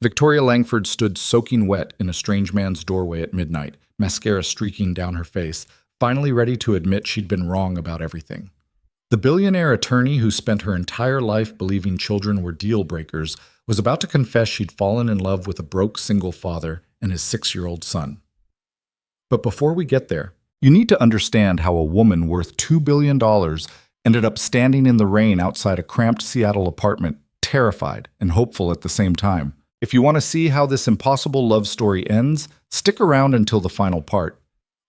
Victoria Langford stood soaking wet in a strange man's doorway at midnight, mascara streaking down her face, finally ready to admit she'd been wrong about everything. The billionaire attorney who spent her entire life believing children were deal breakers was about to confess she'd fallen in love with a broke single father and his 6-year-old son. But before we get there, you need to understand how a woman worth $2 billion ended up standing in the rain outside a cramped Seattle apartment, terrified and hopeful at the same time. If you want to see how this impossible love story ends, stick around until the final part,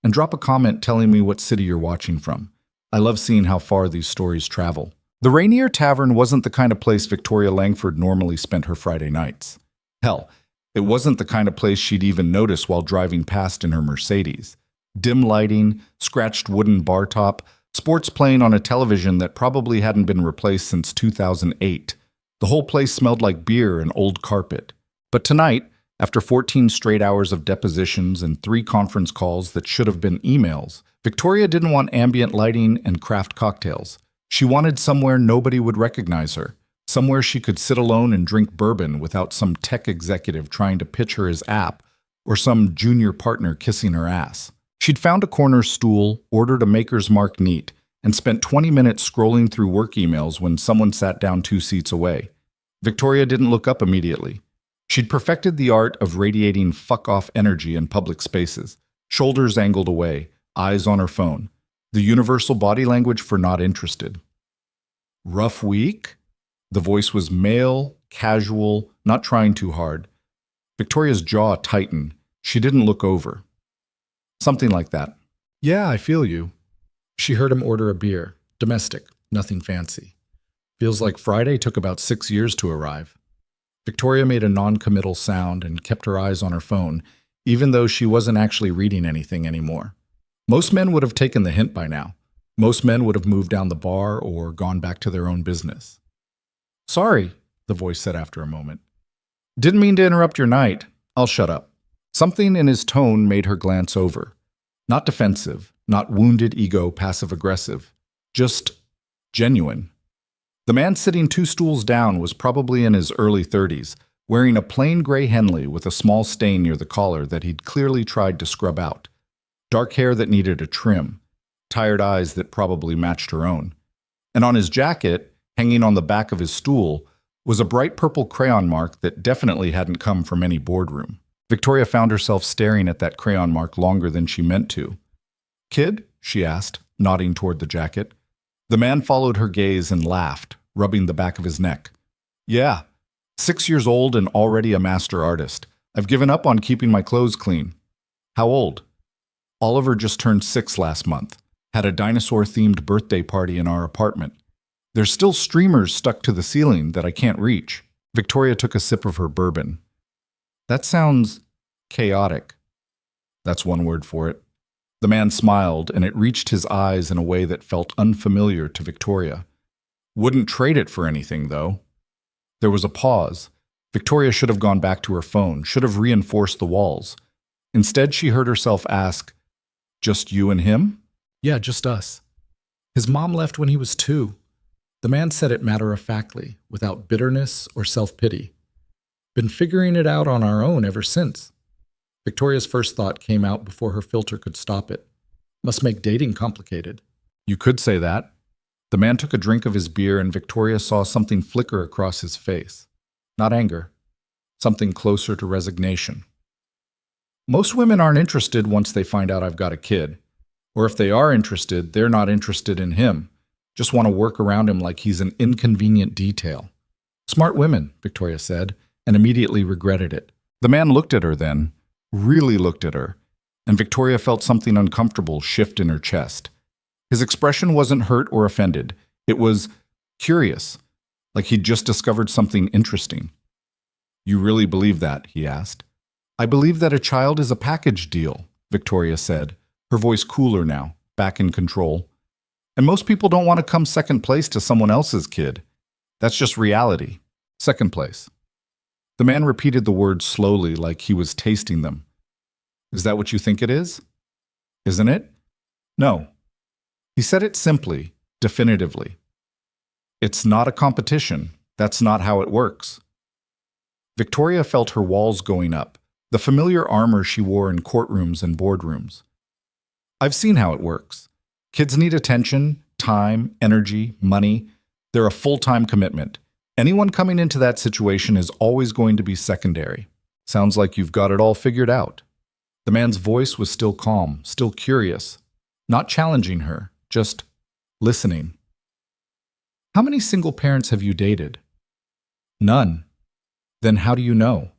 and drop a comment telling me what city you're watching from. I love seeing how far these stories travel. The Rainier Tavern wasn't the kind of place Victoria Langford normally spent her Friday nights. Hell, it wasn't the kind of place she'd even notice while driving past in her Mercedes. Dim lighting, scratched wooden bar top, sports playing on a television that probably hadn't been replaced since 2008. The whole place smelled like beer and old carpet. But tonight, after 14 straight hours of depositions and 3 conference calls that should have been emails, Victoria didn't want ambient lighting and craft cocktails. She wanted somewhere nobody would recognize her, somewhere she could sit alone and drink bourbon without some tech executive trying to pitch her his app or some junior partner kissing her ass. She'd found a corner stool, ordered a Maker's Mark neat, and spent 20 minutes scrolling through work emails when someone sat down 2 seats away. Victoria didn't look up immediately. She'd perfected the art of radiating fuck-off energy in public spaces, shoulders angled away, eyes on her phone, the universal body language for not interested. Rough week? The voice was male, casual, not trying too hard. Victoria's jaw tightened. She didn't look over. Something like that. Yeah, I feel you. She heard him order a beer. Domestic, nothing fancy. Feels like Friday took about 6 years to arrive. Victoria made a non-committal sound and kept her eyes on her phone, even though she wasn't actually reading anything anymore. Most men would have taken the hint by now. Most men would have moved down the bar or gone back to their own business. Sorry, the voice said after a moment. Didn't mean to interrupt your night. I'll shut up. Something in his tone made her glance over. Not defensive, not wounded ego passive-aggressive, just genuine. The man sitting 2 stools down was probably in his early 30s, wearing a plain gray Henley with a small stain near the collar that he'd clearly tried to scrub out. Dark hair that needed a trim, tired eyes that probably matched her own. And on his jacket, hanging on the back of his stool, was a bright purple crayon mark that definitely hadn't come from any boardroom. Victoria found herself staring at that crayon mark longer than she meant to. Kid? She asked, nodding toward the jacket. The man followed her gaze and laughed, rubbing the back of his neck. Yeah, 6 years old and already a master artist. I've given up on keeping my clothes clean. How old? Oliver just turned 6 last month. Had a dinosaur-themed birthday party in our apartment. There's still streamers stuck to the ceiling that I can't reach. Victoria took a sip of her bourbon. That sounds chaotic. That's one word for it. The man smiled, and it reached his eyes in a way that felt unfamiliar to Victoria. Wouldn't trade it for anything, though. There was a pause. Victoria should have gone back to her phone, should have reinforced the walls. Instead, she heard herself ask, Just you and him? Yeah, just us. His mom left when he was 2. The man said it matter-of-factly, without bitterness or self-pity. Been figuring it out on our own ever since. Victoria's first thought came out before her filter could stop it. Must make dating complicated. You could say that. The man took a drink of his beer and Victoria saw something flicker across his face. Not anger. Something closer to resignation. Most women aren't interested once they find out I've got a kid. Or if they are interested, they're not interested in him. Just want to work around him like he's an inconvenient detail. Smart women, Victoria said, and immediately regretted it. The man looked at her then, really looked at her, and Victoria felt something uncomfortable shift in her chest. His expression wasn't hurt or offended. It was curious, like he'd just discovered something interesting. You really believe that? He asked. I believe that a child is a package deal, Victoria said, her voice cooler now, back in control. And most people don't want to come second place to someone else's kid. That's just reality. Second place. The man repeated the words slowly like he was tasting them. Is that what you think it is? Isn't it? No. He said it simply, definitively. It's not a competition. That's not how it works. Victoria felt her walls going up, the familiar armor she wore in courtrooms and boardrooms. I've seen how it works. Kids need attention, time, energy, money. They're a full-time commitment. Anyone coming into that situation is always going to be secondary. Sounds like you've got it all figured out. The man's voice was still calm, still curious, not challenging her, just listening. How many single parents have you dated? None. Then how do you know?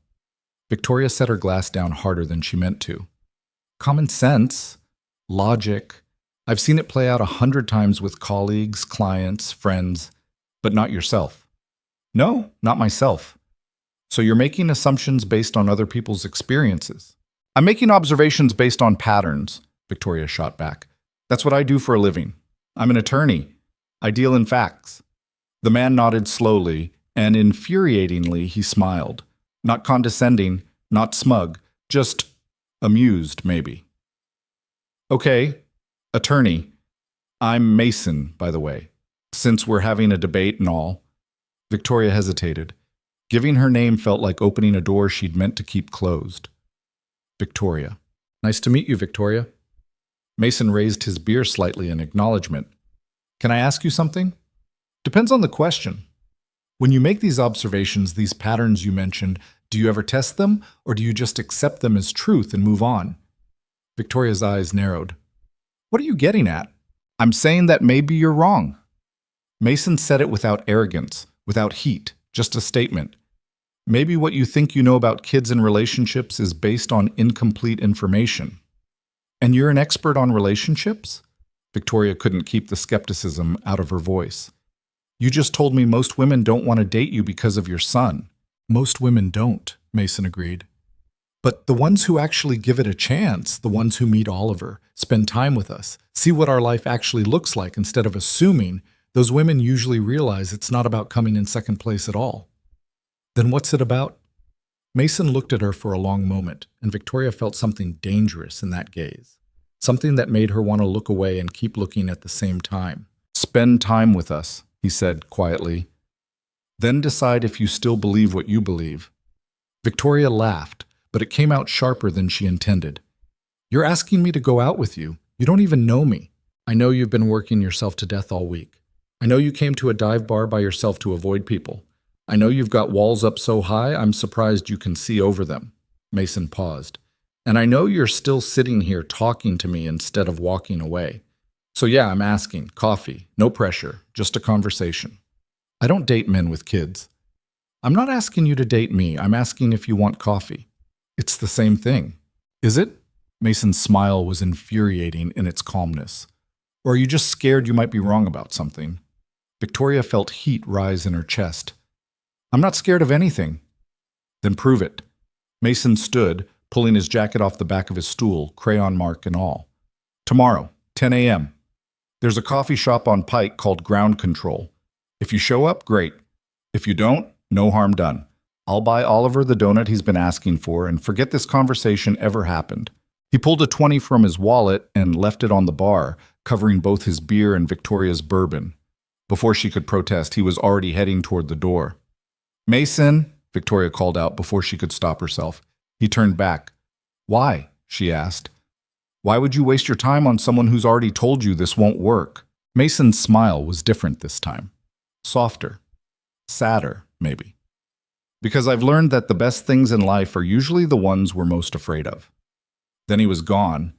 Victoria set her glass down harder than she meant to. Common sense, logic. I've seen it play out 100 times with colleagues, clients, friends, but not yourself. No, not myself. So you're making assumptions based on other people's experiences. I'm making observations based on patterns, Victoria shot back. That's what I do for a living. I'm an attorney. I deal in facts. The man nodded slowly, and infuriatingly he smiled. Not condescending, not smug, just amused, maybe. Okay, attorney. I'm Mason, by the way. Since we're having a debate and all. Victoria hesitated. Giving her name felt like opening a door she'd meant to keep closed. Victoria. Nice to meet you, Victoria. Mason raised his beer slightly in acknowledgement. Can I ask you something? Depends on the question. When you make these observations, these patterns you mentioned, do you ever test them, or do you just accept them as truth and move on? Victoria's eyes narrowed. What are you getting at? I'm saying that maybe you're wrong. Mason said it without arrogance, without heat, just a statement. Maybe what you think you know about kids and relationships is based on incomplete information. And you're an expert on relationships? Victoria couldn't keep the skepticism out of her voice. You just told me most women don't want to date you because of your son. Most women don't, Mason agreed. But the ones who actually give it a chance, the ones who meet Oliver, spend time with us, see what our life actually looks like instead of assuming, those women usually realize it's not about coming in second place at all. Then what's it about? Mason looked at her for a long moment, and Victoria felt something dangerous in that gaze. Something that made her want to look away and keep looking at the same time. Spend time with us, he said quietly. Then decide if you still believe what you believe. Victoria laughed, but it came out sharper than she intended. You're asking me to go out with you. You don't even know me. I know you've been working yourself to death all week. I know you came to a dive bar by yourself to avoid people. I know you've got walls up so high, I'm surprised you can see over them. Mason paused. And I know you're still sitting here talking to me instead of walking away. So yeah, I'm asking. Coffee. No pressure. Just a conversation. I don't date men with kids. I'm not asking you to date me. I'm asking if you want coffee. It's the same thing. Is it? Mason's smile was infuriating in its calmness. Or are you just scared you might be wrong about something? Victoria felt heat rise in her chest. I'm not scared of anything. Then prove it. Mason stood, pulling his jacket off the back of his stool, crayon mark and all. Tomorrow, 10 a.m. There's a coffee shop on Pike called Ground Control. If you show up, great. If you don't, no harm done. I'll buy Oliver the donut he's been asking for and forget this conversation ever happened. He pulled a 20 from his wallet and left it on the bar, covering both his beer and Victoria's bourbon. Before she could protest, he was already heading toward the door. Mason, Victoria called out before she could stop herself. He turned back. Why? She asked. Why would you waste your time on someone who's already told you this won't work? Mason's smile was different this time. Softer. Sadder, maybe. Because I've learned that the best things in life are usually the ones we're most afraid of. Then he was gone,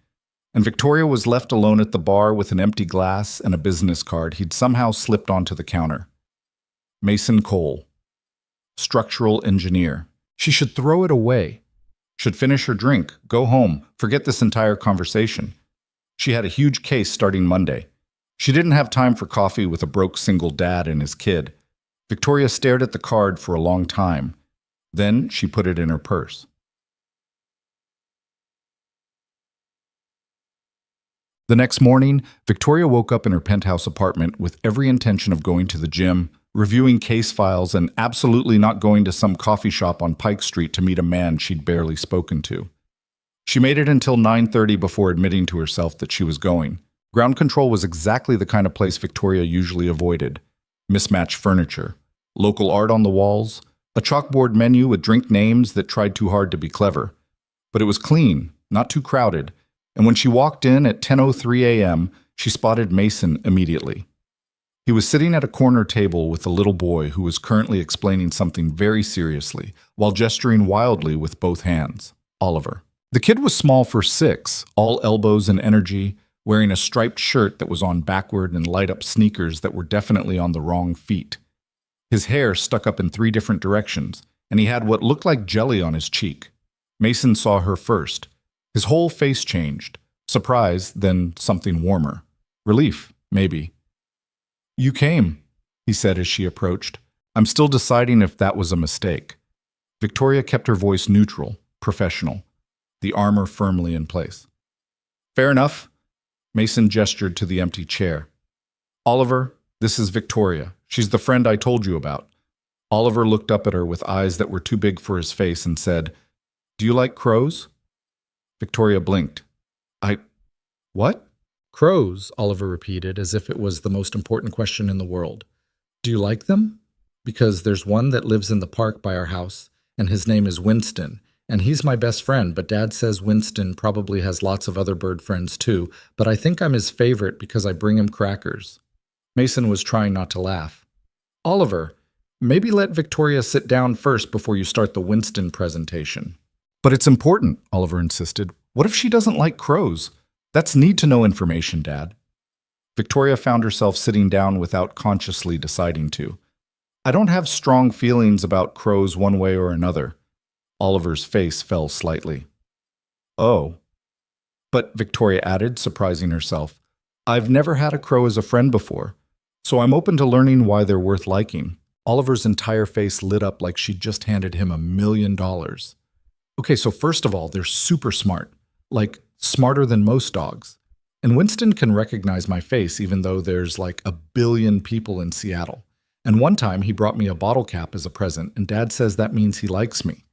and Victoria was left alone at the bar with an empty glass and a business card he'd somehow slipped onto the counter. Mason Cole. Structural engineer. She should throw it away. Should finish her drink, go home, forget this entire conversation. She had a huge case starting Monday. She didn't have time for coffee with a broke single dad and his kid. Victoria stared at the card for a long time. Then she put it in her purse. The next morning, Victoria woke up in her penthouse apartment with every intention of going to the gym, reviewing case files, and absolutely not going to some coffee shop on Pike Street to meet a man she'd barely spoken to. She made it until 9:30 before admitting to herself that she was going. Ground Control was exactly the kind of place Victoria usually avoided. Mismatched furniture, local art on the walls, A chalkboard menu with drink names that tried too hard to be clever. But it was clean, not too crowded, and when she walked in at 10:03 a.m., she spotted Mason immediately. He was sitting at a corner table with a little boy who was currently explaining something very seriously, while gesturing wildly with both hands. Oliver. The kid was small for 6, all elbows and energy, wearing a striped shirt that was on backward and light-up sneakers that were definitely on the wrong feet. His hair stuck up in 3 different directions, and he had what looked like jelly on his cheek. Mason saw her first. His whole face changed. Surprise, then something warmer. Relief, maybe. "You came," he said as she approached. "I'm still deciding if that was a mistake." Victoria kept her voice neutral, professional, the armor firmly in place. "Fair enough." Mason gestured to the empty chair. "Oliver, this is Victoria. She's the friend I told you about." Oliver looked up at her with eyes that were too big for his face and said, "Do you like crows?" Victoria blinked. What?" "Crows," Oliver repeated, as if it was the most important question in the world. "Do you like them? Because there's one that lives in the park by our house, and his name is Winston, and he's my best friend, but Dad says Winston probably has lots of other bird friends too, but I think I'm his favorite because I bring him crackers." Mason was trying not to laugh. "Oliver, maybe let Victoria sit down first before you start the Winston presentation." "But it's important," Oliver insisted. "What if she doesn't like crows? That's need-to-know information, Dad." Victoria found herself sitting down without consciously deciding to. "I don't have strong feelings about crows one way or another." Oliver's face fell slightly. "Oh." "But," Victoria added, surprising herself, "I've never had a crow as a friend before, so I'm open to learning why they're worth liking." Oliver's entire face lit up like she'd just handed him $1 million. "Okay, so first of all, they're super smart. Like, smarter than most dogs. And Winston can recognize my face even though there's like 1 billion people in Seattle. And one time he brought me a bottle cap as a present, and Dad says that means he likes me.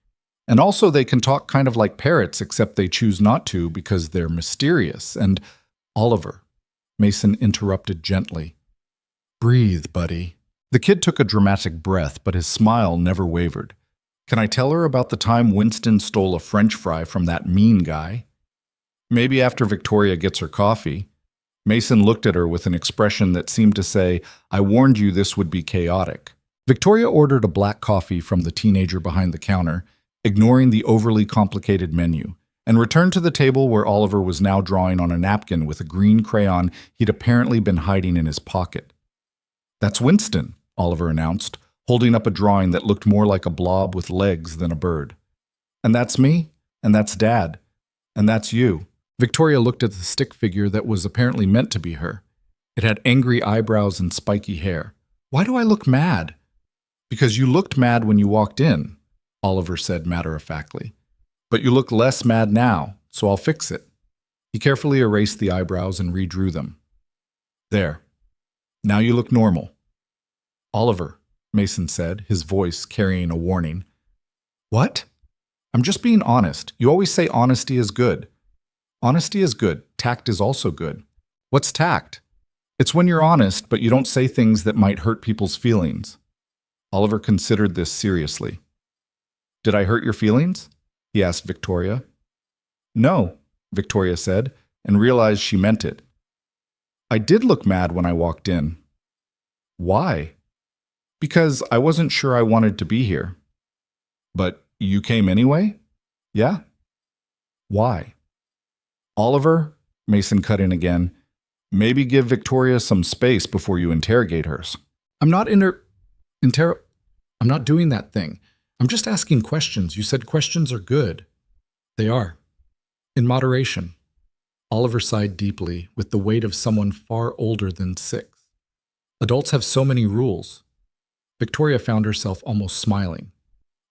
And also they can talk kind of like parrots, except they choose not to because they're mysterious. And Oliver," Mason interrupted gently. "Breathe, buddy." The kid took a dramatic breath, but his smile never wavered. "Can I tell her about the time Winston stole a French fry from that mean guy?" "Maybe after Victoria gets her coffee." Mason looked at her with an expression that seemed to say, "I warned you this would be chaotic." Victoria ordered a black coffee from the teenager behind the counter, ignoring the overly complicated menu, and returned to the table where Oliver was now drawing on a napkin with a green crayon he'd apparently been hiding in his pocket. "That's Winston," Oliver announced, holding up a drawing that looked more like a blob with legs than a bird. "And that's me, and that's Dad, and that's you." Victoria looked at the stick figure that was apparently meant to be her. It had angry eyebrows and spiky hair. "Why do I look mad?" "Because you looked mad when you walked in," Oliver said matter-of-factly. "But you look less mad now, so I'll fix it." He carefully erased the eyebrows and redrew them. "There. Now you look normal." "Oliver," Mason said, his voice carrying a warning. "What?" "I'm just being honest. You always say honesty is good." "Honesty is good. Tact is also good." "What's tact?" "It's when you're honest, but you don't say things that might hurt people's feelings." Oliver considered this seriously. "Did I hurt your feelings?" he asked Victoria. "No," Victoria said, and realized she meant it. "I did look mad when I walked in." "Why?" "Because I wasn't sure I wanted to be here." "But you came anyway?" "Yeah." "Why?" "Oliver," Mason cut in again, "maybe give Victoria some space before you interrogate her." "I'm not I'm not doing that thing. I'm just asking questions. You said questions are good." "They are. In moderation." Oliver sighed deeply, with the weight of someone far older than 6. "Adults have so many rules." Victoria found herself almost smiling.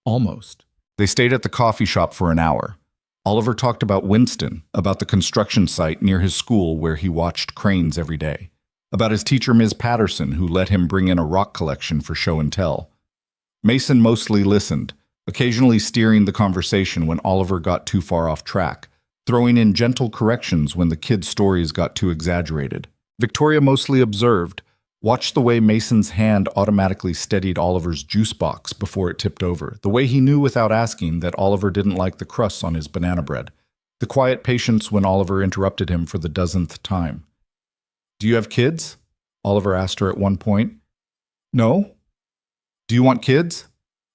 Almost. They stayed at the coffee shop for an hour. Oliver talked about Winston, about the construction site near his school where he watched cranes every day, about his teacher Ms. Patterson who let him bring in a rock collection for show and tell. Mason mostly listened, occasionally steering the conversation when Oliver got too far off track, throwing in gentle corrections when the kids' stories got too exaggerated. Victoria mostly observed, Watch the way Mason's hand automatically steadied Oliver's juice box before it tipped over, the way he knew without asking that Oliver didn't like the crusts on his banana bread, the quiet patience when Oliver interrupted him for the dozenth time. "Do you have kids?" Oliver asked her at one point. "No." "Do you want kids?"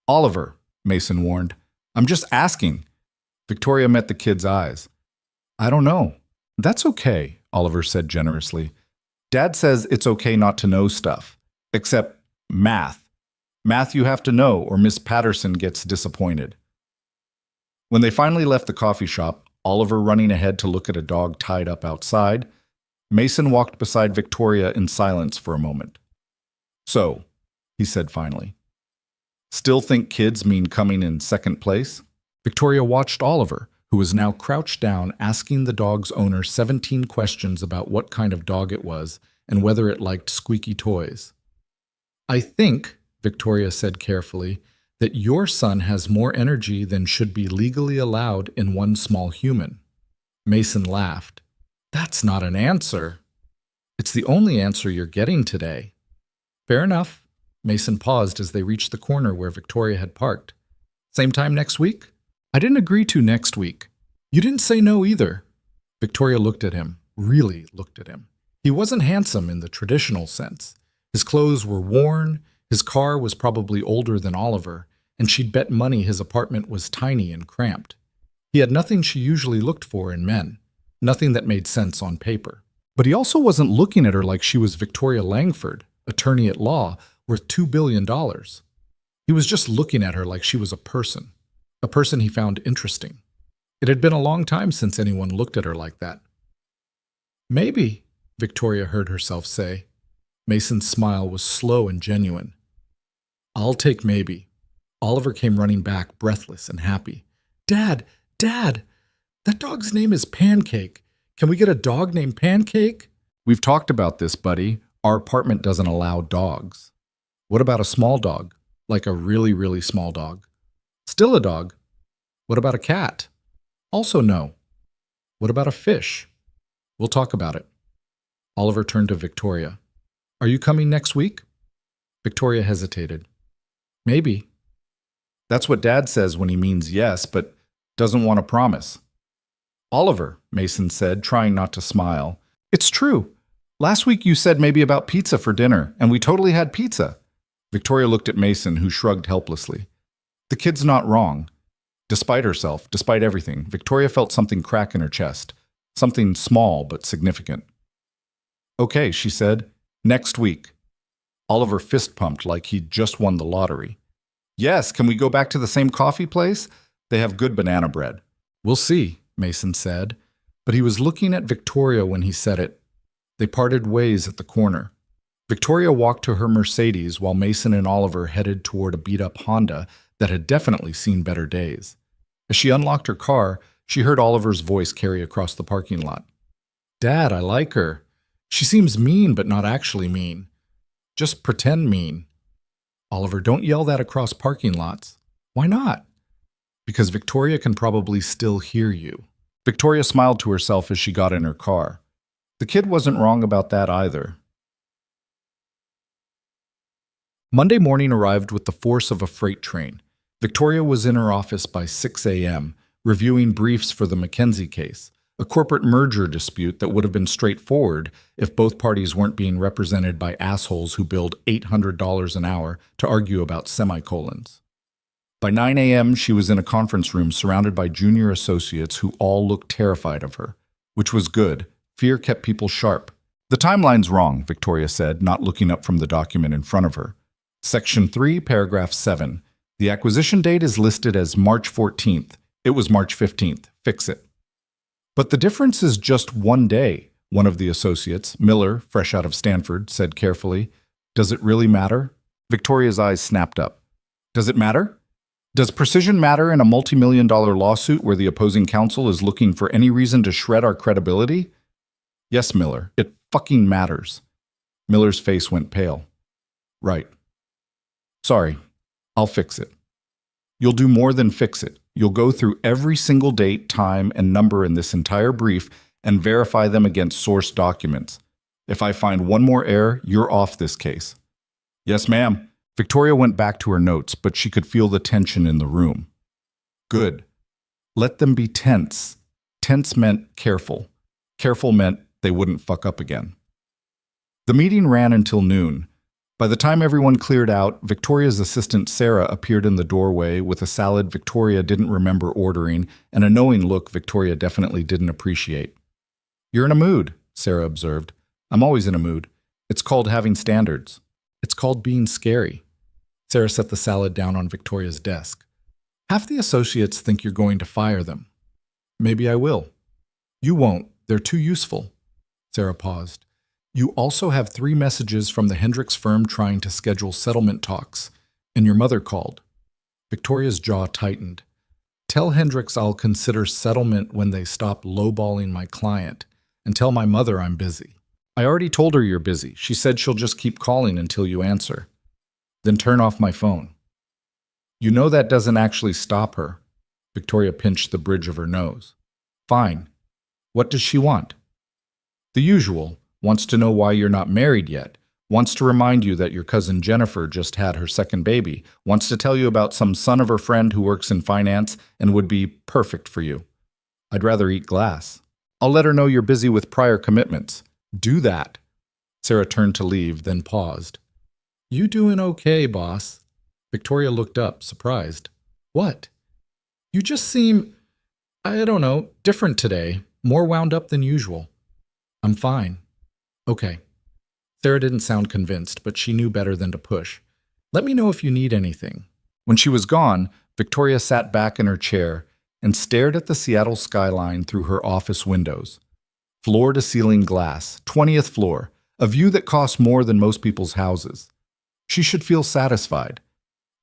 "Oliver," Mason warned. "I'm just asking." Victoria met the kid's eyes. "I don't know." "That's okay," Oliver said generously. "Dad says it's okay not to know stuff. Except math. Math you have to know or Miss Patterson gets disappointed." When they finally left the coffee shop, Oliver running ahead to look at a dog tied up outside, Mason walked beside Victoria in silence for a moment. "So," he said finally, "still think kids mean coming in second place?" Victoria watched Oliver, who was now crouched down, asking the dog's owner 17 questions about what kind of dog it was and whether it liked squeaky toys. "I think," Victoria said carefully, "that your son has more energy than should be legally allowed in one small human." Mason laughed. "That's not an answer." "It's the only answer you're getting today." "Fair enough." Mason paused as they reached the corner where Victoria had parked. "Same time next week?" "I didn't agree to next week." "You didn't say no either." Victoria looked at him, really looked at him. He wasn't handsome in the traditional sense. His clothes were worn, his car was probably older than Oliver, and she'd bet money his apartment was tiny and cramped. He had nothing she usually looked for in men, nothing that made sense on paper. But he also wasn't looking at her like she was Victoria Langford, attorney at law, worth $2 billion. He was just looking at her like she was a person he found interesting. It had been a long time since anyone looked at her like that. "Maybe," Victoria heard herself say. Mason's smile was slow and genuine. "I'll take maybe." Oliver came running back, breathless and happy. "Dad, Dad, that dog's name is Pancake. Can we get a dog named Pancake?" "We've talked about this, buddy. Our apartment doesn't allow dogs." "What about a small dog? Like a really, really small dog?" "Still a dog." "What about a cat?" "Also no." "What about a fish?" "We'll talk about it." Oliver turned to Victoria. "Are you coming next week?" Victoria hesitated. "Maybe." "That's what Dad says when he means yes, but doesn't want to promise." "Oliver," Mason said, trying not to smile, "it's true. Last week you said maybe about pizza for dinner, and we totally had pizza." Victoria looked at Mason, who shrugged helplessly. The kid's not wrong. Despite herself, despite everything, Victoria felt something crack in her chest, something small but significant. "Okay," she said, "next week." Oliver fist-pumped like he'd just won the lottery. "Yes, can we go back to the same coffee place? They have good banana bread." "We'll see," Mason said, but he was looking at Victoria when he said it. They parted ways at the corner. Victoria walked to her Mercedes while Mason and Oliver headed toward a beat-up Honda that had definitely seen better days. As she unlocked her car, she heard Oliver's voice carry across the parking lot. "Dad, I like her. She seems mean but not actually mean. Just pretend mean." "Oliver, don't yell that across parking lots." "Why not?" "Because Victoria can probably still hear you." Victoria smiled to herself as she got in her car. The kid wasn't wrong about that either. Monday morning arrived with the force of a freight train. Victoria was in her office by 6 a.m., reviewing briefs for the Mackenzie case, a corporate merger dispute that would have been straightforward if both parties weren't being represented by assholes who billed $800 an hour to argue about semicolons. By 9 a.m., she was in a conference room surrounded by junior associates who all looked terrified of her, which was good. Fear kept people sharp. "The timeline's wrong," Victoria said, not looking up from the document in front of her. Section 3, paragraph 7. The acquisition date is listed as March 14th. It was March 15th. Fix it. "But the difference is just one day," one of the associates, Miller, fresh out of Stanford, said carefully. "Does it really matter?" Victoria's eyes snapped up. "Does it matter? Does precision matter in a multi-million-dollar lawsuit where the opposing counsel is looking for any reason to shred our credibility?" "Yes, Miller, it fucking matters." Miller's face went pale. "Right. Sorry, I'll fix it." "You'll do more than fix it. You'll go through every single date, time, and number in this entire brief and verify them against source documents. If I find one more error, you're off this case. Yes, ma'am. Victoria went back to her notes, but she could feel the tension in the room. Good. Let them be tense. Tense meant careful. Careful meant they wouldn't fuck up again. The meeting ran until noon. By the time everyone cleared out, Victoria's assistant Sarah appeared in the doorway with a salad Victoria didn't remember ordering and a knowing look Victoria definitely didn't appreciate. You're in a mood, Sarah observed. I'm always in a mood. It's called having standards. It's called being scary. Sarah set the salad down on Victoria's desk. Half the associates think you're going to fire them. Maybe I will. You won't. They're too useful. Sarah paused. You also have 3 messages from the Hendricks firm trying to schedule settlement talks, and your mother called. Victoria's jaw tightened. Tell Hendricks I'll consider settlement when they stop lowballing my client, and tell my mother I'm busy. I already told her you're busy. She said she'll just keep calling until you answer. Then turn off my phone. You know that doesn't actually stop her. Victoria pinched the bridge of her nose. Fine. What does she want? The usual. Wants to know why you're not married yet. Wants to remind you that your cousin Jennifer just had her second baby. Wants to tell you about some son of her friend who works in finance and would be perfect for you. I'd rather eat glass. I'll let her know you're busy with prior commitments. Do that. Sarah turned to leave, then paused. You doing okay, boss? Victoria looked up, surprised. What? You just seem, I don't know, different today. More wound up than usual. I'm fine. Okay. Sarah didn't sound convinced, but she knew better than to push. Let me know if you need anything. When she was gone, Victoria sat back in her chair and stared at the Seattle skyline through her office windows. Floor-to-ceiling glass, 20th floor, a view that costs more than most people's houses. She should feel satisfied.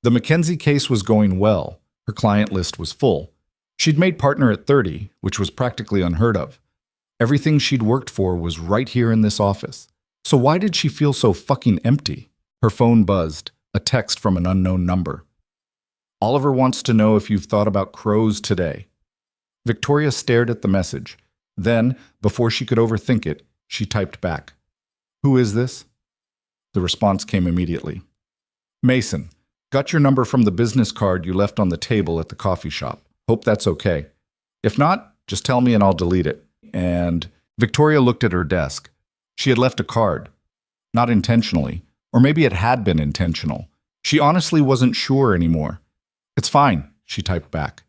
The Mackenzie case was going well. Her client list was full. She'd made partner at 30, which was practically unheard of. Everything she'd worked for was right here in this office. So why did she feel so fucking empty? Her phone buzzed, a text from an unknown number. Oliver wants to know if you've thought about crows today. Victoria stared at the message. Then, before she could overthink it, she typed back. Who is this? The response came immediately. Mason, got your number from the business card you left on the table at the coffee shop. Hope that's okay. If not, just tell me and I'll delete it. And Victoria looked at her desk. She had left a card. Not intentionally, or maybe it had been intentional. She honestly wasn't sure anymore. It's fine, she typed back.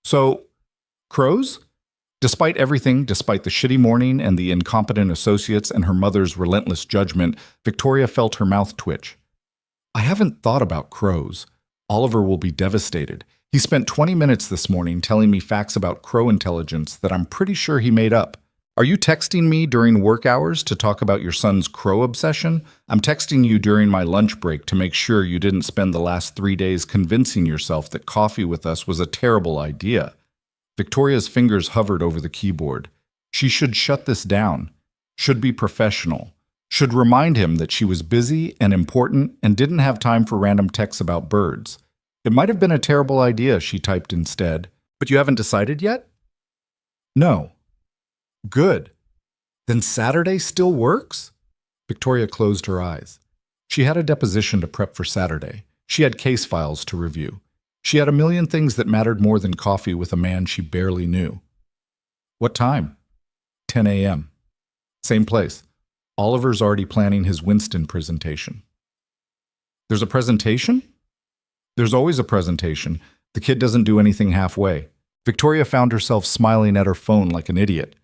So, crows? Despite everything, despite the shitty morning and the incompetent associates and her mother's relentless judgment, Victoria felt her mouth twitch. I haven't thought about crows. Oliver will be devastated. He spent 20 minutes this morning telling me facts about crow intelligence that I'm pretty sure he made up. Are you texting me during work hours to talk about your son's crow obsession? I'm texting you during my lunch break to make sure you didn't spend the last 3 days convincing yourself that coffee with us was a terrible idea. Victoria's fingers hovered over the keyboard. She should shut this down. Should be professional. Should remind him that she was busy and important and didn't have time for random texts about birds. It might have been a terrible idea, she typed instead. But you haven't decided yet? No. Good. Then Saturday still works? Victoria closed her eyes. She had a deposition to prep for Saturday. She had case files to review. She had a million things that mattered more than coffee with a man she barely knew. What time? 10 a.m. Same place. Oliver's already planning his Winston presentation. There's a presentation? There's always a presentation. The kid doesn't do anything halfway. Victoria found herself smiling at her phone like an idiot,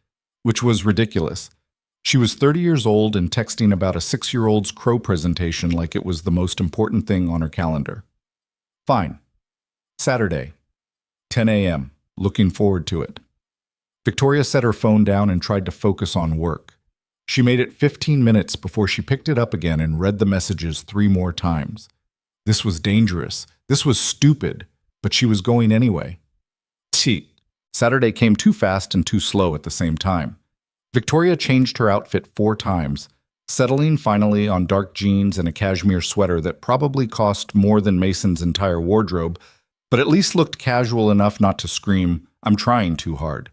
which was ridiculous. She was 30 years old and texting about a 6-year-old's crow presentation like it was the most important thing on her calendar. Fine. Saturday, 10 a.m. Looking forward to it. Victoria set her phone down and tried to focus on work. She made it 15 minutes before she picked it up again and read the messages 3 more times. This was dangerous. This was stupid, but she was going anyway. Saturday came too fast and too slow at the same time. Victoria changed her outfit 4 times, settling finally on dark jeans and a cashmere sweater that probably cost more than Mason's entire wardrobe, but at least looked casual enough not to scream, "I'm trying too hard."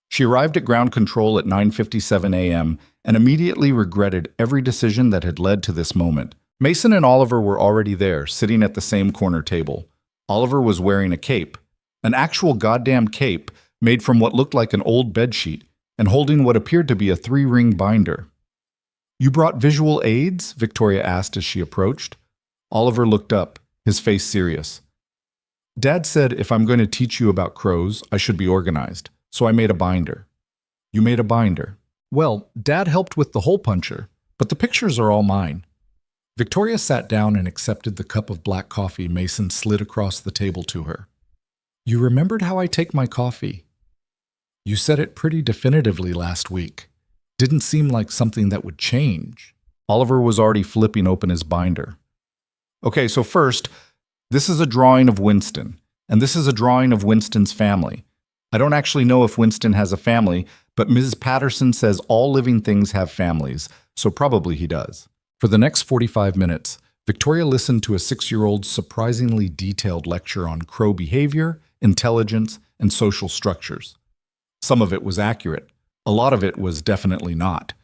She arrived at ground control at 9:57 a.m. and immediately regretted every decision that had led to this moment. Mason and Oliver were already there, sitting at the same corner table. Oliver was wearing a cape, an actual goddamn cape made from what looked like an old bedsheet, and holding what appeared to be a 3-ring binder. "You brought visual aids?" Victoria asked as she approached. Oliver looked up, his face serious. "Dad said if I'm going to teach you about crows, I should be organized, so I made a binder." "You made a binder?" "Well, Dad helped with the hole puncher, but the pictures are all mine." Victoria sat down and accepted the cup of black coffee Mason slid across the table to her. "You remembered how I take my coffee? You said it pretty definitively last week. Didn't seem like something that would change." Oliver was already flipping open his binder. "Okay, so first, this is a drawing of Winston, and this is a drawing of Winston's family. I don't actually know if Winston has a family, but Mrs. Patterson says all living things have families, so probably he does." For the next 45 minutes, Victoria listened to a 6-year-old's surprisingly detailed lecture on crow behavior, intelligence, and social structures. Some of it was accurate. A lot of it was definitely not.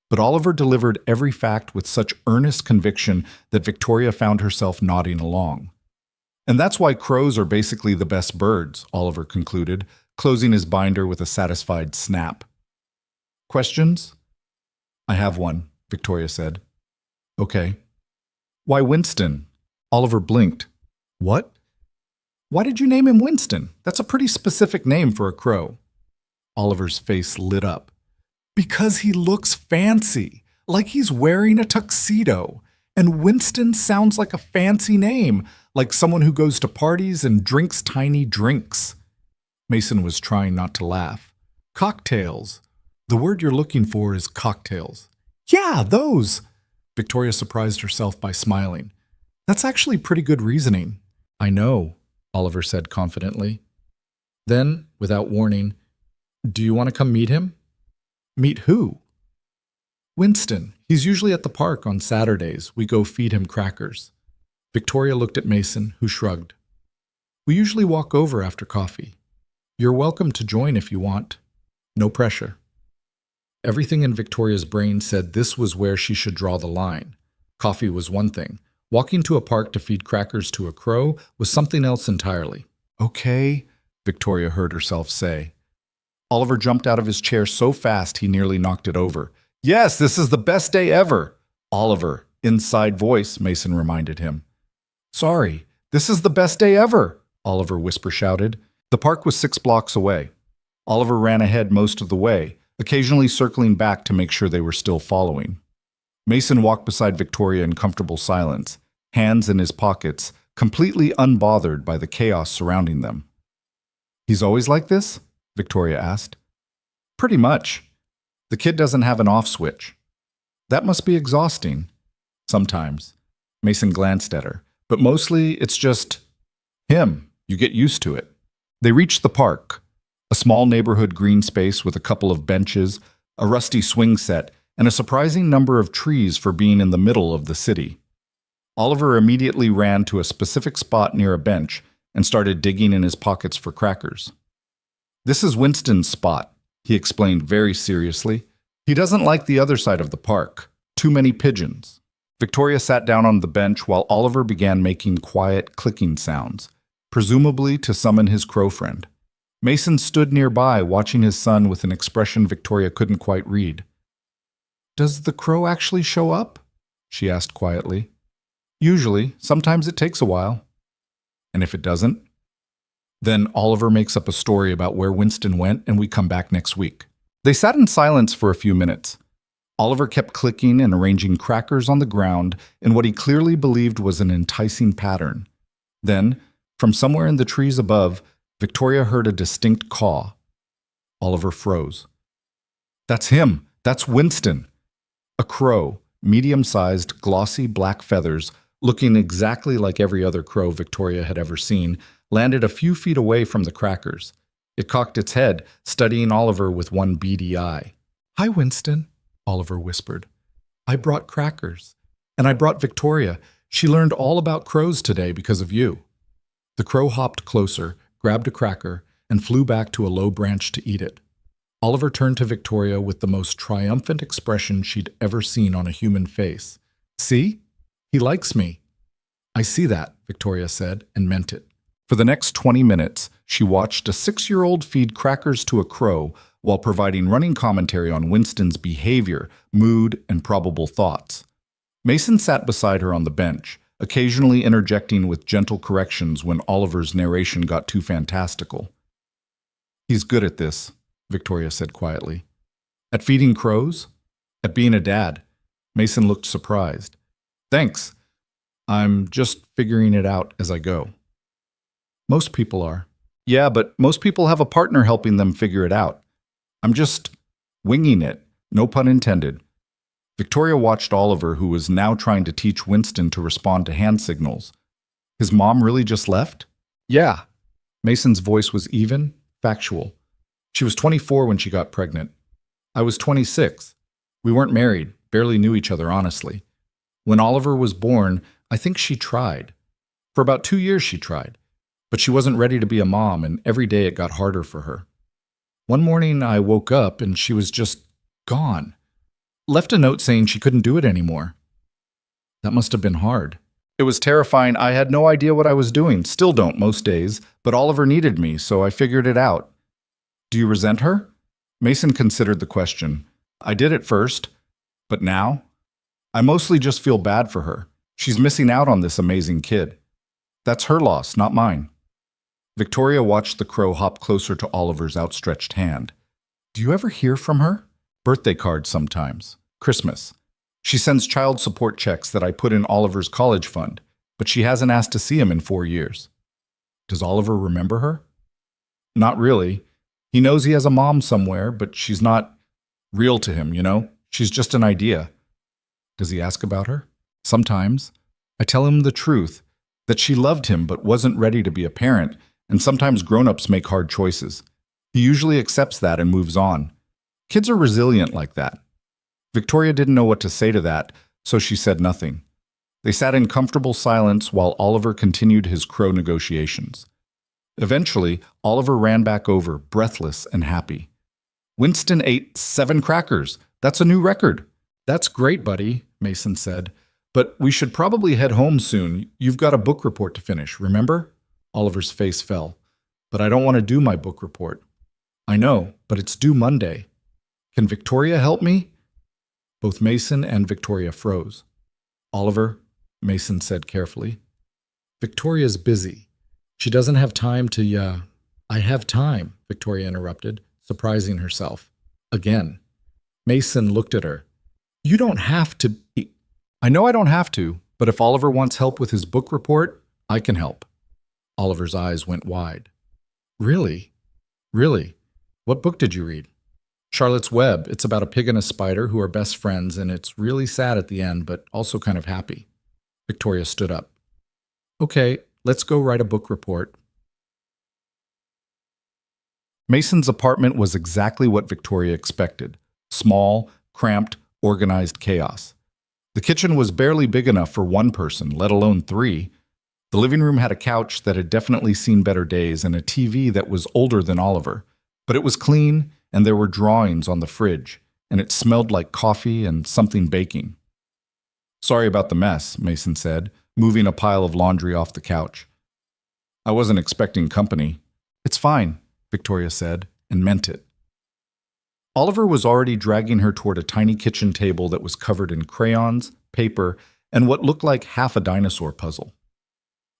But Oliver delivered every fact with such earnest conviction that Victoria found herself nodding along. "And that's why crows are basically the best birds," Oliver concluded, closing his binder with a satisfied snap. "Questions?" "I have one," Victoria said. "Okay." "Why Winston?" Oliver blinked. "What? Why did you name him Winston? That's a pretty specific name for a crow." Oliver's face lit up. "Because he looks fancy, like he's wearing a tuxedo. And Winston sounds like a fancy name, like someone who goes to parties and drinks tiny drinks." Mason was trying not to laugh. "Cocktails. The word you're looking for is cocktails." "Yeah, those." Victoria surprised herself by smiling. "That's actually pretty good reasoning." "I know," Oliver said confidently. Then, without warning, "Do you want to come meet him?" "Meet who?" "Winston. He's usually at the park on Saturdays. We go feed him crackers." Victoria looked at Mason, who shrugged. "We usually walk over after coffee. You're welcome to join if you want. No pressure." Everything in Victoria's brain said this was where she should draw the line. Coffee was one thing. Walking to a park to feed crackers to a crow was something else entirely. "Okay," Victoria heard herself say. Oliver jumped out of his chair so fast he nearly knocked it over. "Yes, this is the best day ever!" "Oliver, inside voice," Mason reminded him. "Sorry, this is the best day ever!" Oliver whisper shouted. The park was 6 blocks away. Oliver ran ahead most of the way, occasionally circling back to make sure they were still following. Mason walked beside Victoria in comfortable silence, hands in his pockets, completely unbothered by the chaos surrounding them. "He's always like this?" Victoria asked. "Pretty much. The kid doesn't have an off switch." "That must be exhausting." "Sometimes." Mason glanced at her. "But mostly it's just him. You get used to it." They reached the park, a small neighborhood green space with a couple of benches, a rusty swing set, and a surprising number of trees for being in the middle of the city. Oliver immediately ran to a specific spot near a bench and started digging in his pockets for crackers. "This is Winston's spot," he explained very seriously. "He doesn't like the other side of the park. Too many pigeons." Victoria sat down on the bench while Oliver began making quiet clicking sounds, presumably to summon his crow friend. Mason stood nearby, watching his son with an expression Victoria couldn't quite read. "Does the crow actually show up?" she asked quietly. "Usually. Sometimes it takes a while." "And if it doesn't?" "Then Oliver makes up a story about where Winston went and we come back next week." They sat in silence for a few minutes. Oliver kept clicking and arranging crackers on the ground in what he clearly believed was an enticing pattern. Then, from somewhere in the trees above, Victoria heard a distinct caw. Oliver froze. "That's him! That's Winston!" A crow, medium-sized, glossy black feathers, looking exactly like every other crow Victoria had ever seen, landed a few feet away from the crackers. It cocked its head, studying Oliver with one beady eye. "Hi, Winston," Oliver whispered. "I brought crackers. And I brought Victoria. She learned all about crows today because of you." The crow hopped closer, grabbed a cracker, and flew back to a low branch to eat it. Oliver turned to Victoria with the most triumphant expression she'd ever seen on a human face. See? He likes me. I see that, Victoria said, and meant it. For the next 20 minutes, she watched a 6-year-old feed crackers to a crow while providing running commentary on Winston's behavior, mood, and probable thoughts. Mason sat beside her on the bench, occasionally interjecting with gentle corrections when Oliver's narration got too fantastical. He's good at this, Victoria said quietly. At feeding crows? At being a dad? Mason looked surprised. Thanks. I'm just figuring it out as I go. Most people are. Yeah, but most people have a partner helping them figure it out. I'm just winging it, no pun intended. Victoria watched Oliver, who was now trying to teach Winston to respond to hand signals. His mom really just left? Yeah. Mason's voice was even, factual. She was 24 when she got pregnant. I was 26. We weren't married, barely knew each other honestly. When Oliver was born, I think she tried. For about 2 years she tried. But she wasn't ready to be a mom, and every day it got harder for her. One morning I woke up and she was just gone. Left a note saying she couldn't do it anymore. That must have been hard. It was terrifying. I had no idea what I was doing. Still don't most days, but Oliver needed me, so I figured it out. Do you resent her? Mason considered the question. I did at first, but now? I mostly just feel bad for her. She's missing out on this amazing kid. That's her loss, not mine. Victoria watched the crow hop closer to Oliver's outstretched hand. Do you ever hear from her? Birthday cards sometimes. Christmas. She sends child support checks that I put in Oliver's college fund, but she hasn't asked to see him in 4 years. Does Oliver remember her? Not really. He knows he has a mom somewhere, but she's not real to him, you know? She's just an idea. Does he ask about her? Sometimes. I tell him the truth, that she loved him but wasn't ready to be a parent, and sometimes grown-ups make hard choices. He usually accepts that and moves on. Kids are resilient like that. Victoria didn't know what to say to that, so she said nothing. They sat in comfortable silence while Oliver continued his crow negotiations. Eventually, Oliver ran back over, breathless and happy. Winston ate 7 crackers. That's a new record. That's great, buddy, Mason said. But we should probably head home soon. You've got a book report to finish, remember? Oliver's face fell. But I don't want to do my book report. I know, but it's due Monday. Can Victoria help me? Both Mason and Victoria froze. Oliver, Mason said carefully. Victoria's busy. She doesn't have time to, I have time, Victoria interrupted, surprising herself. Again. Mason looked at her. You don't have to be. I know I don't have to, but if Oliver wants help with his book report, I can help. Oliver's eyes went wide. Really? Really? What book did you read? Charlotte's Web. It's about a pig and a spider who are best friends, and it's really sad at the end, but also kind of happy. Victoria stood up. Okay, let's go write a book report. Mason's apartment was exactly what Victoria expected. Small, cramped, organized chaos. The kitchen was barely big enough for one person, let alone 3. The living room had a couch that had definitely seen better days and a TV that was older than Oliver. But it was clean, and there were drawings on the fridge, and it smelled like coffee and something baking. Sorry about the mess, Mason said, moving a pile of laundry off the couch. I wasn't expecting company. It's fine, Victoria said, and meant it. Oliver was already dragging her toward a tiny kitchen table that was covered in crayons, paper, and what looked like half a dinosaur puzzle.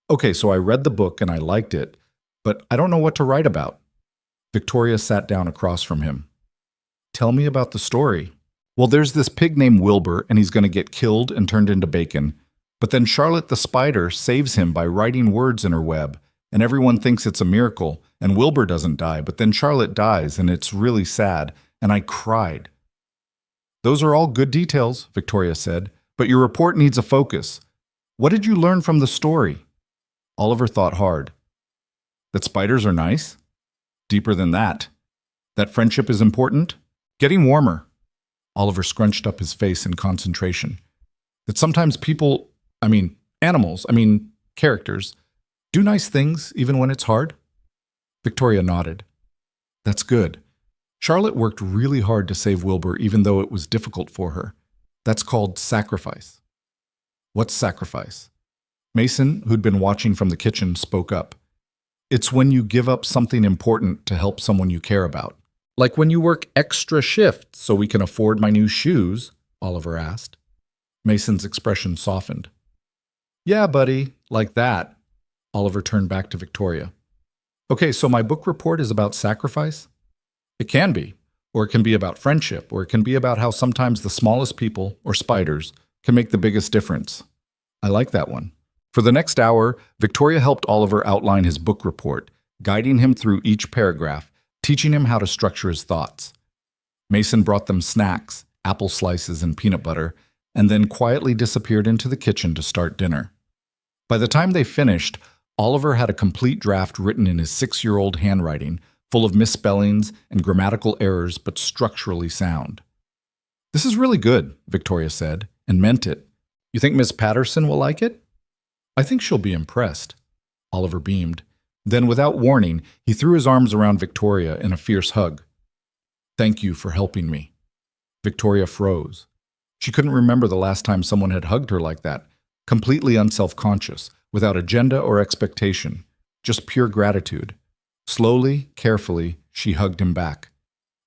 Okay, so I read the book and I liked it, but I don't know what to write about. Victoria sat down across from him. Tell me about the story. Well, there's this pig named Wilbur, and he's going to get killed and turned into bacon. But then Charlotte the spider saves him by writing words in her web, and everyone thinks it's a miracle, and Wilbur doesn't die, but then Charlotte dies, and it's really sad, and I cried. Those are all good details, Victoria said, but your report needs a focus. What did you learn from the story? Oliver thought hard. That spiders are nice? Deeper than that. That friendship is important? Getting warmer. Oliver scrunched up his face in concentration. That sometimes animals, characters, do nice things even when it's hard? Victoria nodded. That's good. Charlotte worked really hard to save Wilbur even though it was difficult for her. That's called sacrifice. What's sacrifice? Mason, who'd been watching from the kitchen, spoke up. It's when you give up something important to help someone you care about. Like when you work extra shifts so we can afford my new shoes, Oliver asked. Mason's expression softened. Yeah, buddy, like that. Oliver turned back to Victoria. Okay, so my book report is about sacrifice? It can be, or it can be about friendship, or it can be about how sometimes the smallest people, or spiders, can make the biggest difference. I like that one. For the next hour, Victoria helped Oliver outline his book report, guiding him through each paragraph, teaching him how to structure his thoughts. Mason brought them snacks, apple slices and peanut butter, and then quietly disappeared into the kitchen to start dinner. By the time they finished, Oliver had a complete draft written in his 6-year-old handwriting, full of misspellings and grammatical errors, but structurally sound. This is really good, Victoria said, and meant it. You think Miss Patterson will like it? I think she'll be impressed. Oliver beamed. Then, without warning, he threw his arms around Victoria in a fierce hug. Thank you for helping me. Victoria froze. She couldn't remember the last time someone had hugged her like that, completely unself-conscious, without agenda or expectation, just pure gratitude. Slowly, carefully, she hugged him back.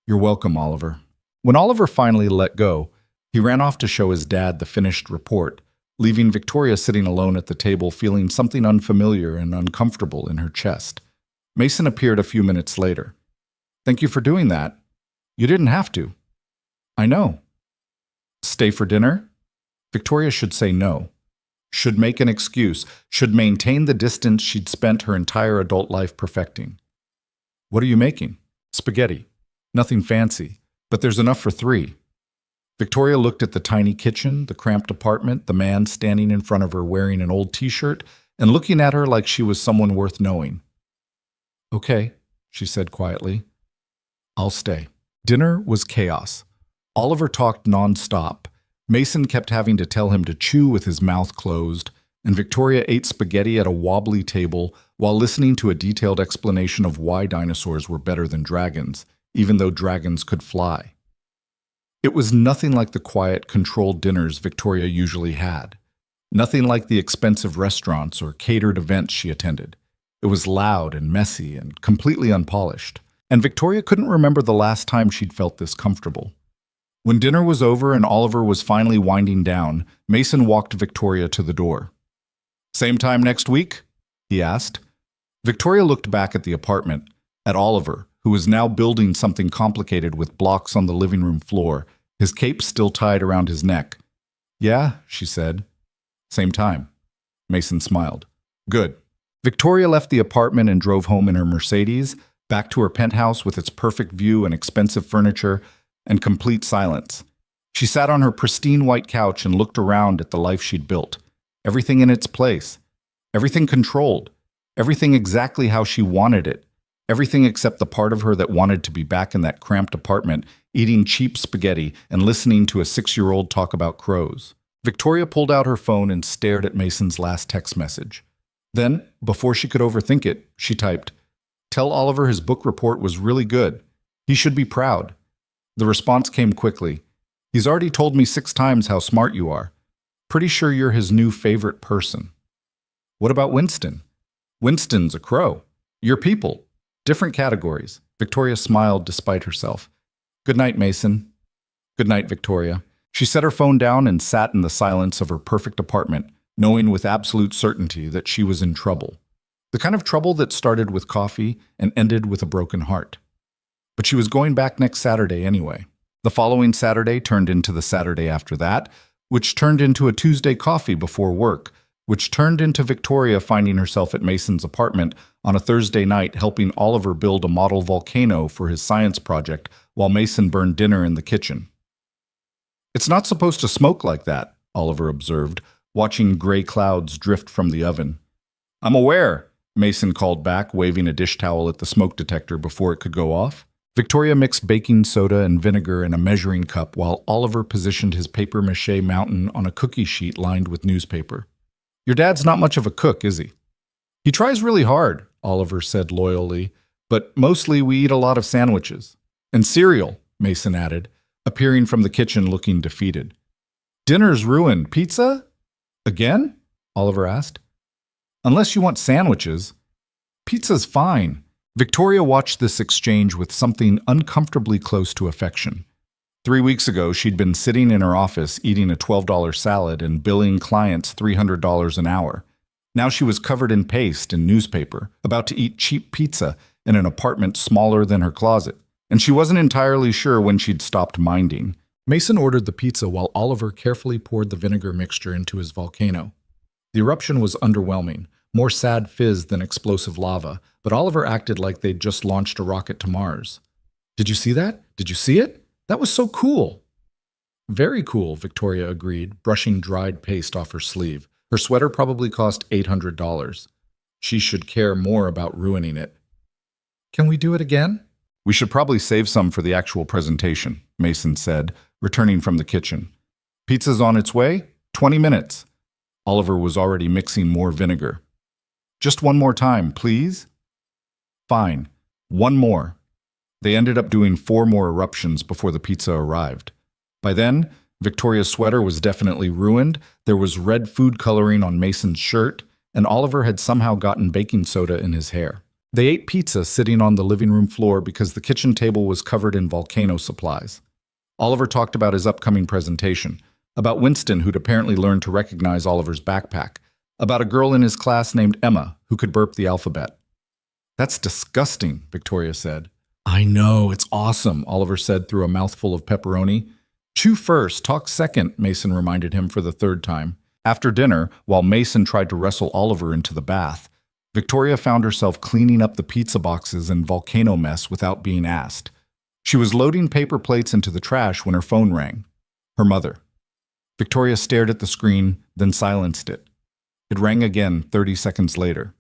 You're welcome, Oliver. When Oliver finally let go, he ran off to show his dad the finished report, leaving Victoria sitting alone at the table feeling something unfamiliar and uncomfortable in her chest. Mason appeared a few minutes later. Thank you for doing that. You didn't have to. I know. Stay for dinner? Victoria should say no. Should make an excuse, should maintain the distance she'd spent her entire adult life perfecting. What are you making? Spaghetti. Nothing fancy, but there's enough for 3. Victoria looked at the tiny kitchen, the cramped apartment, the man standing in front of her wearing an old t-shirt, and looking at her like she was someone worth knowing. Okay, she said quietly. I'll stay. Dinner was chaos. Oliver talked non-stop. Mason kept having to tell him to chew with his mouth closed, and Victoria ate spaghetti at a wobbly table while listening to a detailed explanation of why dinosaurs were better than dragons, even though dragons could fly. It was nothing like the quiet, controlled dinners Victoria usually had. Nothing like the expensive restaurants or catered events she attended. It was loud and messy and completely unpolished, and Victoria couldn't remember the last time she'd felt this comfortable. When dinner was over and Oliver was finally winding down, Mason walked Victoria to the door. Same time next week? He asked. Victoria looked back at the apartment, at Oliver, who was now building something complicated with blocks on the living room floor, his cape still tied around his neck. Yeah, she said. Same time. Mason smiled. Good. Victoria left the apartment and drove home in her Mercedes, back to her penthouse with its perfect view and expensive furniture, and complete silence. She sat on her pristine white couch and looked around at the life she'd built. Everything in its place. Everything controlled. Everything exactly how she wanted it. Everything except the part of her that wanted to be back in that cramped apartment, eating cheap spaghetti and listening to a 6-year-old talk about crows. Victoria pulled out her phone and stared at Mason's last text message. Then, before she could overthink it, she typed, "Tell Oliver his book report was really good. He should be proud." The response came quickly. He's already told me 6 times how smart you are. Pretty sure you're his new favorite person. What about Winston? Winston's a crow. Your people. Different categories. Victoria smiled despite herself. Good night, Mason. Good night, Victoria. She set her phone down and sat in the silence of her perfect apartment, knowing with absolute certainty that she was in trouble. The kind of trouble that started with coffee and ended with a broken heart. But she was going back next Saturday anyway. The following Saturday turned into the Saturday after that, which turned into a Tuesday coffee before work, which turned into Victoria finding herself at Mason's apartment on a Thursday night helping Oliver build a model volcano for his science project while Mason burned dinner in the kitchen. It's not supposed to smoke like that, Oliver observed, watching gray clouds drift from the oven. I'm aware, Mason called back, waving a dish towel at the smoke detector before it could go off. Victoria mixed baking soda and vinegar in a measuring cup while Oliver positioned his papier-mâché mountain on a cookie sheet lined with newspaper. Your dad's not much of a cook, is he? He tries really hard, Oliver said loyally, but mostly we eat a lot of sandwiches. And cereal, Mason added, appearing from the kitchen looking defeated. Dinner's ruined. Pizza? Again? Oliver asked. Unless you want sandwiches. Pizza's fine. Victoria watched this exchange with something uncomfortably close to affection. 3 weeks ago, she'd been sitting in her office eating a $12 salad and billing clients $300 an hour. Now she was covered in paste and newspaper, about to eat cheap pizza in an apartment smaller than her closet. And she wasn't entirely sure when she'd stopped minding. Mason ordered the pizza while Oliver carefully poured the vinegar mixture into his volcano. The eruption was underwhelming, more sad fizz than explosive lava, but Oliver acted like they'd just launched a rocket to Mars. Did you see that? Did you see it? That was so cool. Very cool, Victoria agreed, brushing dried paste off her sleeve. Her sweater probably cost $800. She should care more about ruining it. Can we do it again? We should probably save some for the actual presentation, Mason said, returning from the kitchen. Pizza's on its way? 20 minutes. Oliver was already mixing more vinegar. Just one more time, please? Fine. One more. They ended up doing 4 more eruptions before the pizza arrived. By then, Victoria's sweater was definitely ruined, there was red food coloring on Mason's shirt, and Oliver had somehow gotten baking soda in his hair. They ate pizza sitting on the living room floor because the kitchen table was covered in volcano supplies. Oliver talked about his upcoming presentation, about Winston who'd apparently learned to recognize Oliver's backpack, about a girl in his class named Emma who could burp the alphabet. That's disgusting, Victoria said. I know, it's awesome, Oliver said through a mouthful of pepperoni. Chew first, talk second, Mason reminded him for the 3rd time. After dinner, while Mason tried to wrestle Oliver into the bath, Victoria found herself cleaning up the pizza boxes and volcano mess without being asked. She was loading paper plates into the trash when her phone rang. Her mother. Victoria stared at the screen, then silenced it. It rang again 30 seconds later.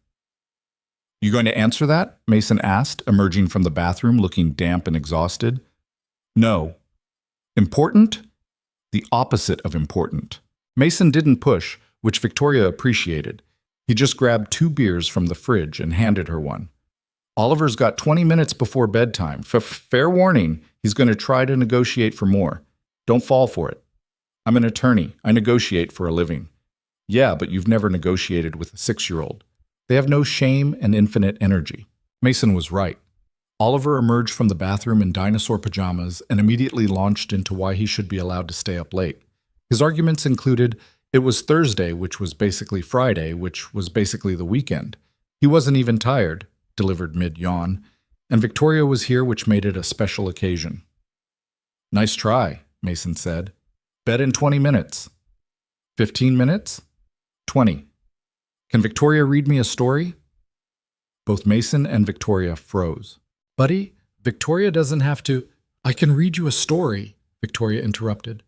You going to answer that? Mason asked, emerging from the bathroom looking damp and exhausted. No. Important? The opposite of important. Mason didn't push, which Victoria appreciated. He just grabbed 2 beers from the fridge and handed her one. Oliver's got 20 minutes before bedtime. Fair warning, he's going to try to negotiate for more. Don't fall for it. I'm an attorney. I negotiate for a living. Yeah, but you've never negotiated with a 6-year-old. They have no shame and infinite energy. Mason was right. Oliver emerged from the bathroom in dinosaur pajamas and immediately launched into why he should be allowed to stay up late. His arguments included, it was Thursday, which was basically Friday, which was basically the weekend. He wasn't even tired, delivered mid-yawn, and Victoria was here, which made it a special occasion. Nice try, Mason said. Bed in 20 minutes. 15 minutes? 20. Can Victoria read me a story? Both Mason and Victoria froze. Buddy, Victoria doesn't have to. I can read you a story, Victoria interrupted.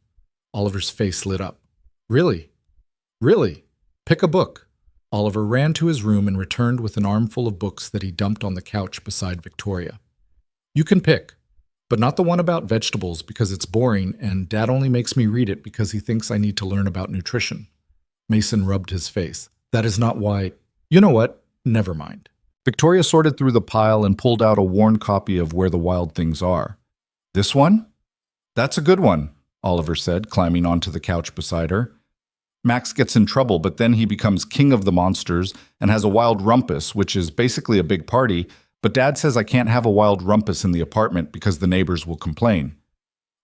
Oliver's face lit up. Really? Really? Pick a book. Oliver ran to his room and returned with an armful of books that he dumped on the couch beside Victoria. You can pick, but not the one about vegetables because it's boring and Dad only makes me read it because he thinks I need to learn about nutrition. Mason rubbed his face. That is not why. You know what? Never mind. Victoria sorted through the pile and pulled out a worn copy of Where the Wild Things Are. This one? That's a good one, Oliver said, climbing onto the couch beside her. Max gets in trouble, but then he becomes king of the monsters and has a wild rumpus, which is basically a big party, but Dad says I can't have a wild rumpus in the apartment because the neighbors will complain.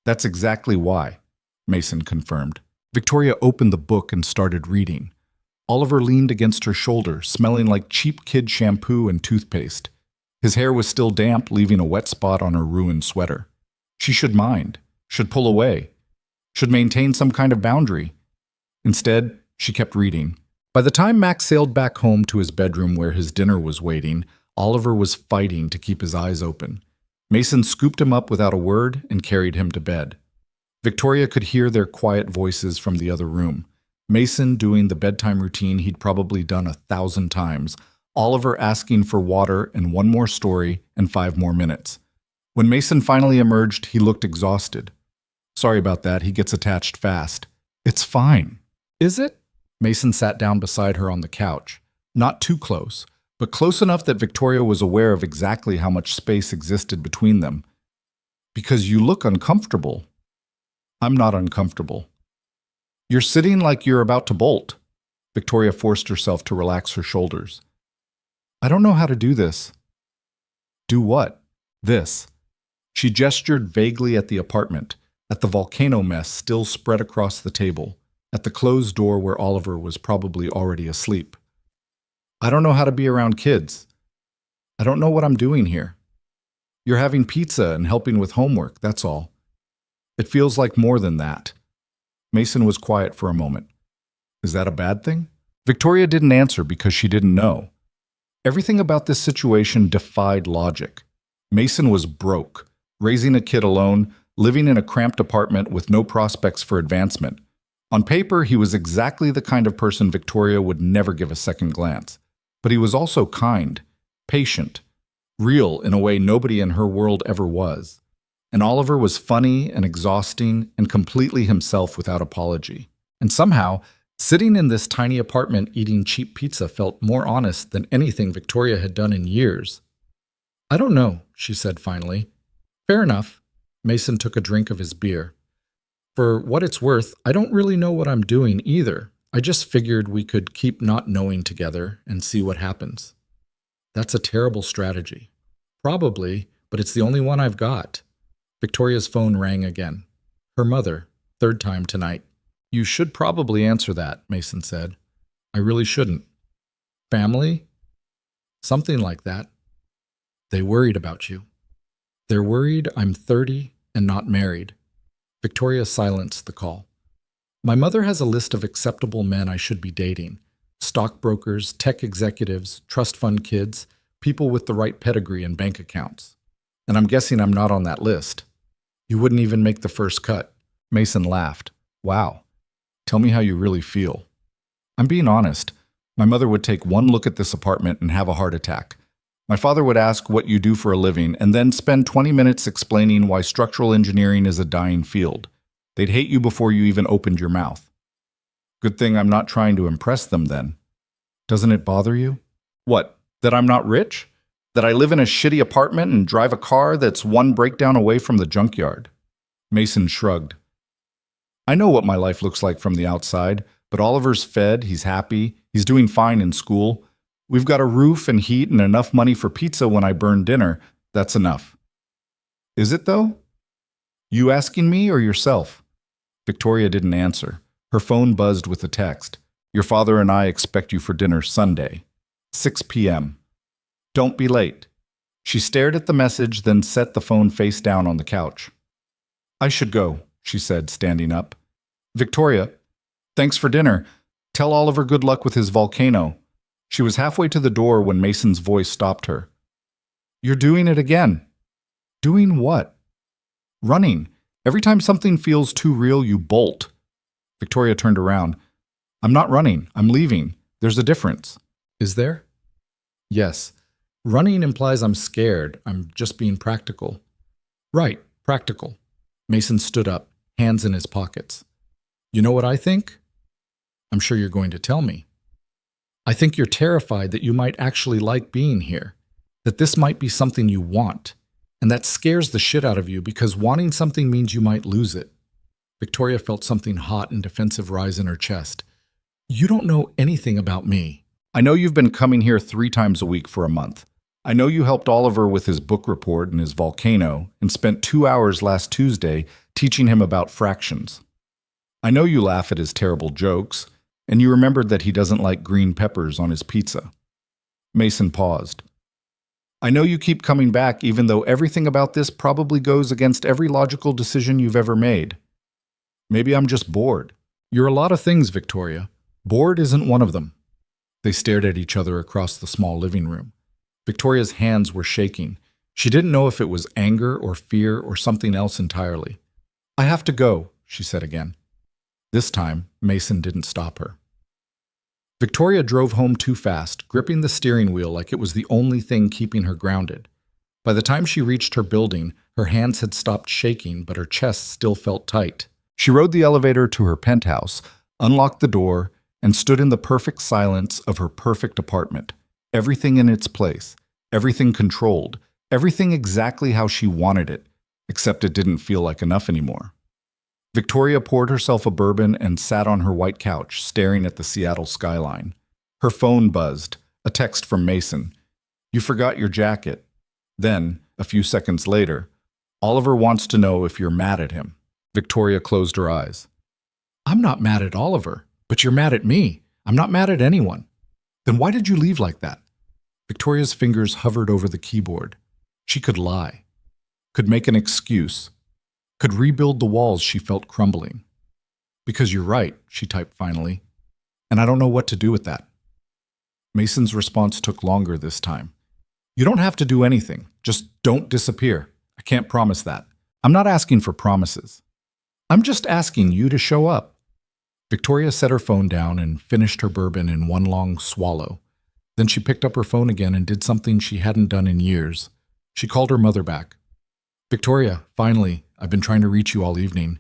That's exactly why, Mason confirmed. Victoria opened the book and started reading. Oliver leaned against her shoulder, smelling like cheap kid shampoo and toothpaste. His hair was still damp, leaving a wet spot on her ruined sweater. She should mind, should pull away, should maintain some kind of boundary. Instead, she kept reading. By the time Max sailed back home to his bedroom where his dinner was waiting, Oliver was fighting to keep his eyes open. Mason scooped him up without a word and carried him to bed. Victoria could hear their quiet voices from the other room. Mason doing the bedtime routine he'd probably done 1,000 times, Oliver asking for water and one more story and 5 more minutes. When Mason finally emerged, he looked exhausted. Sorry about that, he gets attached fast. It's fine. Is it? Mason sat down beside her on the couch. Not too close, but close enough that Victoria was aware of exactly how much space existed between them. Because you look uncomfortable. I'm not uncomfortable. You're sitting like you're about to bolt. Victoria forced herself to relax her shoulders. I don't know how to do this. Do what? This. She gestured vaguely at the apartment, at the volcano mess still spread across the table, at the closed door where Oliver was probably already asleep. I don't know how to be around kids. I don't know what I'm doing here. You're having pizza and helping with homework, that's all. It feels like more than that. Mason was quiet for a moment. Is that a bad thing? Victoria didn't answer because she didn't know. Everything about this situation defied logic. Mason was broke, raising a kid alone, living in a cramped apartment with no prospects for advancement. On paper, he was exactly the kind of person Victoria would never give a second glance. But he was also kind, patient, real in a way nobody in her world ever was. And Oliver was funny and exhausting and completely himself without apology. And somehow, sitting in this tiny apartment eating cheap pizza felt more honest than anything Victoria had done in years. I don't know, she said finally. Fair enough. Mason took a drink of his beer. For what it's worth, I don't really know what I'm doing either. I just figured we could keep not knowing together and see what happens. That's a terrible strategy. Probably, but it's the only one I've got. Victoria's phone rang again. Her mother, third time tonight. You should probably answer that, Mason said. I really shouldn't. Family? Something like that. They worried about you. They're worried I'm 30 and not married. Victoria silenced the call. My mother has a list of acceptable men I should be dating. Stockbrokers, tech executives, trust fund kids, people with the right pedigree and bank accounts. And I'm guessing I'm not on that list. You wouldn't even make the first cut. Mason laughed. Wow. Tell me how you really feel. I'm being honest. My mother would take one look at this apartment and have a heart attack. My father would ask what you do for a living and then spend 20 minutes explaining why structural engineering is a dying field. They'd hate you before you even opened your mouth. Good thing I'm not trying to impress them then. Doesn't it bother you? What, that I'm not rich? That I live in a shitty apartment and drive a car that's one breakdown away from the junkyard? Mason shrugged. I know what my life looks like from the outside, but Oliver's fed, he's happy, he's doing fine in school. We've got a roof and heat and enough money for pizza when I burn dinner. That's enough. Is it though? You asking me or yourself? Victoria didn't answer. Her phone buzzed with a text. Your father and I expect you for dinner Sunday, 6 p.m. Don't be late. She stared at the message, then set the phone face down on the couch. I should go, she said, standing up. Victoria, thanks for dinner. Tell Oliver good luck with his volcano. She was halfway to the door when Mason's voice stopped her. You're doing it again. Doing what? Running. Every time something feels too real, you bolt. Victoria turned around. I'm not running. I'm leaving. There's a difference. Is there? Yes. Running implies I'm scared. I'm just being practical. Right, practical. Mason stood up, hands in his pockets. You know what I think? I'm sure you're going to tell me. I think you're terrified that you might actually like being here, that this might be something you want, and that scares the shit out of you because wanting something means you might lose it. Victoria felt something hot and defensive rise in her chest. You don't know anything about me. I know you've been coming here 3 times a week for a month. I know you helped Oliver with his book report and his volcano and spent 2 hours last Tuesday teaching him about fractions. I know you laugh at his terrible jokes, and you remembered that he doesn't like green peppers on his pizza. Mason paused. I know you keep coming back even though everything about this probably goes against every logical decision you've ever made. Maybe I'm just bored. You're a lot of things, Victoria. Bored isn't one of them. They stared at each other across the small living room. Victoria's hands were shaking. She didn't know if it was anger or fear or something else entirely. I have to go, she said again. This time, Mason didn't stop her. Victoria drove home too fast, gripping the steering wheel like it was the only thing keeping her grounded. By the time she reached her building, her hands had stopped shaking, but her chest still felt tight. She rode the elevator to her penthouse, unlocked the door, and stood in the perfect silence of her perfect apartment. Everything in its place, everything controlled, everything exactly how she wanted it, except it didn't feel like enough anymore. Victoria poured herself a bourbon and sat on her white couch, staring at the Seattle skyline. Her phone buzzed, a text from Mason. "You forgot your jacket." Then, a few seconds later, "Oliver wants to know if you're mad at him." Victoria closed her eyes. "I'm not mad at Oliver, but you're mad at me. I'm not mad at anyone." "Then why did you leave like that?" Victoria's fingers hovered over the keyboard. She could lie, could make an excuse, could rebuild the walls she felt crumbling. "Because you're right," she typed finally, "and I don't know what to do with that." Mason's response took longer this time. "You don't have to do anything. Just don't disappear. I can't promise that. I'm not asking for promises. I'm just asking you to show up." Victoria set her phone down and finished her bourbon in one long swallow. Then she picked up her phone again and did something she hadn't done in years. She called her mother back. "Victoria, finally, I've been trying to reach you all evening."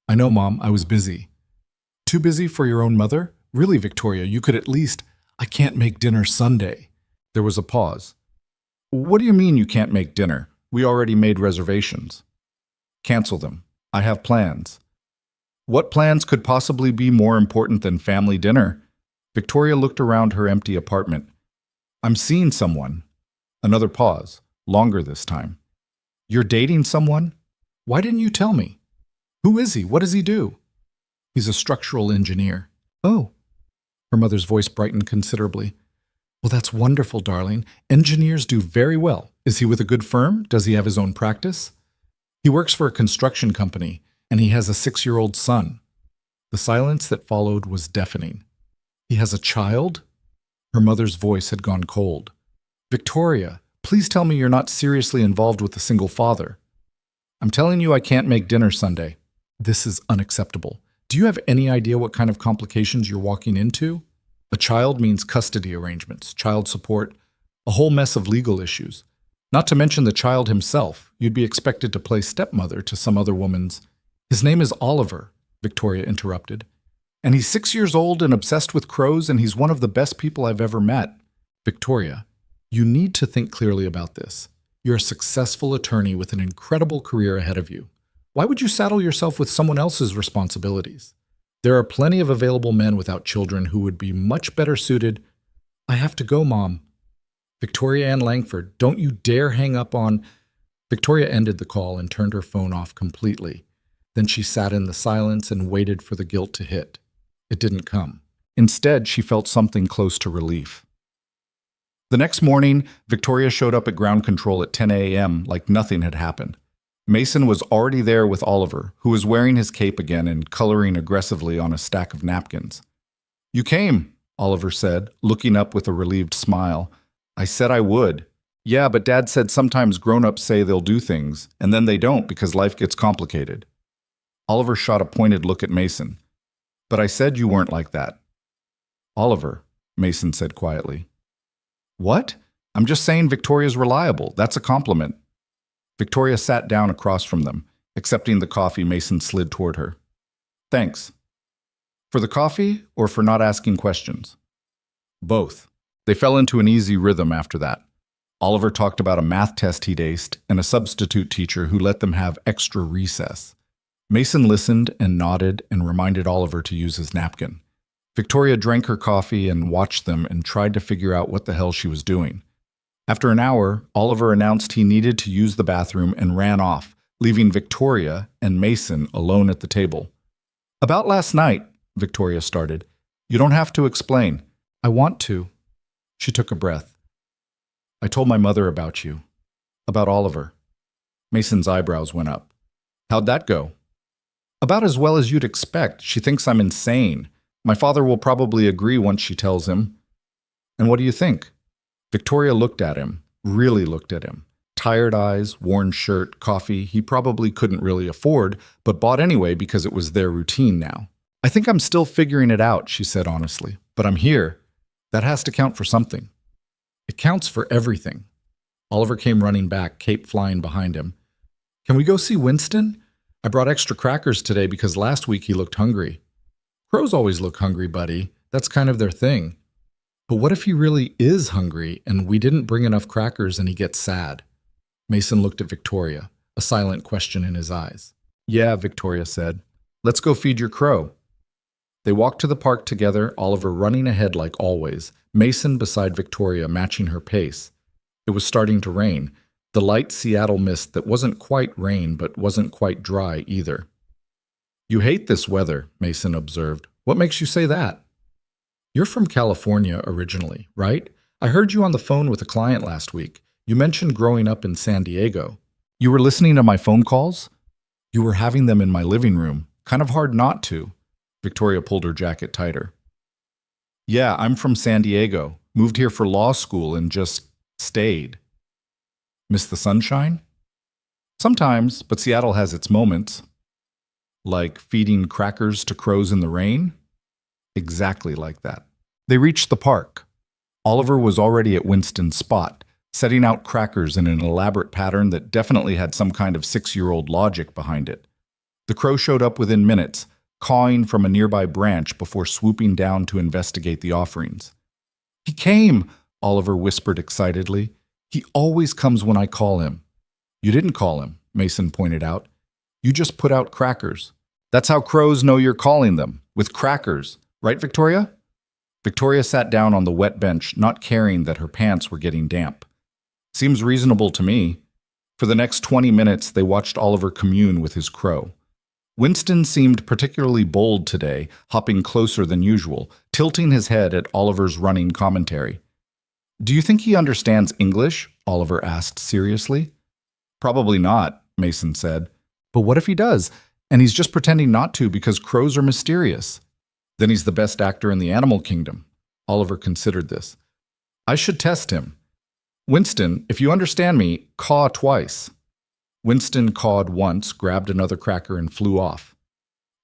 "I know, Mom, I was busy." "Too busy for your own mother? Really, Victoria, you could at least—" "I can't make dinner Sunday." There was a pause. "What do you mean you can't make dinner? We already made reservations." "Cancel them. I have plans." "What plans could possibly be more important than family dinner?" Victoria looked around her empty apartment. "I'm seeing someone." Another pause, longer this time. "You're dating someone? Why didn't you tell me? Who is he? What does he do?" "He's a structural engineer." "Oh." Her mother's voice brightened considerably. "Well, that's wonderful, darling. Engineers do very well. Is he with a good firm? Does he have his own practice?" "He works for a construction company, and he has a 6-year-old son." The silence that followed was deafening. "He has a child?" Her mother's voice had gone cold. "Victoria, please tell me you're not seriously involved with a single father." "I'm telling you I can't make dinner Sunday." "This is unacceptable. Do you have any idea what kind of complications you're walking into? A child means custody arrangements, child support, a whole mess of legal issues. Not to mention the child himself. You'd be expected to play stepmother to some other woman's—" "His name is Oliver," Victoria interrupted. "And he's 6 years old and obsessed with crows, and he's one of the best people I've ever met." "Victoria, you need to think clearly about this. You're a successful attorney with an incredible career ahead of you. Why would you saddle yourself with someone else's responsibilities? There are plenty of available men without children who would be much better suited—" "I have to go, Mom." "Victoria Ann Langford, don't you dare hang up on—" Victoria ended the call and turned her phone off completely. Then she sat in the silence and waited for the guilt to hit. It didn't come. Instead, she felt something close to relief. The next morning, Victoria showed up at ground control at 10 a.m. like nothing had happened. Mason was already there with Oliver, who was wearing his cape again and coloring aggressively on a stack of napkins. "You came," Oliver said, looking up with a relieved smile. "I said I would." "Yeah, but Dad said sometimes grown-ups say they'll do things, and then they don't because life gets complicated." Oliver shot a pointed look at Mason. "But I said you weren't like that." "Oliver," Mason said quietly. "What? I'm just saying Victoria's reliable. That's a compliment." Victoria sat down across from them. Accepting the coffee, Mason slid toward her. "Thanks." "For the coffee or for not asking questions?" "Both." They fell into an easy rhythm after that. Oliver talked about a math test he'd aced and a substitute teacher who let them have extra recess. Mason listened and nodded and reminded Oliver to use his napkin. Victoria drank her coffee and watched them and tried to figure out what the hell she was doing. After an hour, Oliver announced he needed to use the bathroom and ran off, leaving Victoria and Mason alone at the table. "About last night," Victoria started. "You don't have to explain." "I want to." She took a breath. "I told my mother about you. About Oliver." Mason's eyebrows went up. "How'd that go?" "About as well as you'd expect. She thinks I'm insane. My father will probably agree once she tells him." "And what do you think?" Victoria looked at him, really looked at him. Tired eyes, worn shirt, coffee he probably couldn't really afford, but bought anyway because it was their routine now. "I think I'm still figuring it out," she said honestly. "But I'm here. That has to count for something." "It counts for everything." Oliver came running back, cape flying behind him. "Can we go see Winston? I brought extra crackers today because last week he looked hungry." "Crows always look hungry, buddy. That's kind of their thing." "But what if he really is hungry and we didn't bring enough crackers and he gets sad?" Mason looked at Victoria. a silent question in his eyes. Yeah, Victoria said. Let's go feed your crow. They walked to the park together, Oliver running ahead like always, Mason beside Victoria matching her pace. It was starting to rain, the light Seattle mist that wasn't quite rain but wasn't quite dry either. You hate this weather, Mason observed. What makes you say that? You're from California originally, right? I heard you on the phone with a client last week. You mentioned growing up in San Diego. You were listening to my phone calls? You were having them in my living room. Kind of hard not to. Victoria pulled her jacket tighter. Yeah, I'm from San Diego. Moved here for law school and just stayed. Miss the sunshine? Sometimes, but Seattle has its moments. Like feeding crackers to crows in the rain? Exactly like that. They reached the park. Oliver was already at Winston's spot, setting out crackers in an elaborate pattern that definitely had some kind of 6-year-old logic behind it. The crow showed up within minutes, cawing from a nearby branch before swooping down to investigate the offerings. He came, Oliver whispered excitedly. He always comes when I call him. You didn't call him, Mason pointed out. You just put out crackers. That's how crows know you're calling them, with crackers. Right, Victoria? Victoria sat down on the wet bench, not caring that her pants were getting damp. Seems reasonable to me. For the next 20 minutes, they watched Oliver commune with his crow. Winston seemed particularly bold today, hopping closer than usual, tilting his head at Oliver's running commentary. Do you think he understands English? Oliver asked seriously. Probably not, Mason said. But what if he does? And he's just pretending not to because crows are mysterious. Then he's the best actor in the animal kingdom. Oliver considered this. I should test him. Winston, if you understand me, caw twice. Winston cawed once, grabbed another cracker, and flew off.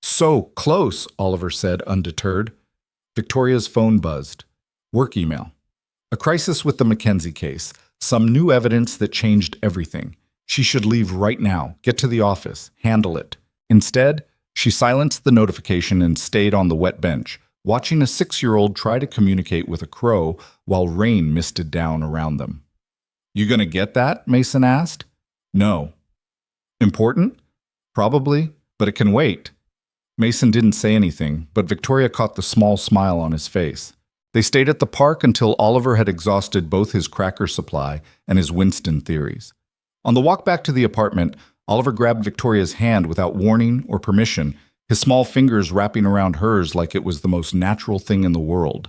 So close, Oliver said, undeterred. Victoria's phone buzzed. Work email. A crisis with the Mackenzie case. Some new evidence that changed everything. She should leave right now, get to the office, handle it. Instead, she silenced the notification and stayed on the wet bench, watching a 6-year-old try to communicate with a crow while rain misted down around them. You gonna get that? Mason asked. No. Important? Probably, but it can wait. Mason didn't say anything, but Victoria caught the small smile on his face. They stayed at the park until Oliver had exhausted both his cracker supply and his Winston theories. On the walk back to the apartment, Oliver grabbed Victoria's hand without warning or permission, his small fingers wrapping around hers like it was the most natural thing in the world.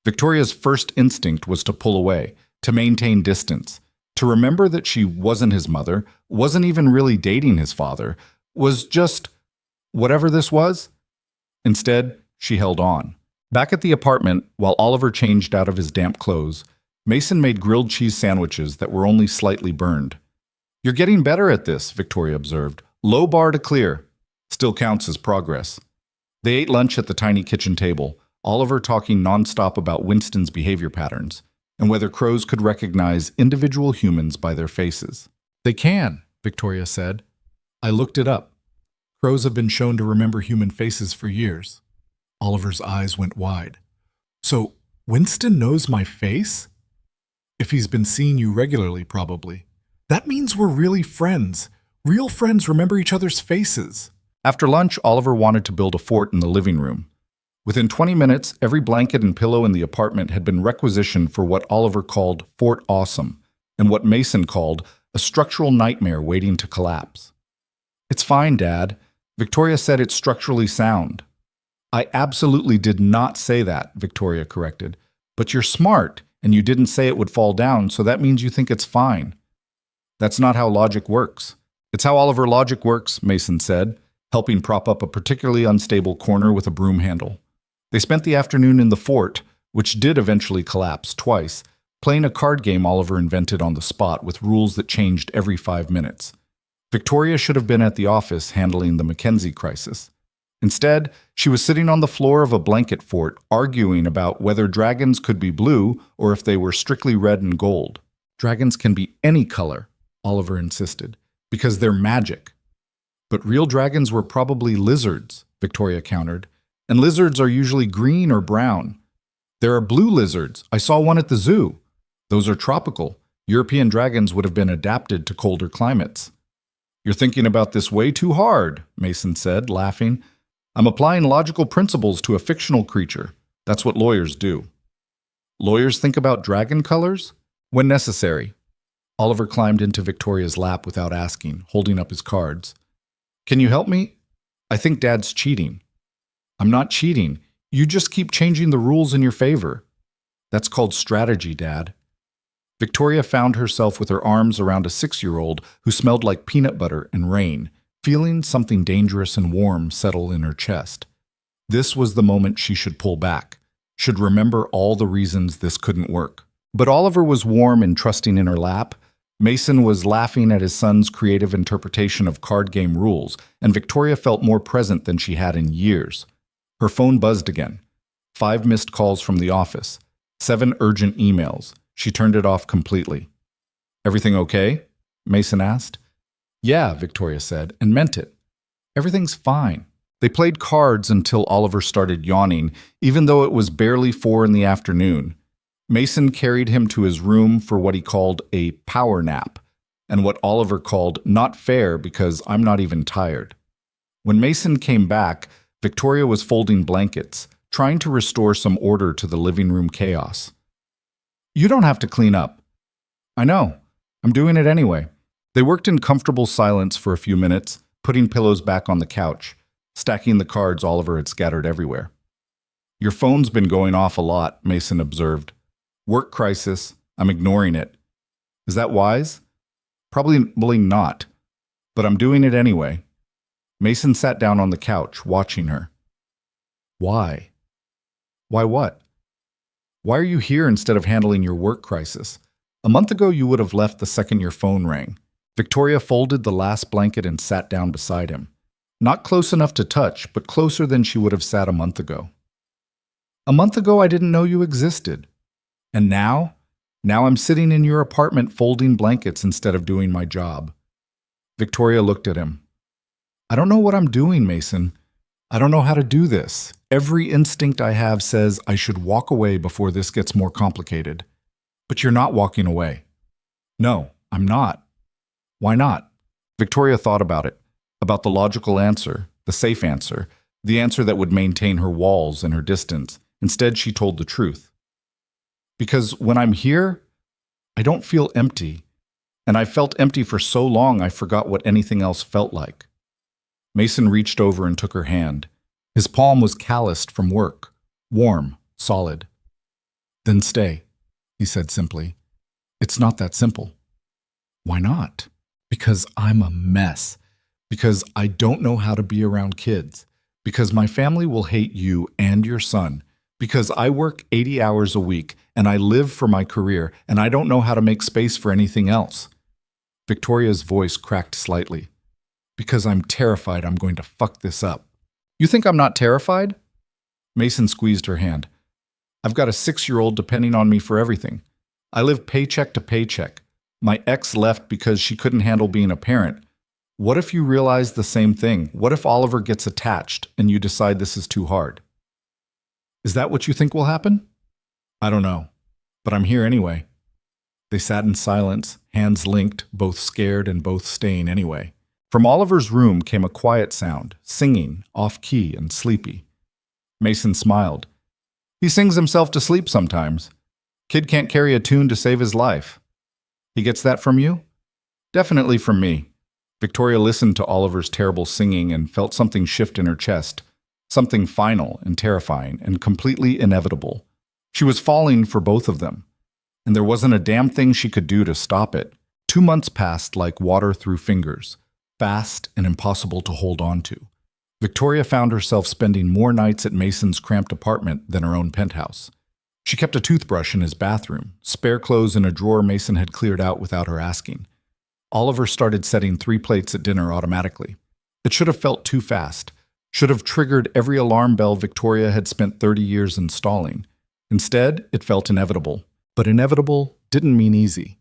Victoria's first instinct was to pull away, to maintain distance, to remember that she wasn't his mother, wasn't even really dating his father, was just whatever this was. Instead, she held on. Back at the apartment, while Oliver changed out of his damp clothes, Mason made grilled cheese sandwiches that were only slightly burned. You're getting better at this, Victoria observed. Low bar to clear. Still counts as progress. They ate lunch at the tiny kitchen table, Oliver talking nonstop about Winston's behavior patterns and whether crows could recognize individual humans by their faces. They can, Victoria said. I looked it up. Crows have been shown to remember human faces for years. Oliver's eyes went wide. So, Winston knows my face? If he's been seeing you regularly, probably. That means we're really friends. Real friends remember each other's faces. After lunch, Oliver wanted to build a fort in the living room. Within 20 minutes, every blanket and pillow in the apartment had been requisitioned for what Oliver called Fort Awesome, and what Mason called a structural nightmare waiting to collapse. It's fine, Dad. Victoria said it's structurally sound. I absolutely did not say that, Victoria corrected. But you're smart, and you didn't say it would fall down, so that means you think it's fine. That's not how logic works. It's how Oliver logic works, Mason said, helping prop up a particularly unstable corner with a broom handle. They spent the afternoon in the fort, which did eventually collapse twice, playing a card game Oliver invented on the spot with rules that changed every 5 minutes. Victoria should have been at the office handling the Mackenzie crisis. Instead, she was sitting on the floor of a blanket fort, arguing about whether dragons could be blue or if they were strictly red and gold. Dragons can be any color, Oliver insisted, because they're magic. But real dragons were probably lizards, Victoria countered, and lizards are usually green or brown. There are blue lizards. I saw one at the zoo. Those are tropical. European dragons would have been adapted to colder climates. You're thinking about this way too hard, Mason said, laughing. I'm applying logical principles to a fictional creature. That's what lawyers do. Lawyers think about dragon colors? When necessary. Oliver climbed into Victoria's lap without asking, holding up his cards. Can you help me? I think Dad's cheating. I'm not cheating. You just keep changing the rules in your favor. That's called strategy, Dad. Victoria found herself with her arms around a 6-year-old who smelled like peanut butter and rain, feeling something dangerous and warm settle in her chest. This was the moment she should pull back, should remember all the reasons this couldn't work. But Oliver was warm and trusting in her lap. Mason was laughing at his son's creative interpretation of card game rules, and Victoria felt more present than she had in years. Her phone buzzed again. 5 missed calls from the office. 7 urgent emails. She turned it off completely. Everything okay? Mason asked. Yeah, Victoria said, and meant it. Everything's fine. They played cards until Oliver started yawning, even though it was barely 4 in the afternoon. Mason carried him to his room for what he called a power nap, and what Oliver called not fair because I'm not even tired. When Mason came back, Victoria was folding blankets, trying to restore some order to the living room chaos. You don't have to clean up. I know. I'm doing it anyway. They worked in comfortable silence for a few minutes, putting pillows back on the couch, stacking the cards Oliver had scattered everywhere. Your phone's been going off a lot, Mason observed. Work crisis. I'm ignoring it. Is that wise? Probably not, but I'm doing it anyway. Mason sat down on the couch, watching her. Why? Why what? Why are you here instead of handling your work crisis? A month ago, you would have left the second your phone rang. Victoria folded the last blanket and sat down beside him. Not close enough to touch, but closer than she would have sat a month ago. A month ago, I didn't know you existed. And now? Now I'm sitting in your apartment folding blankets instead of doing my job. Victoria looked at him. I don't know what I'm doing, Mason. I don't know how to do this. Every instinct I have says I should walk away before this gets more complicated. But you're not walking away. No, I'm not. Why not? Victoria thought about it, about the logical answer, the safe answer, the answer that would maintain her walls and her distance. Instead, she told the truth. Because when I'm here, I don't feel empty. And I felt empty for so long I forgot what anything else felt like. Mason reached over and took her hand. His palm was calloused from work, warm, solid. Then stay, he said simply. It's not that simple. Why not? Because I'm a mess. Because I don't know how to be around kids. Because my family will hate you and your son. Because I work 80 hours a week and I live for my career and I don't know how to make space for anything else. Victoria's voice cracked slightly. Because I'm terrified I'm going to fuck this up. You think I'm not terrified? Mason squeezed her hand. I've got a 6-year-old depending on me for everything. I live paycheck to paycheck. My ex left because she couldn't handle being a parent. What if you realize the same thing? What if Oliver gets attached and you decide this is too hard? Is that what you think will happen? I don't know, but I'm here anyway. They sat in silence, hands linked, both scared and both staying anyway. From Oliver's room came a quiet sound, singing, off-key and sleepy. Mason smiled. He sings himself to sleep sometimes. Kid can't carry a tune to save his life. He gets that from you? Definitely from me. Victoria listened to Oliver's terrible singing and felt something shift in her chest, something final and terrifying and completely inevitable. She was falling for both of them, and there wasn't a damn thing she could do to stop it. 2 months passed like water through fingers, fast and impossible to hold on to. Victoria found herself spending more nights at Mason's cramped apartment than her own penthouse. She kept a toothbrush in his bathroom, spare clothes in a drawer Mason had cleared out without her asking. Oliver started setting 3 plates at dinner automatically. It should have felt too fast, should have triggered every alarm bell Victoria had spent 30 years installing. Instead, it felt inevitable. But inevitable didn't mean easy.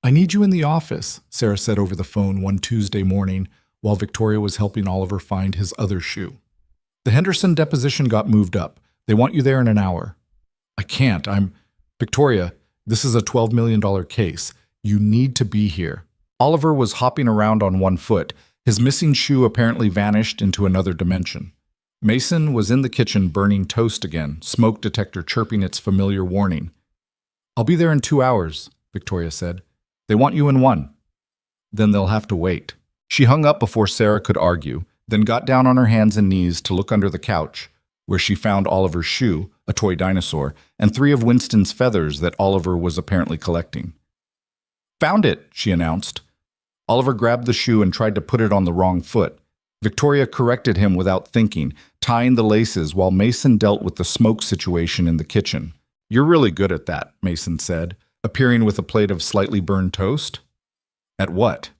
I need you in the office, Sarah said over the phone one Tuesday morning while Victoria was helping Oliver find his other shoe. The Henderson deposition got moved up. They want you there in an hour. I can't. Victoria, this is a $12 million case. You need to be here. Oliver was hopping around on one foot. His missing shoe apparently vanished into another dimension. Mason was in the kitchen burning toast again, smoke detector chirping its familiar warning. "I'll be there in 2 hours," Victoria said. "They want you in 1. Then they'll have to wait." She hung up before Sarah could argue, then got down on her hands and knees to look under the couch, where she found Oliver's shoe, a toy dinosaur, and 3 of Winston's feathers that Oliver was apparently collecting. "Found it," she announced. Oliver grabbed the shoe and tried to put it on the wrong foot. Victoria corrected him without thinking, tying the laces while Mason dealt with the smoke situation in the kitchen. "You're really good at that," Mason said, appearing with a plate of slightly burned toast. "At what?"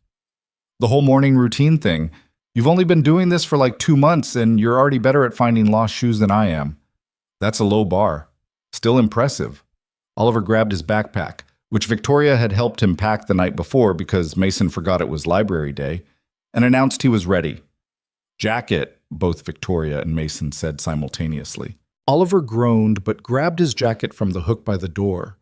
"The whole morning routine thing. You've only been doing this for like 2 months, and you're already better at finding lost shoes than I am." "That's a low bar. Still impressive." Oliver grabbed his backpack, which Victoria had helped him pack the night before because Mason forgot it was library day, and announced he was ready. "Jacket," both Victoria and Mason said simultaneously. Oliver groaned but grabbed his jacket from the hook by the door,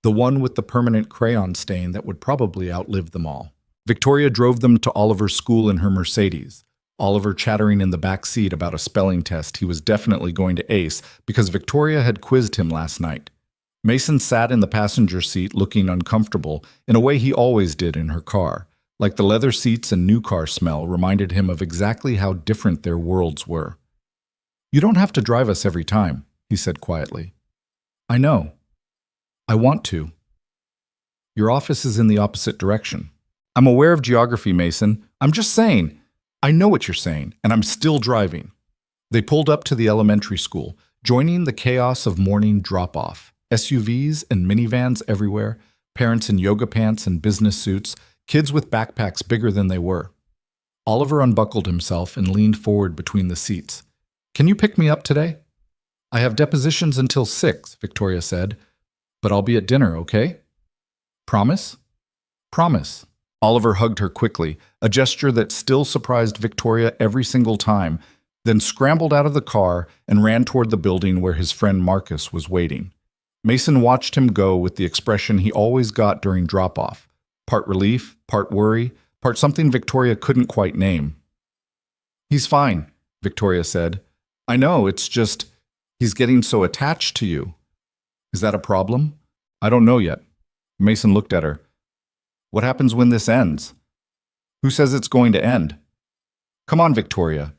the one with the permanent crayon stain that would probably outlive them all. Victoria drove them to Oliver's school in her Mercedes, Oliver chattering in the back seat about a spelling test he was definitely going to ace because Victoria had quizzed him last night. Mason sat in the passenger seat looking uncomfortable in a way he always did in her car, like the leather seats and new car smell reminded him of exactly how different their worlds were. "You don't have to drive us every time," he said quietly. "I know. I want to. Your office is in the opposite direction." "I'm aware of geography, Mason. I'm just saying. I know what you're saying, and I'm still driving." They pulled up to the elementary school, joining the chaos of morning drop-off. SUVs and minivans everywhere, parents in yoga pants and business suits, kids with backpacks bigger than they were. Oliver unbuckled himself and leaned forward between the seats. "Can you pick me up today?" "I have depositions until 6, Victoria said. "But I'll be at dinner, okay?" "Promise?" "Promise." Oliver hugged her quickly, a gesture that still surprised Victoria every single time, then scrambled out of the car and ran toward the building where his friend Marcus was waiting. Mason watched him go with the expression he always got during drop-off, part relief, part worry, part something Victoria couldn't quite name. "He's fine," Victoria said. "I know, it's just, he's getting so attached to you." "Is that a problem?" "I don't know yet." Mason looked at her. "What happens when this ends?" "Who says it's going to end?" "Come on, Victoria.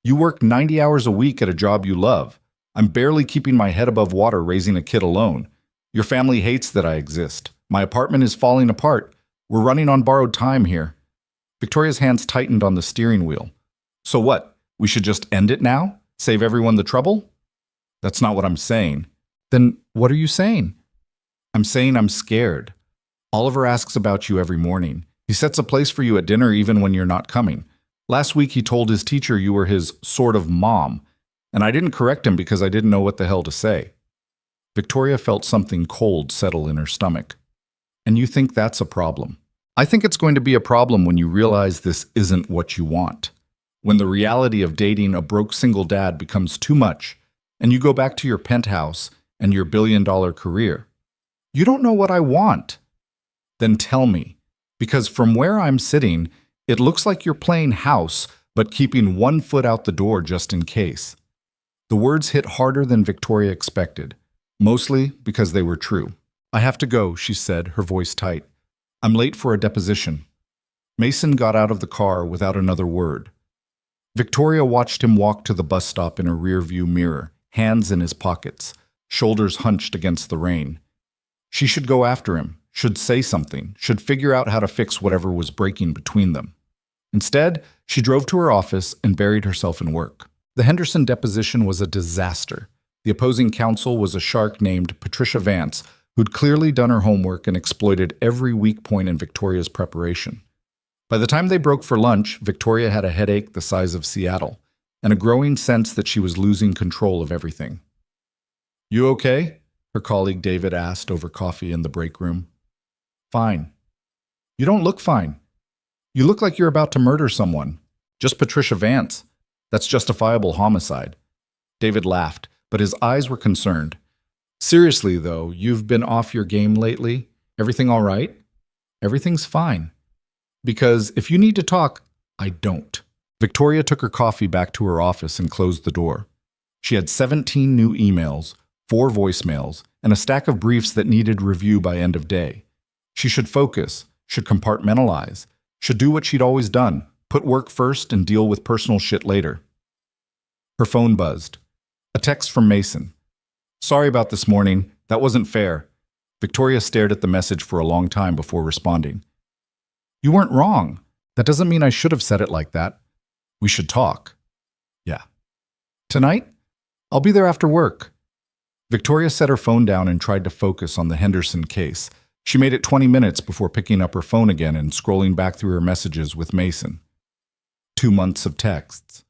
You work 90 hours a week at a job you love. I'm barely keeping my head above water raising a kid alone. Your family hates that I exist. My apartment is falling apart. We're running on borrowed time here." Victoria's hands tightened on the steering wheel. "So what? We should just end it now? Save everyone the trouble?" "That's not what I'm saying." "Then what are you saying?" "I'm saying I'm scared. Oliver asks about you every morning. He sets a place for you at dinner even when you're not coming. Last week he told his teacher you were his sort of mom, and I didn't correct him because I didn't know what the hell to say." Victoria felt something cold settle in her stomach. "And you think that's a problem?" "I think it's going to be a problem when you realize this isn't what you want. When the reality of dating a broke single dad becomes too much, and you go back to your penthouse and your billion-dollar career. You don't know what I want. Then tell me, because from where I'm sitting, it looks like you're playing house, but keeping one foot out the door just in case." The words hit harder than Victoria expected, mostly because they were true. "I have to go," she said, her voice tight. "I'm late for a deposition." Mason got out of the car without another word. Victoria watched him walk to the bus stop in a rearview mirror, hands in his pockets, shoulders hunched against the rain. She should go after him, should say something, should figure out how to fix whatever was breaking between them. Instead, she drove to her office and buried herself in work. The Henderson deposition was a disaster. The opposing counsel was a shark named Patricia Vance, who'd clearly done her homework and exploited every weak point in Victoria's preparation. By the time they broke for lunch, Victoria had a headache the size of Seattle, and a growing sense that she was losing control of everything. "You okay?" her colleague David asked over coffee in the break room. "Fine." "You don't look fine. You look like you're about to murder someone." "Just Patricia Vance. That's justifiable homicide." David laughed, but his eyes were concerned. "Seriously, though, you've been off your game lately? Everything all right?" "Everything's fine." Because if you need to talk, I don't. Victoria took her coffee back to her office and closed the door. She had 17 new emails, 4 voicemails, and a stack of briefs that needed review by end of day. She should focus, should compartmentalize, should do what she'd always done, put work first and deal with personal shit later. Her phone buzzed. A text from Mason. Sorry about this morning. That wasn't fair. Victoria stared at the message for a long time before responding. You weren't wrong. That doesn't mean I should have said it like that. We should talk. Yeah. Tonight? I'll be there after work. Victoria set her phone down and tried to focus on the Henderson case. She made it 20 minutes before picking up her phone again and scrolling back through her messages with Mason. 2 months of texts.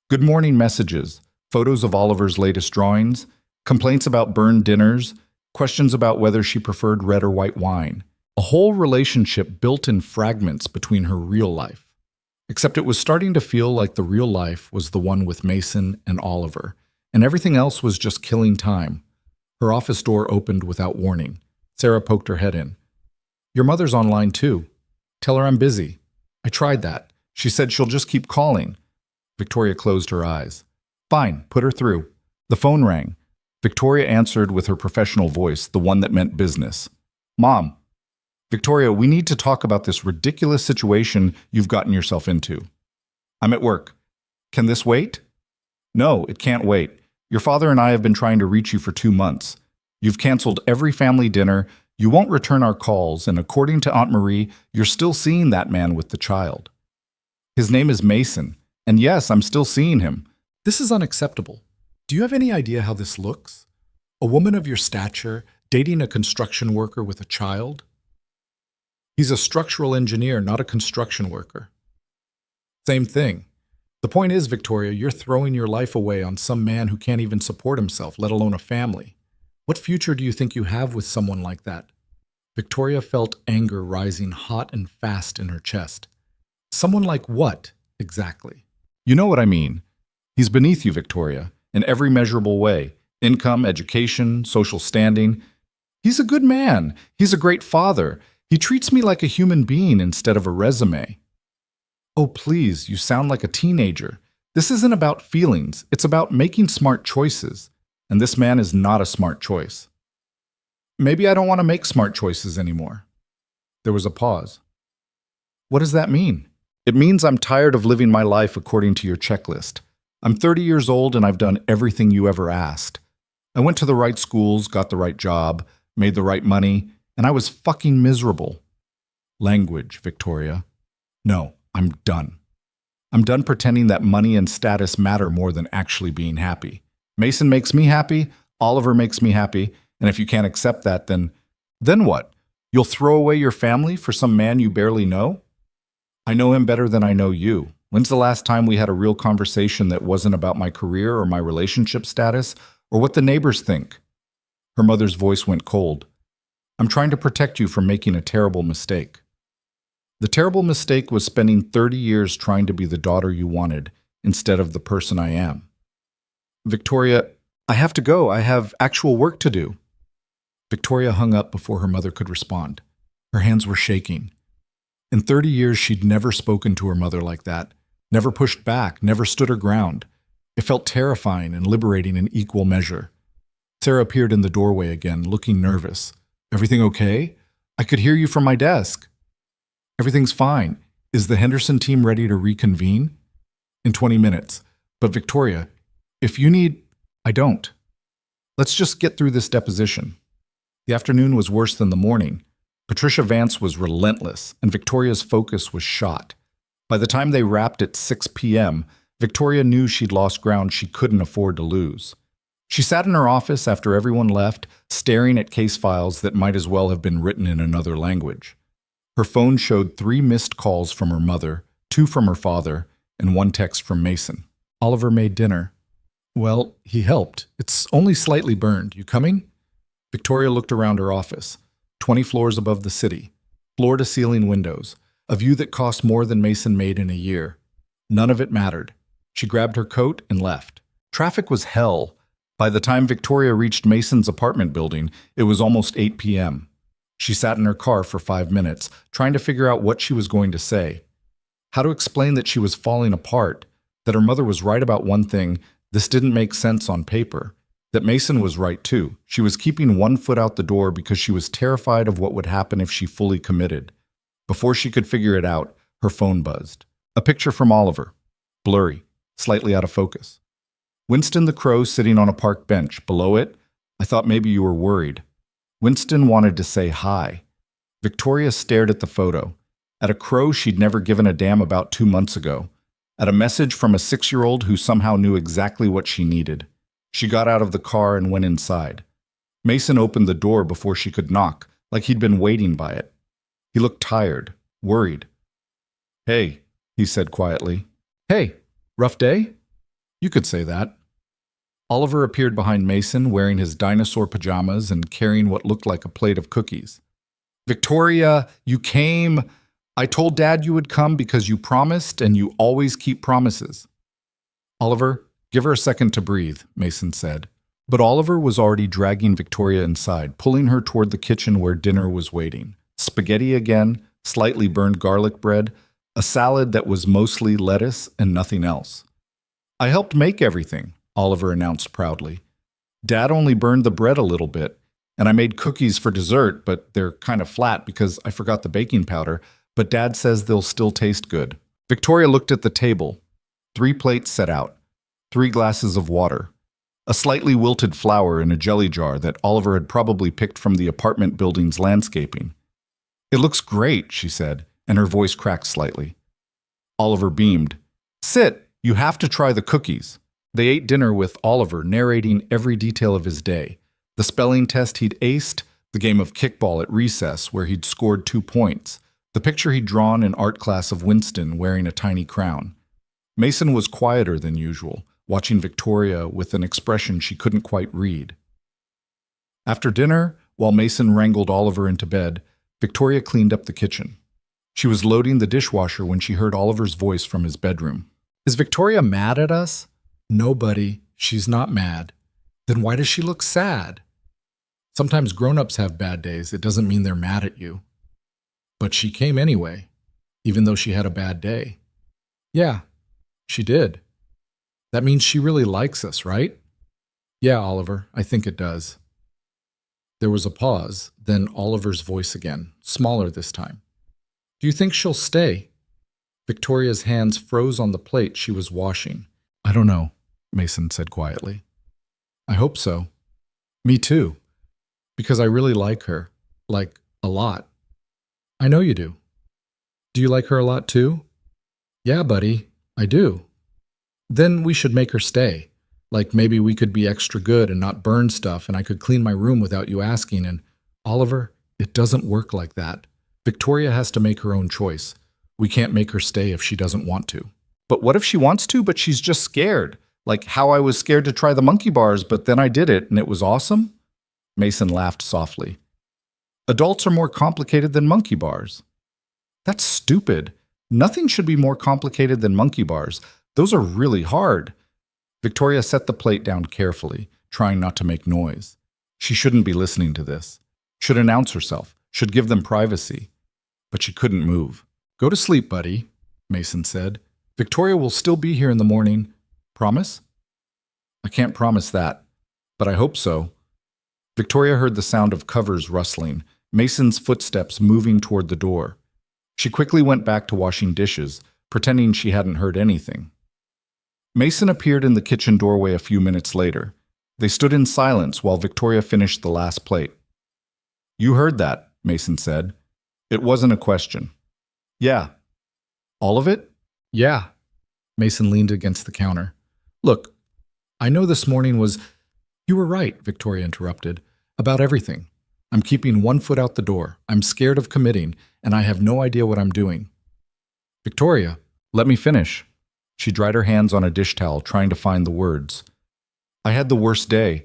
Good morning messages, photos of Oliver's latest drawings, complaints about burned dinners, questions about whether she preferred red or white wine. A whole relationship built in fragments between her real life. Except it was starting to feel like the real life was the one with Mason and Oliver, and everything else was just killing time. Her office door opened without warning. Sarah poked her head in. Your mother's online too. Tell her I'm busy. I tried that. She said she'll just keep calling. Victoria closed her eyes. Fine, put her through. The phone rang. Victoria answered with her professional voice, the one that meant business. Mom. Victoria, we need to talk about this ridiculous situation you've gotten yourself into. I'm at work. Can this wait? No, it can't wait. Your father and I have been trying to reach you for 2 months. You've canceled every family dinner, you won't return our calls, and according to Aunt Marie, you're still seeing that man with the child. His name is Mason, and yes, I'm still seeing him. This is unacceptable. Do you have any idea how this looks? A woman of your stature dating a construction worker with a child? He's a structural engineer, not a construction worker. Same thing. The point is, Victoria, you're throwing your life away on some man who can't even support himself, let alone a family. What future do you think you have with someone like that? Victoria felt anger rising hot and fast in her chest. Someone like what, exactly? You know what I mean. He's beneath you, Victoria, in every measurable way. Income, education, social standing. He's a good man. He's a great father. He treats me like a human being instead of a resume. Oh, please, you sound like a teenager. This isn't about feelings. It's about making smart choices. And this man is not a smart choice. Maybe I don't want to make smart choices anymore. There was a pause. What does that mean? It means I'm tired of living my life according to your checklist. I'm 30 years old and I've done everything you ever asked. I went to the right schools, got the right job, made the right money, and I was fucking miserable. Language, Victoria. No, I'm done. I'm done pretending that money and status matter more than actually being happy. Mason makes me happy, Oliver makes me happy, and if you can't accept that, then what? You'll throw away your family for some man you barely know? I know him better than I know you. When's the last time we had a real conversation that wasn't about my career or my relationship status or what the neighbors think? Her mother's voice went cold. I'm trying to protect you from making a terrible mistake. The terrible mistake was spending 30 years trying to be the daughter you wanted instead of the person I am. Victoria, I have to go. I have actual work to do. Victoria hung up before her mother could respond. Her hands were shaking. In 30 years, she'd never spoken to her mother like that, never pushed back, never stood her ground. It felt terrifying and liberating in equal measure. Sarah appeared in the doorway again, looking nervous. Everything okay? I could hear you from my desk. Everything's fine. Is the Henderson team ready to reconvene? In 20 minutes. But Victoria, if you need... I don't. Let's just get through this deposition. The afternoon was worse than the morning. Patricia Vance was relentless, and Victoria's focus was shot. By the time they wrapped at 6 p.m., Victoria knew she'd lost ground she couldn't afford to lose. She sat in her office after everyone left, staring at case files that might as well have been written in another language. Her phone showed 3 missed calls from her mother, 2 from her father, and 1 text from Mason. Oliver made dinner. Well, he helped. It's only slightly burned. You coming? Victoria looked around her office. 20 floors above the city. Floor-to-ceiling windows. A view that cost more than Mason made in a year. None of it mattered. She grabbed her coat and left. Traffic was hell. By the time Victoria reached Mason's apartment building, it was almost 8 p.m. She sat in her car for 5 minutes, trying to figure out what she was going to say. How to explain that she was falling apart, that her mother was right about one thing, this didn't make sense on paper, that Mason was right too. She was keeping one foot out the door because she was terrified of what would happen if she fully committed. Before she could figure it out, her phone buzzed. A picture from Oliver. Blurry, slightly out of focus. Winston the Crow sitting on a park bench. Below it, I thought maybe you were worried. Winston wanted to say hi. Victoria stared at the photo. At a crow she'd never given a damn about 2 months ago. At a message from a 6-year-old who somehow knew exactly what she needed. She got out of the car and went inside. Mason opened the door before she could knock, like he'd been waiting by it. He looked tired, worried. "Hey," he said quietly. "Hey, rough day?" You could say that. Oliver appeared behind Mason, wearing his dinosaur pajamas and carrying what looked like a plate of cookies. "Victoria, you came. I told Dad you would come because you promised, and you always keep promises." "Oliver, give her a second to breathe," Mason said. But Oliver was already dragging Victoria inside, pulling her toward the kitchen where dinner was waiting. Spaghetti again, slightly burned garlic bread, a salad that was mostly lettuce and nothing else. "I helped make everything," Oliver announced proudly. "Dad only burned the bread a little bit, and I made cookies for dessert, but they're kind of flat because I forgot the baking powder, but Dad says they'll still taste good." Victoria looked at the table. 3 plates set out, 3 glasses of water, a slightly wilted flower in a jelly jar that Oliver had probably picked from the apartment building's landscaping. "It looks great," she said, and her voice cracked slightly. Oliver beamed. "Sit, you have to try the cookies." They ate dinner with Oliver narrating every detail of his day. The spelling test he'd aced, the game of kickball at recess where he'd scored 2 points, the picture he'd drawn in art class of Winston wearing a tiny crown. Mason was quieter than usual, watching Victoria with an expression she couldn't quite read. After dinner, while Mason wrangled Oliver into bed, Victoria cleaned up the kitchen. She was loading the dishwasher when she heard Oliver's voice from his bedroom. "Is Victoria mad at us?" "No, buddy, she's not mad." "Then why does she look sad?" "Sometimes grown-ups have bad days. It doesn't mean they're mad at you." "But she came anyway, even though she had a bad day." "Yeah, she did. That means she really likes us, right?" "Yeah, Oliver, I think it does." There was a pause, then Oliver's voice again, smaller this time. "Do you think she'll stay?" Victoria's hands froze on the plate she was washing. "I don't know," Mason said quietly. "I hope so." "Me too. Because I really like her. Like, a lot." "I know you do." "Do you like her a lot too?" "Yeah, buddy, I do." "Then we should make her stay. Like maybe we could be extra good and not burn stuff, and I could clean my room without you asking, and Oliver, it doesn't work like that. Victoria has to make her own choice. We can't make her stay if she doesn't want to." "But what if she wants to, but she's just scared? Like how I was scared to try the monkey bars, but then I did it, and it was awesome?" Mason laughed softly. "Adults are more complicated than monkey bars." "That's stupid. Nothing should be more complicated than monkey bars. Those are really hard." Victoria set the plate down carefully, trying not to make noise. She shouldn't be listening to this. Should announce herself. Should give them privacy. But she couldn't move. "Go to sleep, buddy," Mason said. "Victoria will still be here in the morning. Promise?" "I can't promise that, but I hope so." Victoria heard the sound of covers rustling, Mason's footsteps moving toward the door. She quickly went back to washing dishes, pretending she hadn't heard anything. Mason appeared in the kitchen doorway a few minutes later. They stood in silence while Victoria finished the last plate. "You heard that," Mason said. It wasn't a question. "Yeah." "All of it?" "Yeah." Mason leaned against the counter. "Look, I know this morning was—" "You were right," Victoria interrupted, "about everything. I'm keeping one foot out the door. I'm scared of committing, and I have no idea what I'm doing." "Victoria, let me finish." She dried her hands on a dish towel, trying to find the words. "I had the worst day.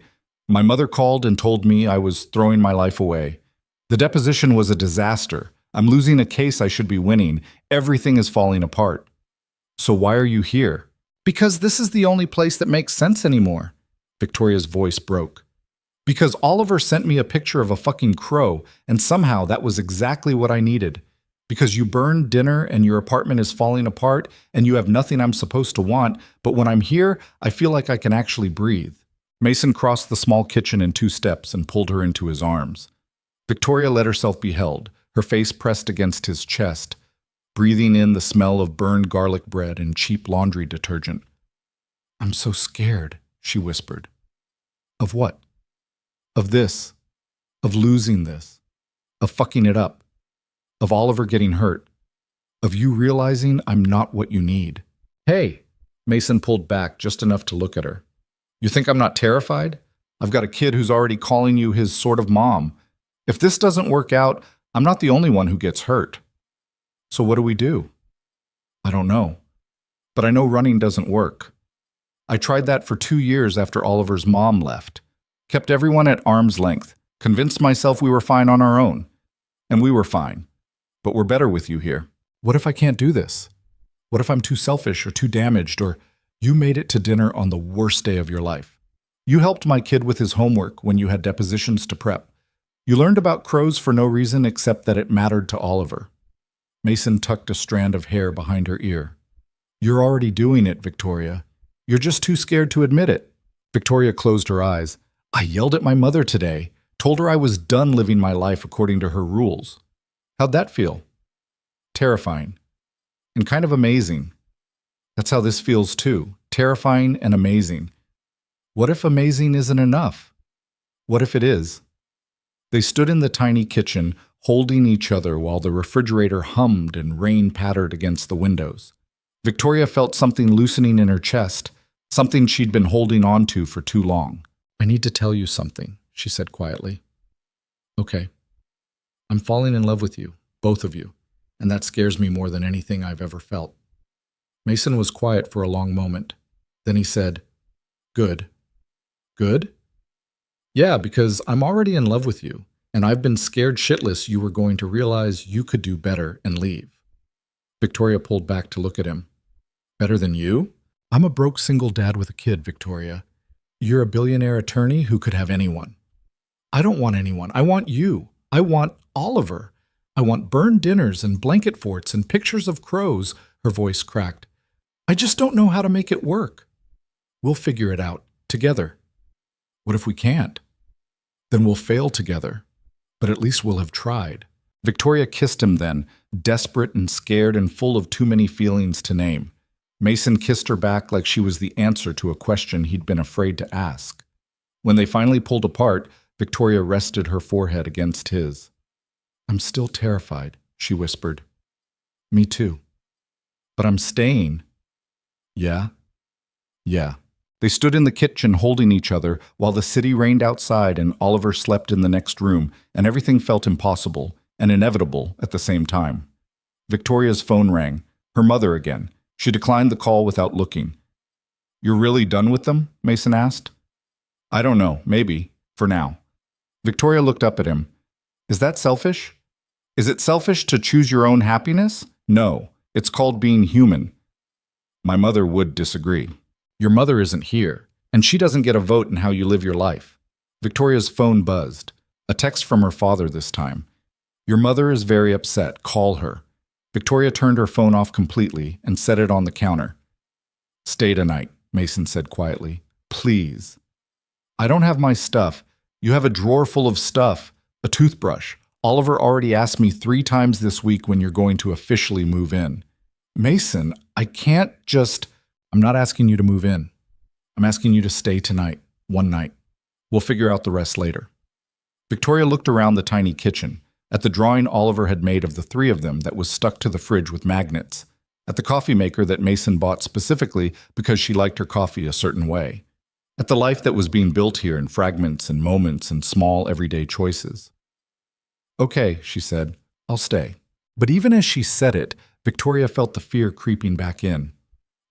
My mother called and told me I was throwing my life away. The deposition was a disaster. I'm losing a case I should be winning. Everything is falling apart." "So why are you here?" "Because this is the only place that makes sense anymore." Victoria's voice broke. Because Oliver sent me a picture of a fucking crow, and somehow that was exactly what I needed. Because you burned dinner and your apartment is falling apart and you have nothing I'm supposed to want, but when I'm here, I feel like I can actually breathe. Mason crossed the small kitchen in 2 steps and pulled her into his arms. Victoria let herself be held, her face pressed against his chest, breathing in the smell of burned garlic bread and cheap laundry detergent. "I'm so scared," she whispered. "Of what?" "Of this. Of losing this. Of fucking it up. Of Oliver getting hurt. Of you realizing I'm not what you need." "Hey!" Mason pulled back just enough to look at her. "You think I'm not terrified? I've got a kid who's already calling you his sort of mom. If this doesn't work out, I'm not the only one who gets hurt. So what do we do?" "I don't know. But I know running doesn't work. I tried that for 2 years after Oliver's mom left. Kept everyone at arm's length. Convinced myself we were fine on our own. And we were fine. But we're better with you here. What if I can't do this? What if I'm too selfish or too damaged, or you made it to dinner on the worst day of your life? You helped my kid with his homework when you had depositions to prep. You learned about crows for no reason except that it mattered to Oliver." Mason tucked a strand of hair behind her ear. "You're already doing it, Victoria. You're just too scared to admit it." Victoria closed her eyes. "I yelled at my mother today, told her I was done living my life according to her rules. How'd that feel?" "Terrifying. And kind of amazing. That's how this feels too. Terrifying and amazing. What if amazing isn't enough? What if it is?" They stood in the tiny kitchen, holding each other while the refrigerator hummed and rain pattered against the windows. Victoria felt something loosening in her chest, something she'd been holding on to for too long. "I need to tell you something," she said quietly. "Okay. I'm falling in love with you, both of you, and that scares me more than anything I've ever felt." Mason was quiet for a long moment. Then he said, "Good." "Good?" "Yeah, because I'm already in love with you, and I've been scared shitless you were going to realize you could do better and leave." Victoria pulled back to look at him. "Better than you? I'm a broke single dad with a kid, Victoria. You're a billionaire attorney who could have anyone. I don't want anyone. I want you. I want Oliver. I want burned dinners and blanket forts and pictures of crows." Her voice cracked. "I just don't know how to make it work. We'll figure it out, together. What if we can't? Then we'll fail together. But at least we'll have tried." Victoria kissed him then, desperate and scared and full of too many feelings to name. Mason kissed her back like she was the answer to a question he'd been afraid to ask. When they finally pulled apart, Victoria rested her forehead against his. "I'm still terrified," she whispered. "Me too. But I'm staying." "Yeah?" "Yeah." They stood in the kitchen holding each other while the city rained outside and Oliver slept in the next room, and everything felt impossible and inevitable at the same time. Victoria's phone rang. Her mother again. She declined the call without looking. "You're really done with them?" Mason asked. "I don't know. Maybe. For now." Victoria looked up at him. "Is that selfish? Is it selfish to choose your own happiness? No. It's called being human." My mother would disagree. "Your mother isn't here, and she doesn't get a vote in how you live your life." Victoria's phone buzzed. A text from her father this time. "Your mother is very upset. Call her." Victoria turned her phone off completely and set it on the counter. "Stay tonight," Mason said quietly. "Please." "I don't have my stuff. You have a drawer full of stuff. A toothbrush. Oliver already asked me 3 times this week when you're going to officially move in." "Mason, I can't just—" "I'm not asking you to move in. I'm asking you to stay tonight, one night. We'll figure out the rest later." Victoria looked around the tiny kitchen, at the drawing Oliver had made of the 3 of them that was stuck to the fridge with magnets, at the coffee maker that Mason bought specifically because she liked her coffee a certain way, at the life that was being built here in fragments and moments and small everyday choices. "Okay," she said, "I'll stay." But even as she said it, Victoria felt the fear creeping back in.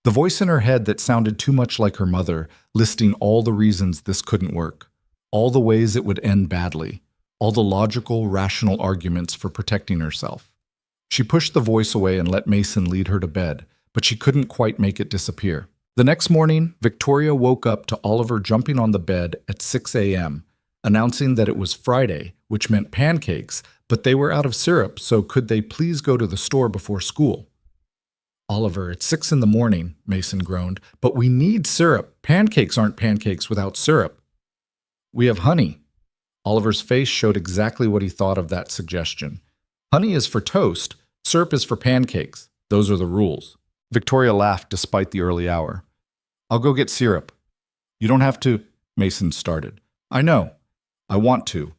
The voice in her head that sounded too much like her mother, listing all the reasons this couldn't work, all the ways it would end badly, all the logical, rational arguments for protecting herself. She pushed the voice away and let Mason lead her to bed, but she couldn't quite make it disappear. The next morning, Victoria woke up to Oliver jumping on the bed at 6 a.m., announcing that it was Friday, which meant pancakes, but they were out of syrup, so could they please go to the store before school? Oliver, it's 6 in the morning, Mason groaned, but we need syrup. Pancakes aren't pancakes without syrup. We have honey. Oliver's face showed exactly what he thought of that suggestion. Honey is for toast, syrup is for pancakes. Those are the rules. Victoria laughed despite the early hour. I'll go get syrup. You don't have to, Mason started. I know. I want to.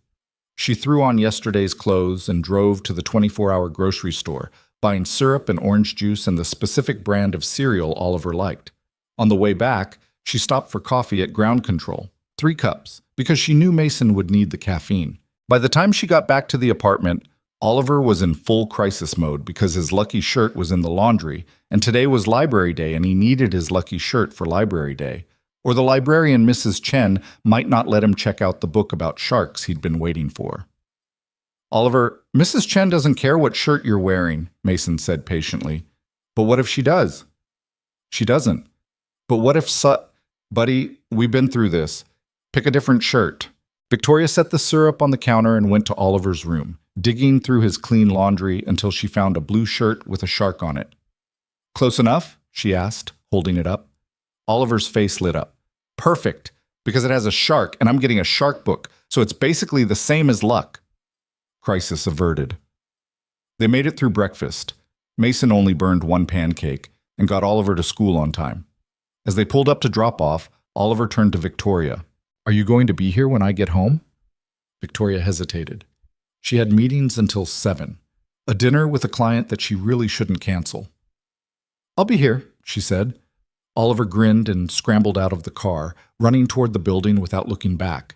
She threw on yesterday's clothes and drove to the 24-hour grocery store, buying syrup and orange juice and the specific brand of cereal Oliver liked. On the way back, she stopped for coffee at Ground Control, 3 cups, because she knew Mason would need the caffeine. By the time she got back to the apartment, Oliver was in full crisis mode because his lucky shirt was in the laundry, and today was library day and he needed his lucky shirt for library day. Or the librarian, Mrs. Chen, might not let him check out the book about sharks he'd been waiting for. Oliver, Mrs. Chen doesn't care what shirt you're wearing, Mason said patiently. But what if she does? She doesn't. But what if Buddy, we've been through this. Pick a different shirt. Victoria set the syrup on the counter and went to Oliver's room, digging through his clean laundry until she found a blue shirt with a shark on it. Close enough? She asked, holding it up. Oliver's face lit up. Perfect, because it has a shark and I'm getting a shark book, so it's basically the same as luck. Crisis averted. They made it through breakfast. Mason only burned 1 pancake and got Oliver to school on time. As they pulled up to drop off, Oliver turned to Victoria. Are you going to be here when I get home? Victoria hesitated. She had meetings until 7, a dinner with a client that she really shouldn't cancel. I'll be here, she said. Oliver grinned and scrambled out of the car, running toward the building without looking back.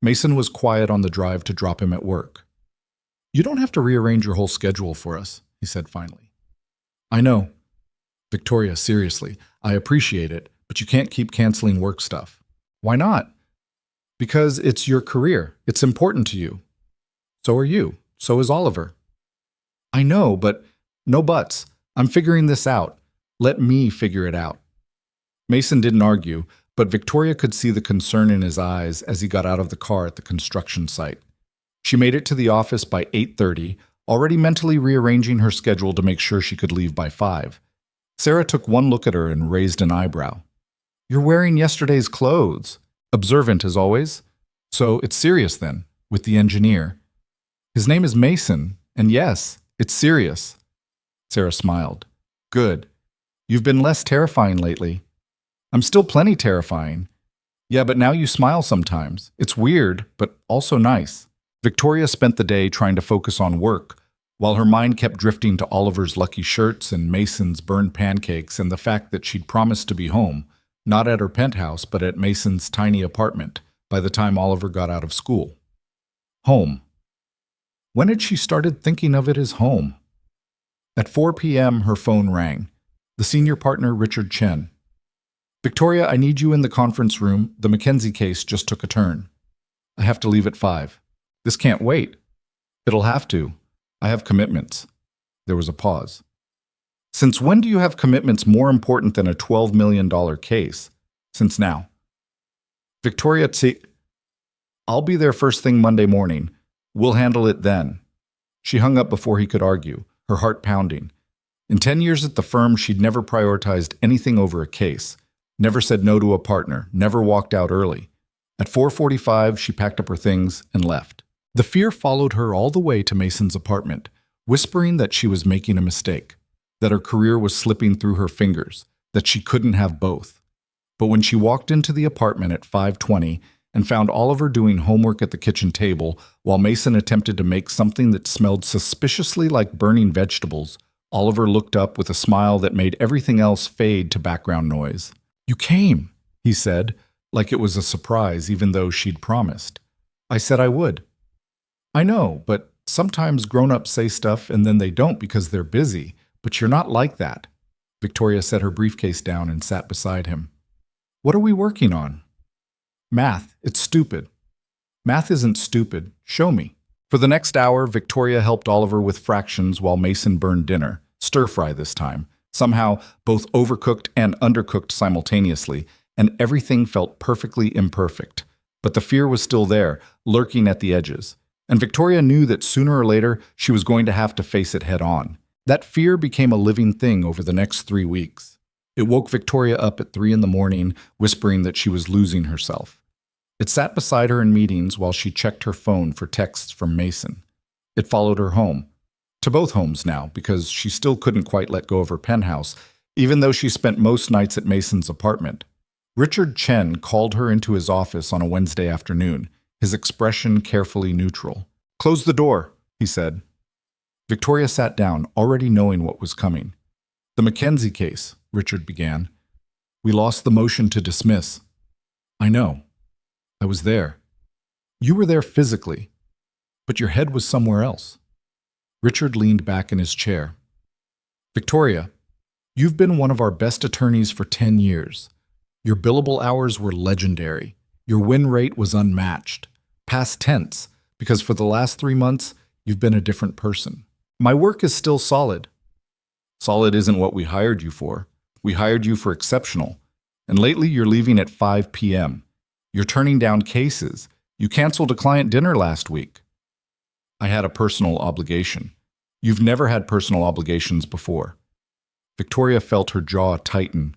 Mason was quiet on the drive to drop him at work. You don't have to rearrange your whole schedule for us, he said finally. I know. Victoria, seriously, I appreciate it, but you can't keep canceling work stuff. Why not? Because it's your career. It's important to you. So are you. So is Oliver. I know, but no buts. I'm figuring this out. Let me figure it out. Mason didn't argue, but Victoria could see the concern in his eyes as he got out of the car at the construction site. She made it to the office by 8:30, already mentally rearranging her schedule to make sure she could leave by 5. Sarah took one look at her and raised an eyebrow. You're wearing yesterday's clothes. Observant as always. So it's serious then, with the engineer. His name is Mason, and yes, it's serious. Sarah smiled. Good. You've been less terrifying lately. I'm still plenty terrifying. Yeah, but now you smile sometimes. It's weird, but also nice. Victoria spent the day trying to focus on work, while her mind kept drifting to Oliver's lucky shirts and Mason's burned pancakes and the fact that she'd promised to be home, not at her penthouse, but at Mason's tiny apartment, by the time Oliver got out of school. Home. When had she started thinking of it as home? At 4 p.m., her phone rang. The senior partner, Richard Chen. Victoria, I need you in the conference room. The Mackenzie case just took a turn. I have to leave at 5. This can't wait. It'll have to. I have commitments. There was a pause. Since when do you have commitments more important than a $12 million case? Since now. Victoria, I'll be there first thing Monday morning. We'll handle it then. She hung up before he could argue, her heart pounding. In 10 years at the firm, she'd never prioritized anything over a case, never said no to a partner, never walked out early. At 4:45, she packed up her things and left. The fear followed her all the way to Mason's apartment, whispering that she was making a mistake, that her career was slipping through her fingers, that she couldn't have both. But when she walked into the apartment at 5:20 and found Oliver doing homework at the kitchen table while Mason attempted to make something that smelled suspiciously like burning vegetables, Oliver looked up with a smile that made everything else fade to background noise. You came, he said, like it was a surprise even though she'd promised. I said I would. I know, but sometimes grown-ups say stuff and then they don't because they're busy. But you're not like that. Victoria set her briefcase down and sat beside him. What are we working on? Math. It's stupid. Math isn't stupid. Show me. For the next hour, Victoria helped Oliver with fractions while Mason burned dinner, stir-fry this time, somehow both overcooked and undercooked simultaneously, and everything felt perfectly imperfect. But the fear was still there, lurking at the edges. And Victoria knew that sooner or later she was going to have to face it head on. That fear became a living thing over the next 3 weeks. It woke Victoria up at 3 in the morning, whispering that she was losing herself. It sat beside her in meetings while she checked her phone for texts from Mason. It followed her home. To both homes now, because she still couldn't quite let go of her penthouse, even though she spent most nights at Mason's apartment. Richard Chen called her into his office on a Wednesday afternoon, his expression carefully neutral. "Close the door," he said. Victoria sat down, already knowing what was coming. "The Mackenzie case," Richard began. "We lost the motion to dismiss." "I know. I was there." "You were there physically, but your head was somewhere else." Richard leaned back in his chair. "Victoria, you've been one of our best attorneys for 10 years. Your billable hours were legendary. Your win rate was unmatched. Past tense, because for the last 3 months, you've been a different person. My work is still solid." "Solid isn't what we hired you for. We hired you for exceptional. And lately you're leaving at 5 p.m. You're turning down cases. You canceled a client dinner last week." "I had a personal obligation." "You've never had personal obligations before." Victoria felt her jaw tighten.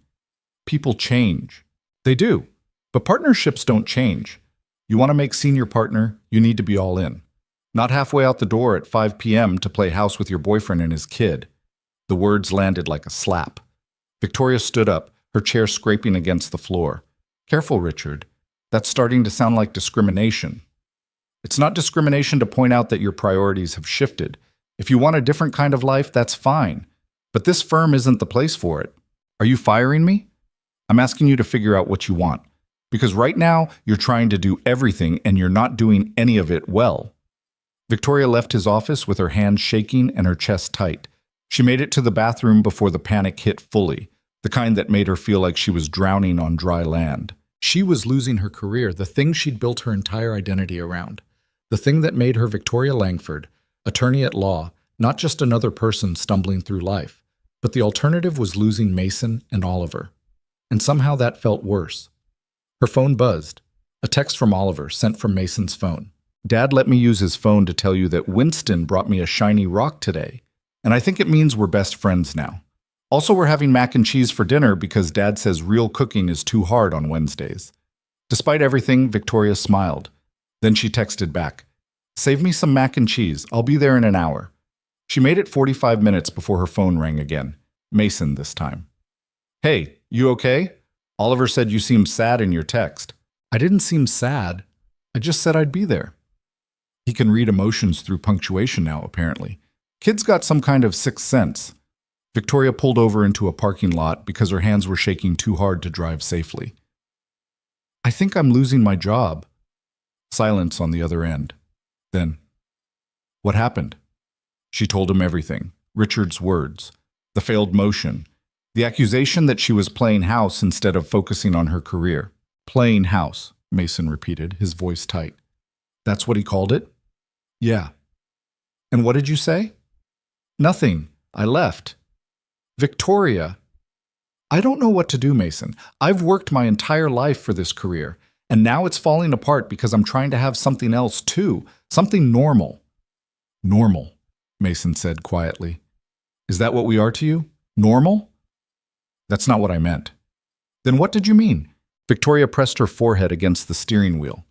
People change. They do. But partnerships don't change. You want to make senior partner, you need to be all in. Not halfway out the door at 5 p.m. to play house with your boyfriend and his kid. The words landed like a slap. Victoria stood up, her chair scraping against the floor. "Careful, Richard. That's starting to sound like discrimination." "It's not discrimination to point out that your priorities have shifted. If you want a different kind of life, that's fine. But this firm isn't the place for it. Are you firing me? I'm asking you to figure out what you want. Because right now, you're trying to do everything and you're not doing any of it well." Victoria left his office with her hands shaking and her chest tight. She made it to the bathroom before the panic hit fully, the kind that made her feel like she was drowning on dry land. She was losing her career, the thing she'd built her entire identity around. The thing that made her Victoria Langford, attorney at law, not just another person stumbling through life. But the alternative was losing Mason and Oliver. And somehow that felt worse. Her phone buzzed. A text from Oliver, sent from Mason's phone. "Dad let me use his phone to tell you that Winston brought me a shiny rock today. And I think it means we're best friends now. Also, we're having mac and cheese for dinner because Dad says real cooking is too hard on Wednesdays." Despite everything, Victoria smiled. Then she texted back, "Save me some mac and cheese. I'll be there in an hour." She made it 45 minutes before her phone rang again. Mason this time. "Hey, you okay? Oliver said you seemed sad in your text." "I didn't seem sad. I just said I'd be there." He can read emotions through punctuation now, apparently. Kid's got some kind of sixth sense. Victoria pulled over into a parking lot because her hands were shaking too hard to drive safely. "I think I'm losing my job." Silence on the other end. Then, "What happened?" She told him everything. Richard's words. The failed motion. The accusation that she was playing house instead of focusing on her career. "Playing house," Mason repeated, his voice tight. "That's what he called it?" "Yeah." "And what did you say?" "Nothing. I left." "Victoria." "I don't know what to do, Mason. I've worked my entire life for this career, and now it's falling apart because I'm trying to have something else too, something normal." "Normal," Mason said quietly. "Is that what we are to you? Normal?" "That's not what I meant." "Then what did you mean?" Victoria pressed her forehead against the steering wheel.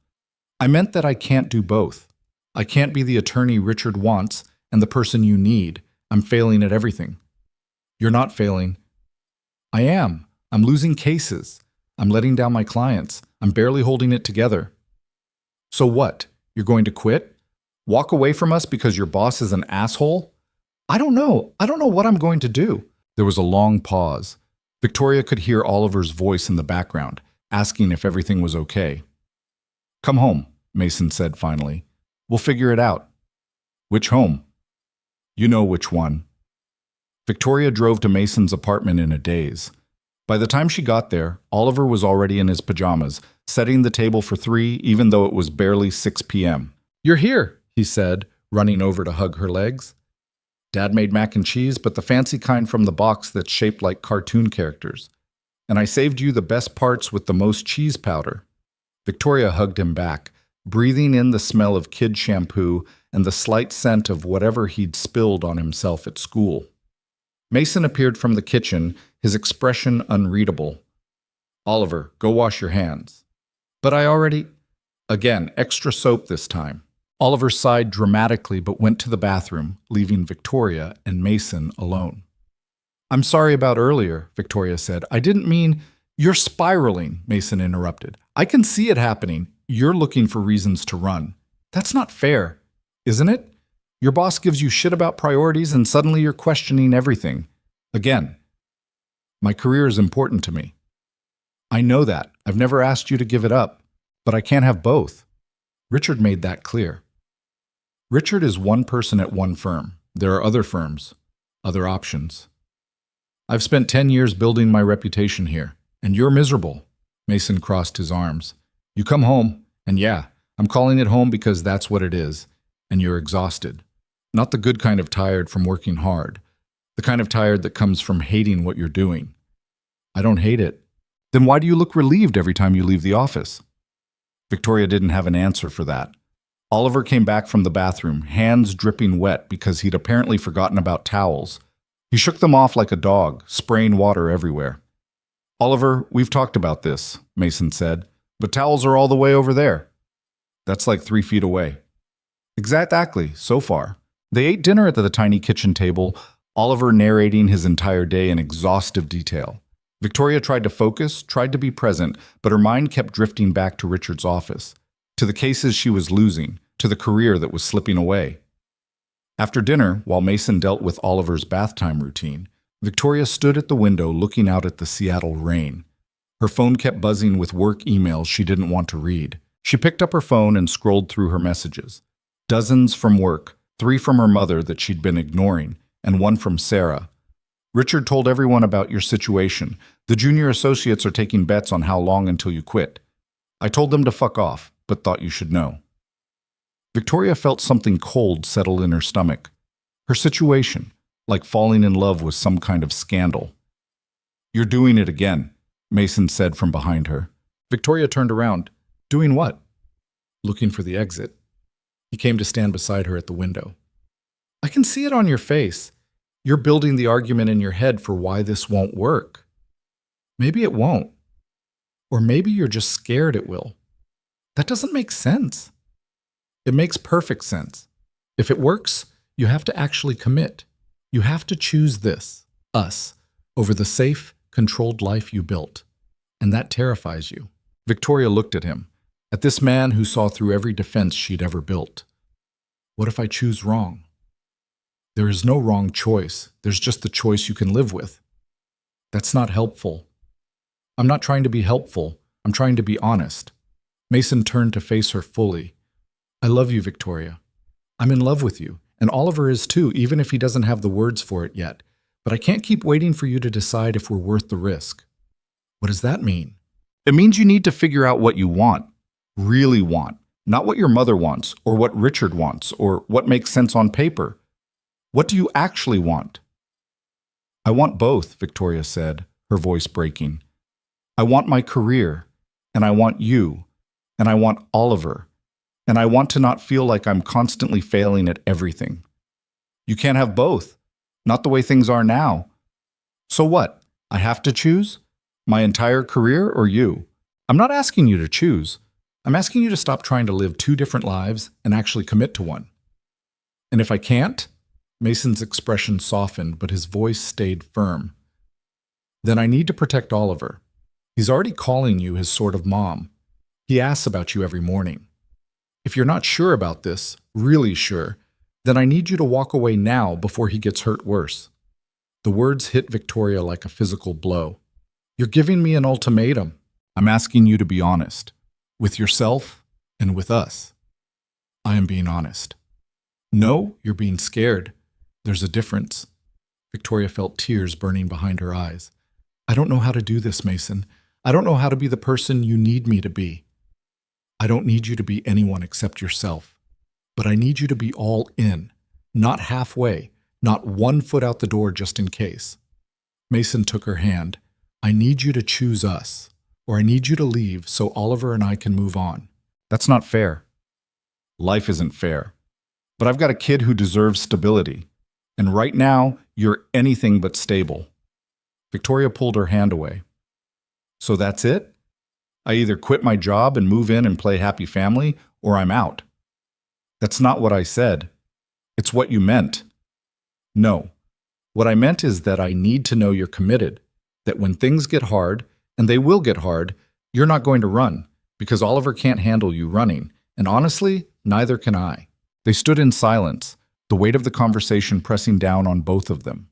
"I meant that I can't do both. I can't be the attorney Richard wants and the person you need. I'm failing at everything." "You're not failing." "I am. I'm losing cases. I'm letting down my clients. I'm barely holding it together." "So what? You're going to quit? Walk away from us because your boss is an asshole?" I don't know what I'm going to do." There was a long pause. Victoria could hear Oliver's voice in the background, asking if everything was okay. "Come home," Mason said finally. "We'll figure it out." "Which home?" "You know which one." Victoria drove to Mason's apartment in a daze. By the time she got there, Oliver was already in his pajamas, setting the table for 3 even though it was barely 6 p.m. "You're here," he said, running over to hug her legs. "Dad made mac and cheese, but the fancy kind from the box that's shaped like cartoon characters. And I saved you the best parts with the most cheese powder." Victoria hugged him back, breathing in the smell of kid shampoo and the slight scent of whatever he'd spilled on himself at school. Mason appeared from the kitchen, his expression unreadable. "Oliver, go wash your hands." "But I already—" Again, extra soap this time. Oliver sighed dramatically but went to the bathroom, leaving Victoria and Mason alone. "I'm sorry about earlier," Victoria said. "I didn't mean—" "You're spiraling," Mason interrupted. "I can see it happening. You're looking for reasons to run. That's not fair, isn't it? Your boss gives you shit about priorities and suddenly you're questioning everything. Again, my career is important to me. I know that. I've never asked you to give it up, but I can't have both." Richard made that clear. Richard is one person at one firm. There are other firms, other options. "I've spent 10 years building my reputation here, and you're miserable." Mason crossed his arms. "You come home, and yeah, I'm calling it home because that's what it is, and you're exhausted. Not the good kind of tired from working hard, the kind of tired that comes from hating what you're doing." "I don't hate it." "Then why do you look relieved every time you leave the office?" Victoria didn't have an answer for that. Oliver came back from the bathroom, hands dripping wet because he'd apparently forgotten about towels. He shook them off like a dog, spraying water everywhere. "Oliver, we've talked about this," Mason said, "but towels are all the way over there." "That's like 3 feet away." "Exactly, so far." They ate dinner at the tiny kitchen table, Oliver narrating his entire day in exhaustive detail. Victoria tried to focus, tried to be present, but her mind kept drifting back to Richard's office, to the cases she was losing, to the career that was slipping away. After dinner, while Mason dealt with Oliver's bath time routine, Victoria stood at the window looking out at the Seattle rain. Her phone kept buzzing with work emails she didn't want to read. She picked up her phone and scrolled through her messages. Dozens from work, 3 from her mother that she'd been ignoring, and 1 from Sarah. "Richard told everyone about your situation. The junior associates are taking bets on how long until you quit. I told them to fuck off, but thought you should know." Victoria felt something cold settle in her stomach. Her situation, like falling in love, was some kind of scandal. "You're doing it again," Mason said from behind her. Victoria turned around. "Doing what?" "Looking for the exit." He came to stand beside her at the window. "I can see it on your face. You're building the argument in your head for why this won't work. Maybe it won't. Or maybe you're just scared it will. That doesn't make sense." "It makes perfect sense. If it works, you have to actually commit. You have to choose this, us, over the safe, controlled life you built. And that terrifies you." Victoria looked at him, at this man who saw through every defense she'd ever built. "What if I choose wrong?" "There is no wrong choice. There's just the choice you can live with." "That's not helpful." "I'm not trying to be helpful. I'm trying to be honest." Mason turned to face her fully. "I love you, Victoria. I'm in love with you, and Oliver is too, even if he doesn't have the words for it yet. But I can't keep waiting for you to decide if we're worth the risk." "What does that mean?" "It means you need to figure out what you want, really want, not what your mother wants, or what Richard wants, or what makes sense on paper. What do you actually want?" "I want both," Victoria said, her voice breaking. "I want my career, and I want you, and I want Oliver, and I want to not feel like I'm constantly failing at everything." "You can't have both. Not the way things are now." "So what? I have to choose? My entire career or you?" "I'm not asking you to choose. I'm asking you to stop trying to live 2 different lives and actually commit to one." "And if I can't?" Mason's expression softened, but his voice stayed firm. "Then I need to protect Oliver. He's already calling you his sort of mom. He asks about you every morning. If you're not sure about this, really sure, then I need you to walk away now before he gets hurt worse." The words hit Victoria like a physical blow. "You're giving me an ultimatum." "I'm asking you to be honest. With yourself and with us." "I am being honest." "No, you're being scared. There's a difference." Victoria felt tears burning behind her eyes. "I don't know how to do this, Mason. I don't know how to be the person you need me to be. I don't need you to be anyone except yourself. But I need you to be all in, not halfway, not 1 foot out the door just in case." Mason took her hand. "I need you to choose us, or I need you to leave so Oliver and I can move on. That's not fair. Life isn't fair. But I've got a kid who deserves stability. And right now, you're anything but stable. Victoria pulled her hand away. So that's it? I either quit my job and move in and play happy family, or I'm out. That's not what I said. It's what you meant. No. What I meant is that I need to know you're committed, that when things get hard, and they will get hard, you're not going to run, because Oliver can't handle you running, and honestly, neither can I. They stood in silence, the weight of the conversation pressing down on both of them.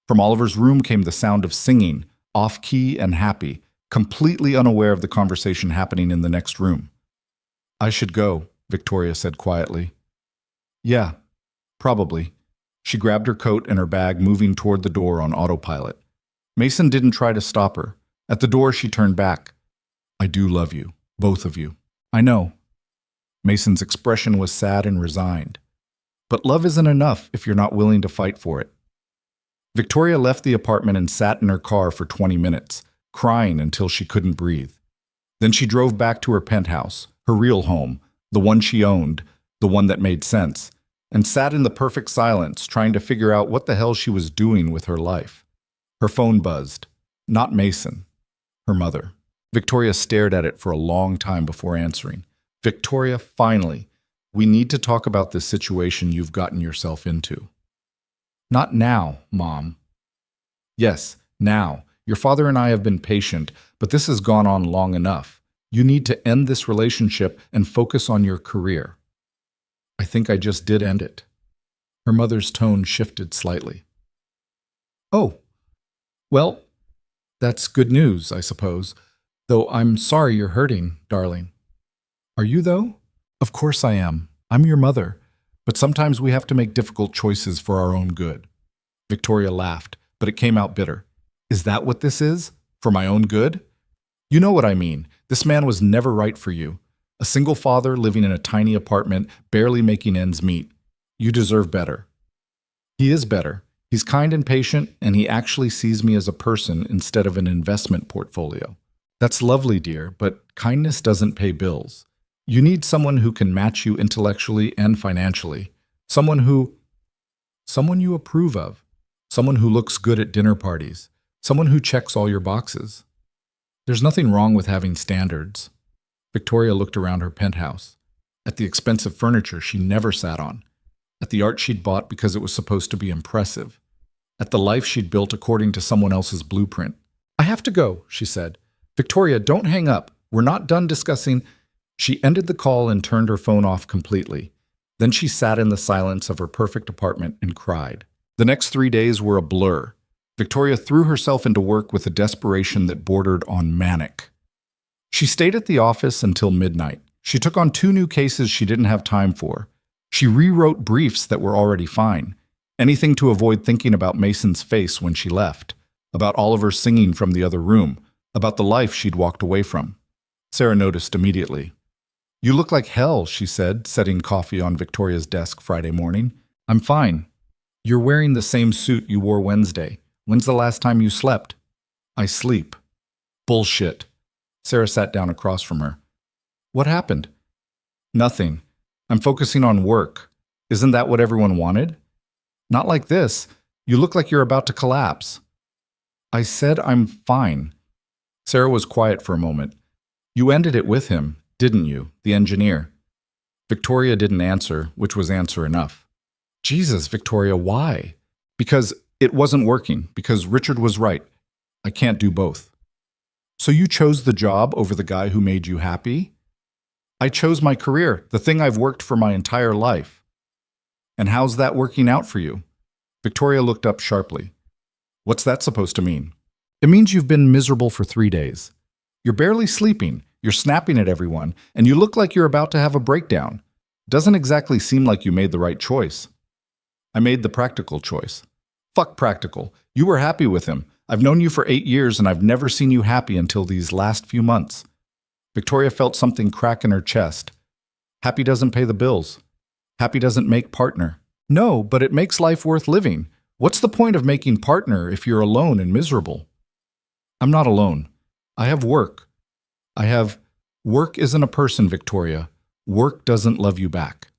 From Oliver's room came the sound of singing, off-key and happy, completely unaware of the conversation happening in the next room. I should go, Victoria said quietly. Yeah, probably. She grabbed her coat and her bag, moving toward the door on autopilot. Mason didn't try to stop her. At the door, she turned back. I do love you, both of you. I know. Mason's expression was sad and resigned. But love isn't enough if you're not willing to fight for it. Victoria left the apartment and sat in her car for 20 minutes, crying until she couldn't breathe. Then she drove back to her penthouse, her real home, the one she owned, the one that made sense, and sat in the perfect silence, trying to figure out what the hell she was doing with her life. Her phone buzzed. Not Mason. Her mother. Victoria stared at it for a long time before answering. Victoria, finally, we need to talk about this situation you've gotten yourself into. Not now, Mom. Yes, now. Your father and I have been patient, but this has gone on long enough. You need to end this relationship and focus on your career. I think I just did end it. Her mother's tone shifted slightly. Oh, well, that's good news, I suppose. Though I'm sorry you're hurting, darling. Are you, though? Of course I am. I'm your mother. But sometimes we have to make difficult choices for our own good. Victoria laughed, but it came out bitter. Is that what this is? For my own good? You know what I mean. This man was never right for you. A single father living in a tiny apartment, barely making ends meet. You deserve better. He is better. He's kind and patient, and he actually sees me as a person instead of an investment portfolio. That's lovely, dear, but kindness doesn't pay bills. You need someone who can match you intellectually and financially. Someone you approve of. Someone who looks good at dinner parties. Someone who checks all your boxes. There's nothing wrong with having standards. Victoria looked around her penthouse, at the expensive furniture she never sat on, at the art she'd bought because it was supposed to be impressive, at the life she'd built according to someone else's blueprint. I have to go, she said. Victoria, don't hang up. We're not done discussing. She ended the call and turned her phone off completely. Then she sat in the silence of her perfect apartment and cried. The next 3 days were a blur. Victoria threw herself into work with a desperation that bordered on manic. She stayed at the office until midnight. She took on 2 new cases she didn't have time for. She rewrote briefs that were already fine. Anything to avoid thinking about Mason's face when she left, about Oliver singing from the other room, about the life she'd walked away from. Sarah noticed immediately. You look like hell, she said, setting coffee on Victoria's desk Friday morning. I'm fine. You're wearing the same suit you wore Wednesday. When's the last time you slept? I sleep. Bullshit. Sarah sat down across from her. What happened? Nothing. I'm focusing on work. Isn't that what everyone wanted? Not like this. You look like you're about to collapse. I said I'm fine. Sarah was quiet for a moment. You ended it with him, didn't you, the engineer? Victoria didn't answer, which was answer enough. Jesus, Victoria, why? Because it wasn't working, because Richard was right. I can't do both. So you chose the job over the guy who made you happy? I chose my career, the thing I've worked for my entire life. And how's that working out for you? Victoria looked up sharply. What's that supposed to mean? It means you've been miserable for 3 days. You're barely sleeping, you're snapping at everyone, and you look like you're about to have a breakdown. Doesn't exactly seem like you made the right choice. I made the practical choice. Fuck practical. You were happy with him. I've known you for 8 years and I've never seen you happy until these last few months. Victoria felt something crack in her chest. Happy doesn't pay the bills. Happy doesn't make partner. No, but it makes life worth living. What's the point of making partner if you're alone and miserable? I'm not alone. I have work. I have, work isn't a person, Victoria. Work doesn't love you back.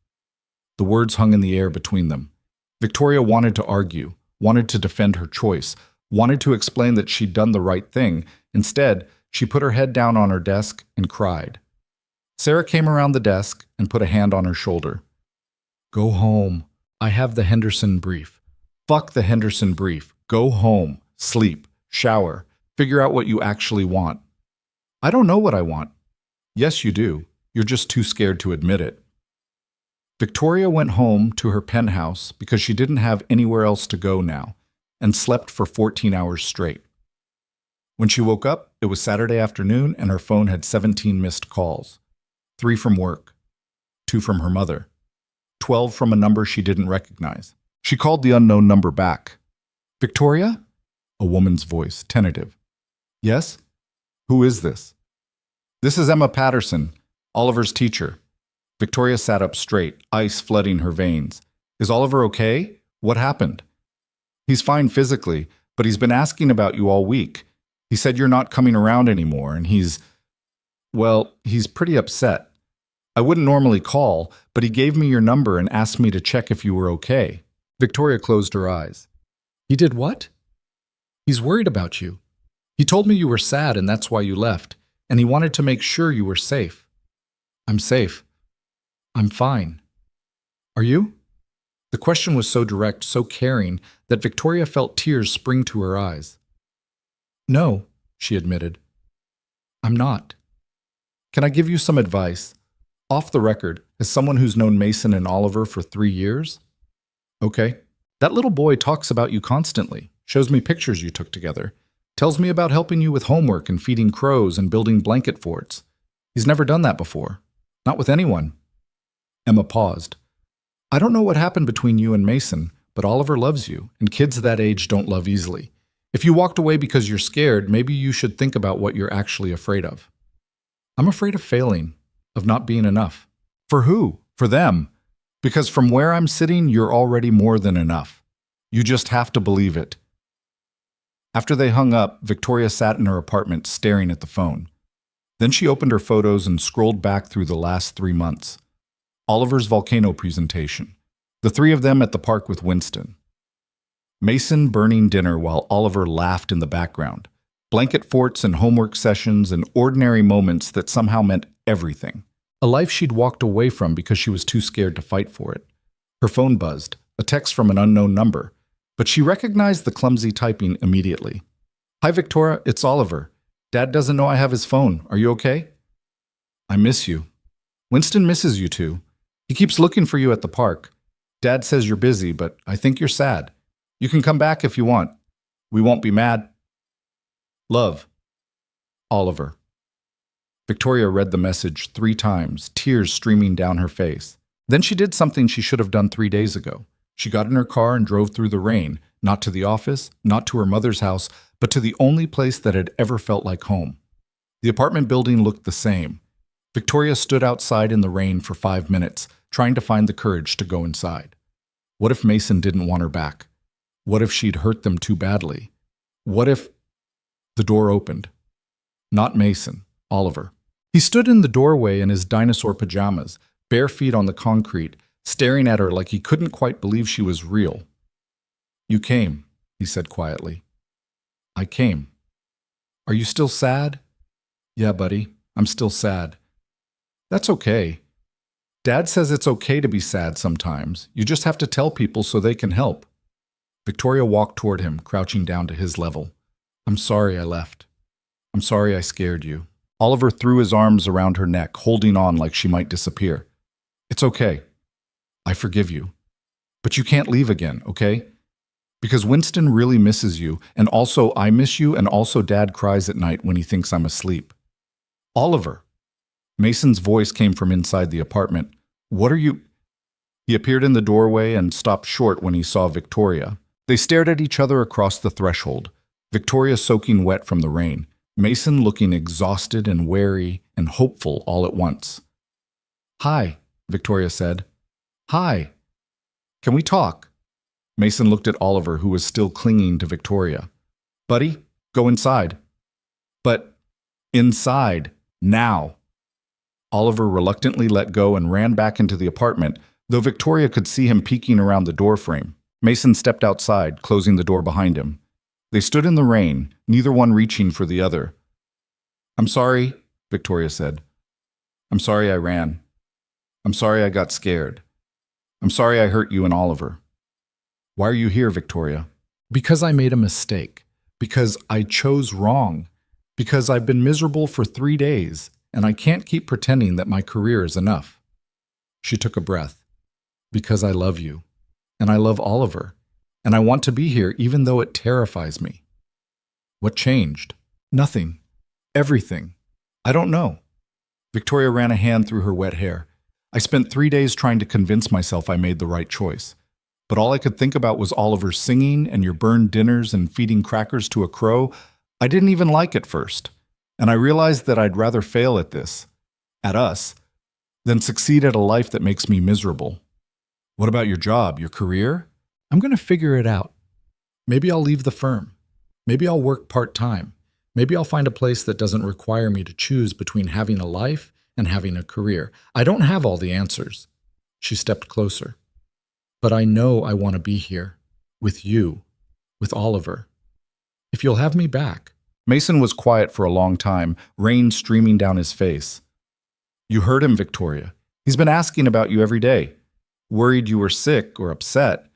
The words hung in the air between them. Victoria wanted to argue, wanted to defend her choice, wanted to explain that she'd done the right thing. Instead, she put her head down on her desk and cried. Sarah came around the desk and put a hand on her shoulder. Go home. I have the Henderson brief. Fuck the Henderson brief. Go home. Sleep. Shower. Figure out what you actually want. I don't know what I want. Yes, you do. You're just too scared to admit it. Victoria went home to her penthouse because she didn't have anywhere else to go now, and slept for 14 hours straight. When she woke up, it was Saturday afternoon and her phone had 17 missed calls. 3 from work, 2 from her mother, 12 from a number she didn't recognize. She called the unknown number back. Victoria? A woman's voice, tentative. Yes? Who is this? This is Emma Patterson, Oliver's teacher. Victoria sat up straight, ice flooding her veins. Is Oliver okay? What happened? He's fine physically, but he's been asking about you all week. He said you're not coming around anymore, and he's pretty upset. I wouldn't normally call, but he gave me your number and asked me to check if you were okay. Victoria closed her eyes. He did what? He's worried about you. He told me you were sad and that's why you left, and he wanted to make sure you were safe. I'm safe. I'm fine. Are you? The question was so direct, so caring, that Victoria felt tears spring to her eyes. No, she admitted. I'm not. Can I give you some advice? Off the record, as someone who's known Mason and Oliver for 3 years? Okay. That little boy talks about you constantly, shows me pictures you took together, tells me about helping you with homework and feeding crows and building blanket forts. He's never done that before. Not with anyone. Emma paused. I don't know what happened between you and Mason, but Oliver loves you, and kids that age don't love easily. If you walked away because you're scared, maybe you should think about what you're actually afraid of. I'm afraid of failing, of not being enough. For who? For them. Because from where I'm sitting, you're already more than enough. You just have to believe it. After they hung up, Victoria sat in her apartment staring at the phone. Then she opened her photos and scrolled back through the last 3 months. Oliver's volcano presentation. The 3 of them at the park with Winston. Mason burning dinner while Oliver laughed in the background. Blanket forts and homework sessions and ordinary moments that somehow meant everything. A life she'd walked away from because she was too scared to fight for it. Her phone buzzed, a text from an unknown number, but she recognized the clumsy typing immediately. Hi, Victoria, it's Oliver. Dad doesn't know I have his phone. Are you okay? I miss you. Winston misses you too. He keeps looking for you at the park. Dad says you're busy, but I think you're sad. You can come back if you want. We won't be mad. Love. Oliver. Victoria read the message 3 times, tears streaming down her face. Then she did something she should have done 3 days ago. She got in her car and drove through the rain, not to the office, not to her mother's house, but to the only place that had ever felt like home. The apartment building looked the same. Victoria stood outside in the rain for 5 minutes, trying to find the courage to go inside. What if Mason didn't want her back? What if she'd hurt them too badly? What if... The door opened. Not Mason, Oliver. He stood in the doorway in his dinosaur pajamas, bare feet on the concrete, staring at her like he couldn't quite believe she was real. You came, he said quietly. I came. Are you still sad? Yeah, buddy, I'm still sad. That's okay. Dad says it's okay to be sad sometimes. You just have to tell people so they can help. Victoria walked toward him, crouching down to his level. I'm sorry I left. I'm sorry I scared you. Oliver threw his arms around her neck, holding on like she might disappear. It's okay. I forgive you. But you can't leave again, okay? Because Winston really misses you, and also I miss you, and also Dad cries at night when he thinks I'm asleep. Oliver! Mason's voice came from inside the apartment. What are you... He appeared in the doorway and stopped short when he saw Victoria. They stared at each other across the threshold, Victoria soaking wet from the rain, Mason looking exhausted and wary and hopeful all at once. Hi, Victoria said. Hi. Can we talk? Mason looked at Oliver, who was still clinging to Victoria. Buddy, go inside. But inside, Now. Oliver reluctantly let go and ran back into the apartment, though Victoria could see him peeking around the doorframe. Mason stepped outside, closing the door behind him. They stood in the rain, neither one reaching for the other. "I'm sorry," Victoria said. "I'm sorry I ran. I'm sorry I got scared. I'm sorry I hurt you and Oliver." "Why are you here, Victoria?" "Because I made a mistake. Because I chose wrong. Because I've been miserable for 3 days, and I can't keep pretending that my career is enough." She took a breath. "Because I love you. And I love Oliver. And I want to be here even though it terrifies me." "What changed?" "Nothing. Everything. I don't know." Victoria ran a hand through her wet hair. "I spent 3 days trying to convince myself I made the right choice. But all I could think about was Oliver singing and your burned dinners and feeding crackers to a crow I didn't even like at first. And I realized that I'd rather fail at this, at us, than succeed at a life that makes me miserable." "What about your job, your career?" "I'm going to figure it out. Maybe I'll leave the firm. Maybe I'll work part-time. Maybe I'll find a place that doesn't require me to choose between having a life and having a career. I don't have all the answers." She stepped closer. "But I know I want to be here. With you. With Oliver. If you'll have me back." Mason was quiet for a long time, rain streaming down his face. "You heard him, Victoria. He's been asking about you every day. Worried you were sick or upset.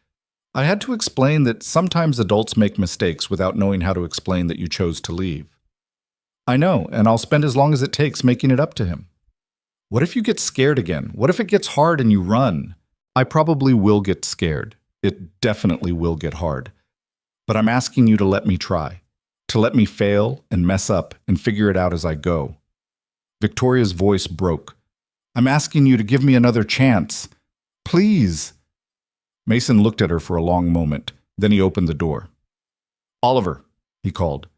I had to explain that sometimes adults make mistakes without knowing how to explain that you chose to leave." "I know, and I'll spend as long as it takes making it up to him." "What if you get scared again? What if it gets hard and you run?" "I probably will get scared. It definitely will get hard. But I'm asking you to let me try. To let me fail and mess up and figure it out as I go." Victoria's voice broke. "I'm asking you to give me another chance. Please." Mason looked at her for a long moment. Then he opened the door. "Oliver," he called.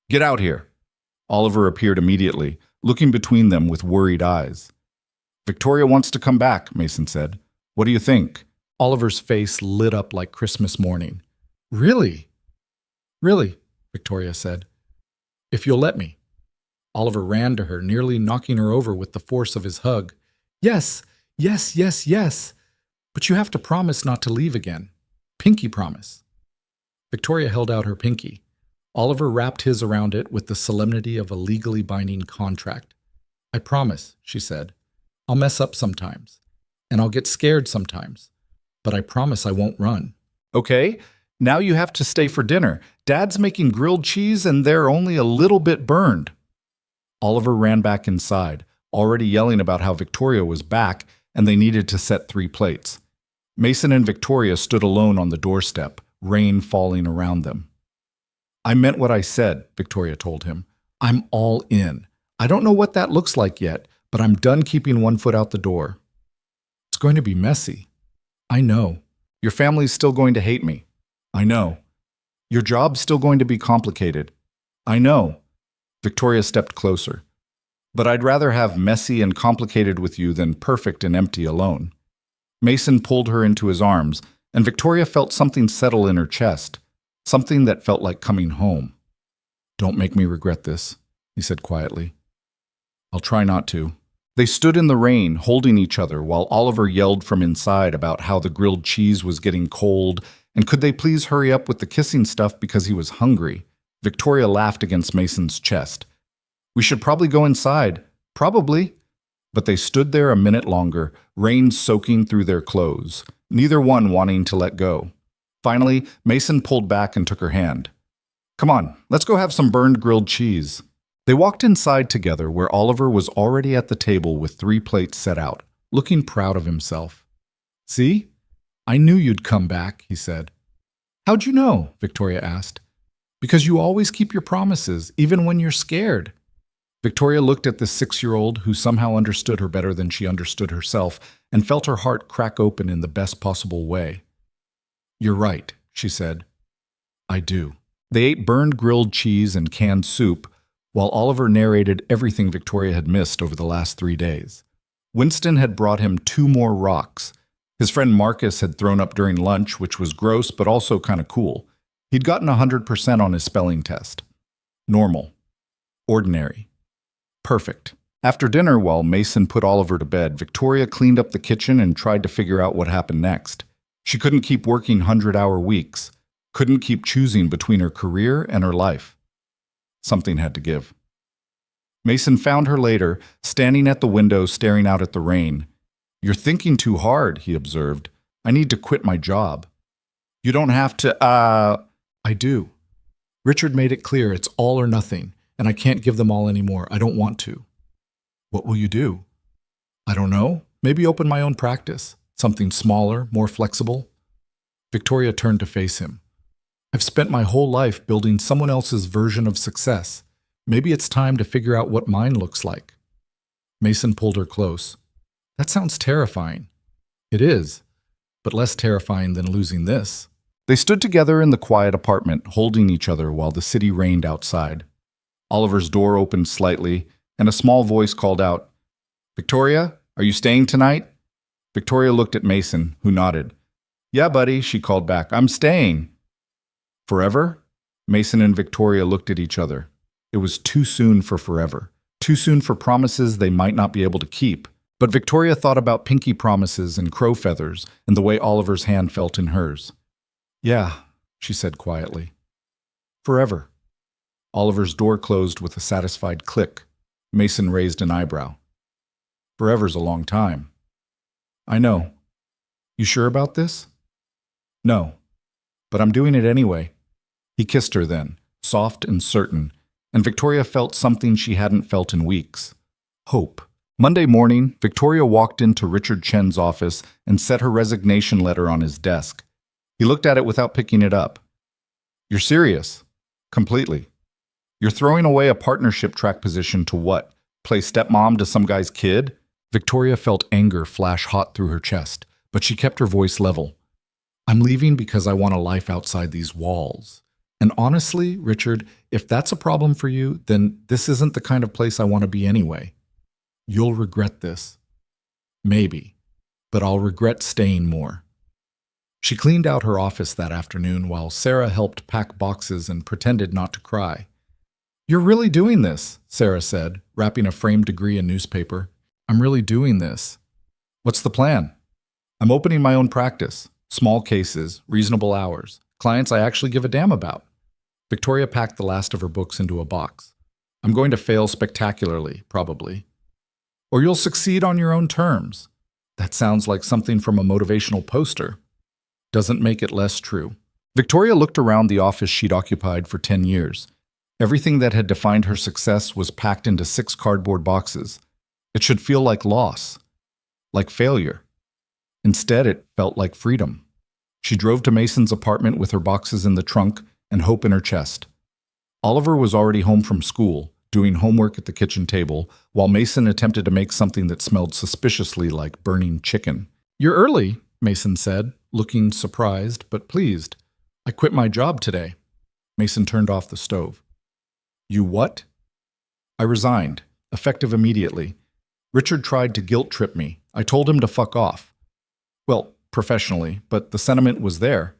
"Get out here." Oliver appeared immediately, looking between them with worried eyes. "Victoria wants to come back," Mason said. "What do you think?" Oliver's face lit up like Christmas morning. "Really?" "Really," Victoria said. "If you'll let me." Oliver ran to her, nearly knocking her over with the force of his hug. "Yes, yes, yes, yes. But you have to promise not to leave again. Pinky promise." Victoria held out her pinky. Oliver wrapped his around it with the solemnity of a legally binding contract. "I promise," she said. "I'll mess up sometimes. And I'll get scared sometimes. But I promise I won't run." "Okay, now you have to stay for dinner. Dad's making grilled cheese and they're only a little bit burned." Oliver ran back inside, already yelling about how Victoria was back and they needed to set 3 plates. Mason and Victoria stood alone on the doorstep, rain falling around them. "I meant what I said," Victoria told him. "I'm all in. I don't know what that looks like yet, but I'm done keeping one foot out the door." "It's going to be messy." "I know. Your family's still going to hate me." "I know. Your job's still going to be complicated." "I know." Victoria stepped closer. "But I'd rather have messy and complicated with you than perfect and empty alone." Mason pulled her into his arms, and Victoria felt something settle in her chest, something that felt like coming home. "Don't make me regret this," he said quietly. "I'll try not to." They stood in the rain, holding each other, while Oliver yelled from inside about how the grilled cheese was getting cold, and could they please hurry up with the kissing stuff because he was hungry. Victoria laughed against Mason's chest. "We should probably go inside." "Probably." But they stood there a minute longer, rain soaking through their clothes, neither one wanting to let go. Finally, Mason pulled back and took her hand. "Come on, let's go have some burned grilled cheese." They walked inside together where Oliver was already at the table with 3 plates set out, looking proud of himself. "See? I knew you'd come back," he said. "How'd you know?" Victoria asked. "Because you always keep your promises, even when you're scared." Victoria looked at the 6-year-old who somehow understood her better than she understood herself and felt her heart crack open in the best possible way. "You're right," she said. "I do." They ate burned grilled cheese and canned soup, while Oliver narrated everything Victoria had missed over the last 3 days. Winston had brought him 2 more rocks. His friend Marcus had thrown up during lunch, which was gross but also kind of cool. He'd gotten 100% on his spelling test. Normal. Ordinary. Perfect. After dinner, while Mason put Oliver to bed, Victoria cleaned up the kitchen and tried to figure out what happened next. She couldn't keep working 100-hour weeks, couldn't keep choosing between her career and her life. Something had to give. Mason found her later, standing at the window staring out at the rain. "You're thinking too hard," he observed. "I need to quit my job." "You don't have to, I do. Richard made it clear it's all or nothing, and I can't give them all anymore. I don't want to." "What will you do?" "I don't know. Maybe open my own practice. Something smaller, more flexible." Victoria turned to face him. "I've spent my whole life building someone else's version of success. Maybe it's time to figure out what mine looks like." Mason pulled her close. "That sounds terrifying." "It is, but less terrifying than losing this." They stood together in the quiet apartment, holding each other while the city rained outside. Oliver's door opened slightly, and a small voice called out, "Victoria, are you staying tonight?" Victoria looked at Mason, who nodded. "Yeah, buddy," she called back. "I'm staying." "Forever?" Mason and Victoria looked at each other. It was too soon for forever. Too soon for promises they might not be able to keep. But Victoria thought about pinky promises and crow feathers and the way Oliver's hand felt in hers. "Yeah," she said quietly. "Forever." Oliver's door closed with a satisfied click. Mason raised an eyebrow. "Forever's a long time." "I know. You sure about this?" "No. But I'm doing it anyway." He kissed her then, soft and certain, and Victoria felt something she hadn't felt in weeks. Hope. Monday morning, Victoria walked into Richard Chen's office and set her resignation letter on his desk. He looked at it without picking it up. "You're serious?" "Completely." "You're throwing away a partnership track position to what? Play stepmom to some guy's kid?" Victoria felt anger flash hot through her chest, but she kept her voice level. "I'm leaving because I want a life outside these walls. And honestly, Richard, if that's a problem for you, then this isn't the kind of place I want to be anyway. You'll regret this. Maybe. But I'll regret staying more." She cleaned out her office that afternoon while Sarah helped pack boxes and pretended not to cry. "You're really doing this," Sarah said, wrapping a framed degree in newspaper. "I'm really doing this." "What's the plan?" "I'm opening my own practice. Small cases, reasonable hours. Clients I actually give a damn about." Victoria packed the last of her books into a box. "I'm going to fail spectacularly, probably. Or you'll succeed on your own terms." That sounds like something from a motivational poster. Doesn't make it less true. Victoria looked around the office she'd occupied for 10 years. Everything that had defined her success was packed into 6 cardboard boxes. It should feel like loss, like failure. Instead, it felt like freedom. She drove to Mason's apartment with her boxes in the trunk and hope in her chest. Oliver was already home from school, doing homework at the kitchen table, while Mason attempted to make something that smelled suspiciously like burning chicken. "You're early," Mason said, looking surprised but pleased. "I quit my job today." Mason turned off the stove. "You what?" "I resigned, effective immediately. Richard tried to guilt-trip me. I told him to fuck off. Well, professionally, but the sentiment was there."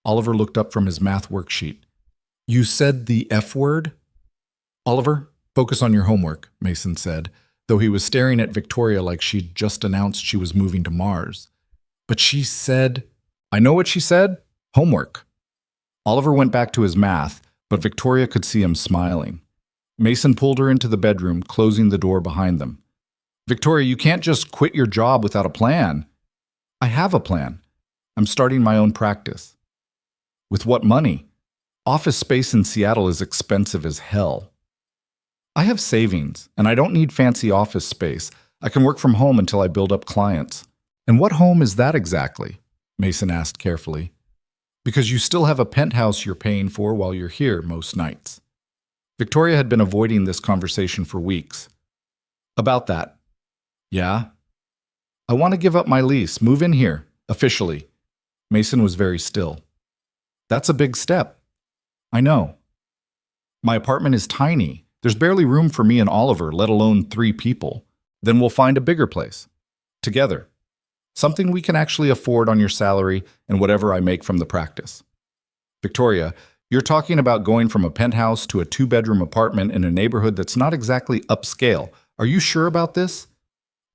Oliver looked up from his math worksheet. "You said the F word?" "Oliver, focus on your homework," Mason said, though he was staring at Victoria like she'd just announced she was moving to Mars. "But she said—" "I know what she said. Homework." Oliver went back to his math, but Victoria could see him smiling. Mason pulled her into the bedroom, closing the door behind them. "Victoria, you can't just quit your job without a plan." "I have a plan. I'm starting my own practice." "With what money? Office space in Seattle is expensive as hell." "I have savings, and I don't need fancy office space. I can work from home until I build up clients." "And what home is that exactly?" Mason asked carefully. "Because you still have a penthouse you're paying for while you're here most nights." Victoria had been avoiding this conversation for weeks. "About that." "Yeah?" "I want to give up my lease, move in here, officially." Mason was very still. "That's a big step." "I know. My apartment is tiny. There's barely room for me and Oliver, let alone 3 people. Then we'll find a bigger place. Together. Something we can actually afford on your salary and whatever I make from the practice." "Victoria, you're talking about going from a penthouse to a 2-bedroom apartment in a neighborhood that's not exactly upscale. Are you sure about this?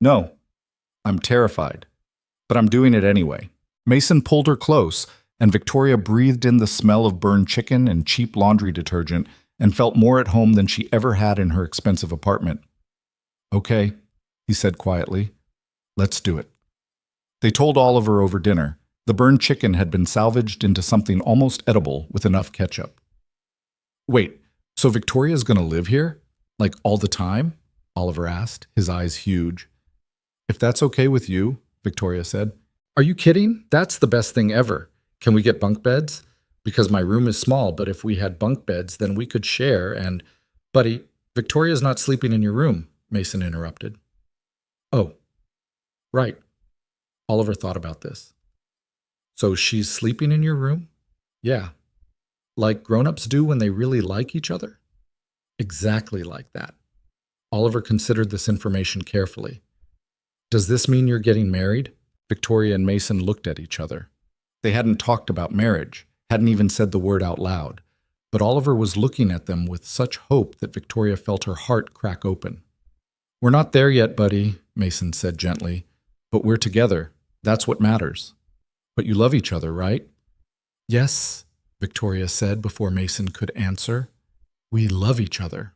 No, I'm terrified, but I'm doing it anyway. Mason pulled her close, and Victoria breathed in the smell of burned chicken and cheap laundry detergent and felt more at home than she ever had in her expensive apartment. Okay, he said quietly. Let's do it. They told Oliver over dinner. The burned chicken had been salvaged into something almost edible with enough ketchup. Wait, so Victoria's going to live here? Like all the time? Oliver asked, his eyes huge. If that's okay with you, Victoria said. Are you kidding? That's the best thing ever. Can we get bunk beds? Because my room is small, but if we had bunk beds, then we could share and… Buddy, Victoria's not sleeping in your room, Mason interrupted. Oh, right. Oliver thought about this. So she's sleeping in your room? Yeah. Like grown-ups do when they really like each other? Exactly like that. Oliver considered this information carefully. Does this mean you're getting married? Victoria and Mason looked at each other. They hadn't talked about marriage, hadn't even said the word out loud, but Oliver was looking at them with such hope that Victoria felt her heart crack open. We're not there yet, buddy, Mason said gently, but we're together. That's what matters. But you love each other, right? Yes, Victoria said before Mason could answer. We love each other.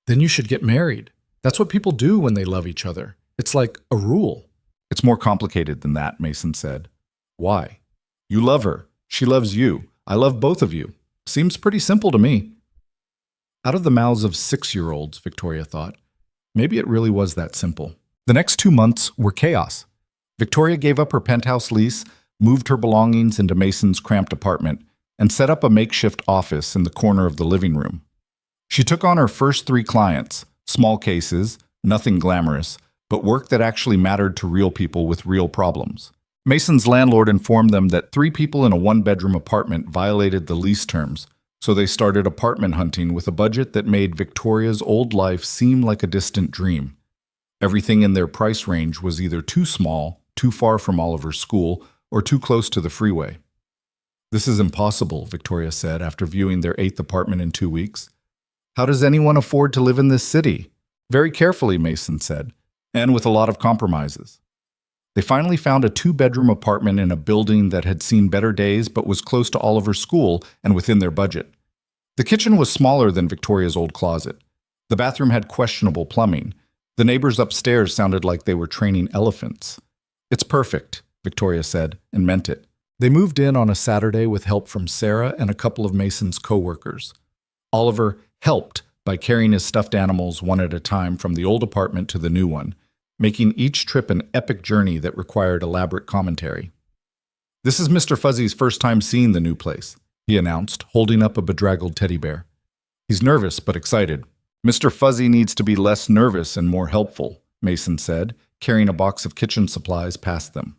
Then you should get married. That's what people do when they love each other. It's like a rule. It's more complicated than that, Mason said. Why? You love her. She loves you. I love both of you. Seems pretty simple to me. Out of the mouths of 6-year-olds, Victoria thought. Maybe it really was that simple. The next 2 months were chaos. Victoria gave up her penthouse lease, moved her belongings into Mason's cramped apartment, and set up a makeshift office in the corner of the living room. She took on her first 3 clients, small cases, nothing glamorous, but work that actually mattered to real people with real problems. Mason's landlord informed them that 3 people in a 1-bedroom apartment violated the lease terms, so they started apartment hunting with a budget that made Victoria's old life seem like a distant dream. Everything in their price range was either too small, too far from Oliver's school, or too close to the freeway. This is impossible, Victoria said after viewing their 8th apartment in 2 weeks. How does anyone afford to live in this city? Very carefully, Mason said, and with a lot of compromises. They finally found a 2-bedroom apartment in a building that had seen better days but was close to Oliver's school and within their budget. The kitchen was smaller than Victoria's old closet. The bathroom had questionable plumbing. The neighbors upstairs sounded like they were training elephants. It's perfect, Victoria said, and meant it. They moved in on a Saturday with help from Sarah and a couple of Mason's co-workers. Oliver helped by carrying his stuffed animals one at a time from the old apartment to the new one, making each trip an epic journey that required elaborate commentary. This is Mr. Fuzzy's first time seeing the new place, he announced, holding up a bedraggled teddy bear. He's nervous but excited. Mr. Fuzzy needs to be less nervous and more helpful, Mason said, carrying a box of kitchen supplies past them.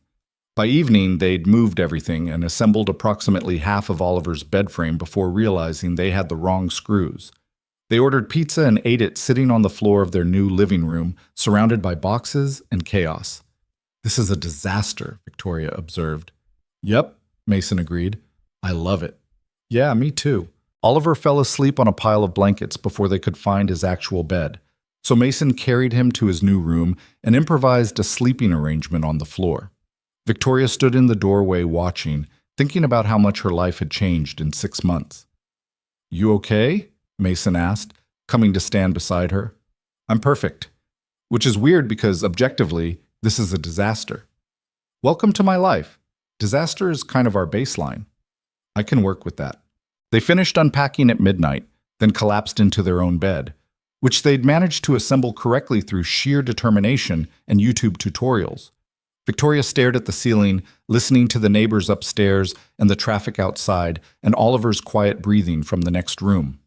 By evening, they'd moved everything and assembled approximately half of Oliver's bed frame before realizing they had the wrong screws. They ordered pizza and ate it sitting on the floor of their new living room, surrounded by boxes and chaos. This is a disaster, Victoria observed. Yep, Mason agreed. I love it. Yeah, me too. Oliver fell asleep on a pile of blankets before they could find his actual bed, so Mason carried him to his new room and improvised a sleeping arrangement on the floor. Victoria stood in the doorway watching, thinking about how much her life had changed in 6 months. You okay? Mason asked, coming to stand beside her. I'm perfect. Which is weird because, objectively, this is a disaster. Welcome to my life. Disaster is kind of our baseline. I can work with that. They finished unpacking at midnight, then collapsed into their own bed, which they'd managed to assemble correctly through sheer determination and YouTube tutorials. Victoria stared at the ceiling, listening to the neighbors upstairs and the traffic outside and Oliver's quiet breathing from the next room.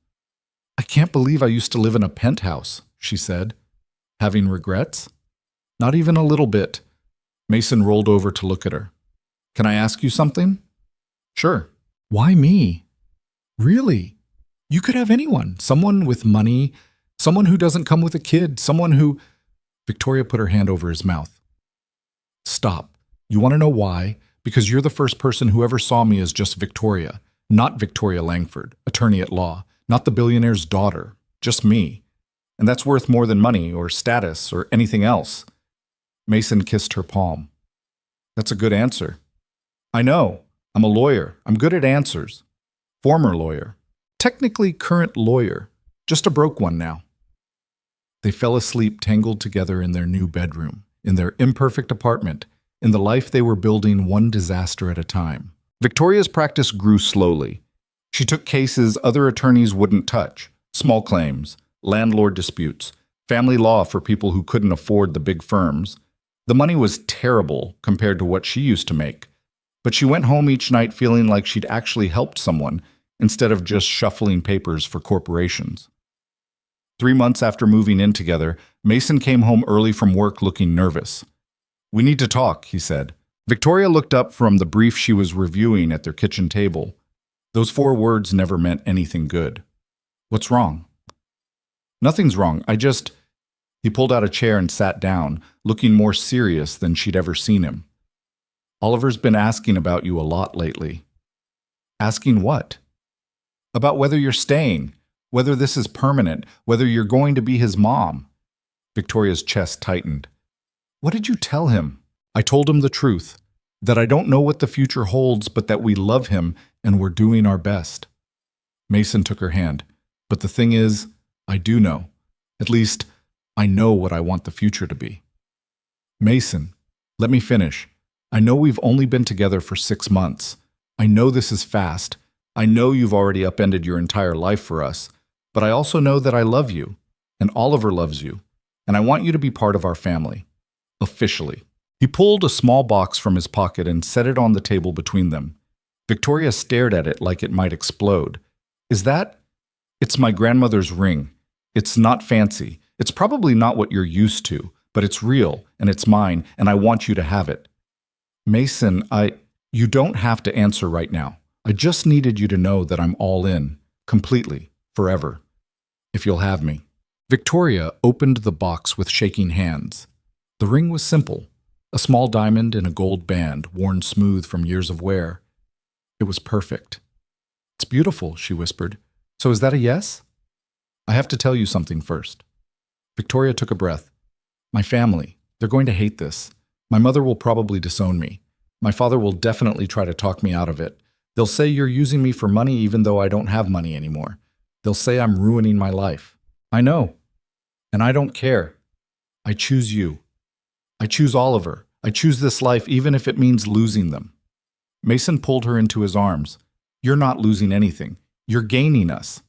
I can't believe I used to live in a penthouse, she said. Having regrets? Not even a little bit. Mason rolled over to look at her. Can I ask you something? Sure. Why me? Really? You could have anyone. Someone with money, someone who doesn't come with a kid, someone who… Victoria put her hand over his mouth. Stop. You want to know why? Because you're the first person who ever saw me as just Victoria, not Victoria Langford, attorney at law, not the billionaire's daughter, just me. and that's worth more than money or status or anything else. Mason kissed her palm. That's a good answer. I know. I'm a lawyer. I'm good at answers. Former lawyer. Technically current lawyer. Just a broke one now. They fell asleep tangled together in their new bedroom, in their imperfect apartment, in the life they were building one disaster at a time. Victoria's practice grew slowly. She took cases other attorneys wouldn't touch, small claims, landlord disputes, family law for people who couldn't afford the big firms. The money was terrible compared to what she used to make, but she went home each night feeling like she'd actually helped someone instead of just shuffling papers for corporations. 3 months after moving in together, Mason came home early from work looking nervous. "We need to talk," he said. Victoria looked up from the brief she was reviewing at their kitchen table. Those 4 words never meant anything good. "What's wrong?" "Nothing's wrong. He pulled out a chair and sat down, looking more serious than she'd ever seen him. "Oliver's been asking about you a lot lately." "Asking what?" "About whether you're staying, whether this is permanent, whether you're going to be his mom." Victoria's chest tightened. "What did you tell him?" "I told him the truth, that I don't know what the future holds, but that we love him and we're doing our best." Mason took her hand. "But the thing is, I do know. At least, I know what I want the future to be." "Mason, let me finish. I know we've only been together for 6 months. I know this is fast. I know you've already upended your entire life for us. But I also know that I love you, and Oliver loves you, and I want you to be part of our family. Officially." He pulled a small box from his pocket and set it on the table between them. Victoria stared at it like it might explode. "Is that?" "It's my grandmother's ring. It's not fancy. It's probably not what you're used to, but it's real, and it's mine, and I want you to have it." "Mason, You don't have to answer right now. I just needed you to know that I'm all in, completely, forever, if you'll have me." Victoria opened the box with shaking hands. The ring was simple, a small diamond in a gold band, worn smooth from years of wear. It was perfect. "It's beautiful," she whispered. "So is that a yes?" "I have to tell you something first." Victoria took a breath. "My family, they're going to hate this. My mother will probably disown me. My father will definitely try to talk me out of it. They'll say you're using me for money even though I don't have money anymore. They'll say I'm ruining my life. I know. And I don't care. I choose you. I choose Oliver. I choose this life even if it means losing them." Mason pulled her into his arms. "You're not losing anything. You're gaining us."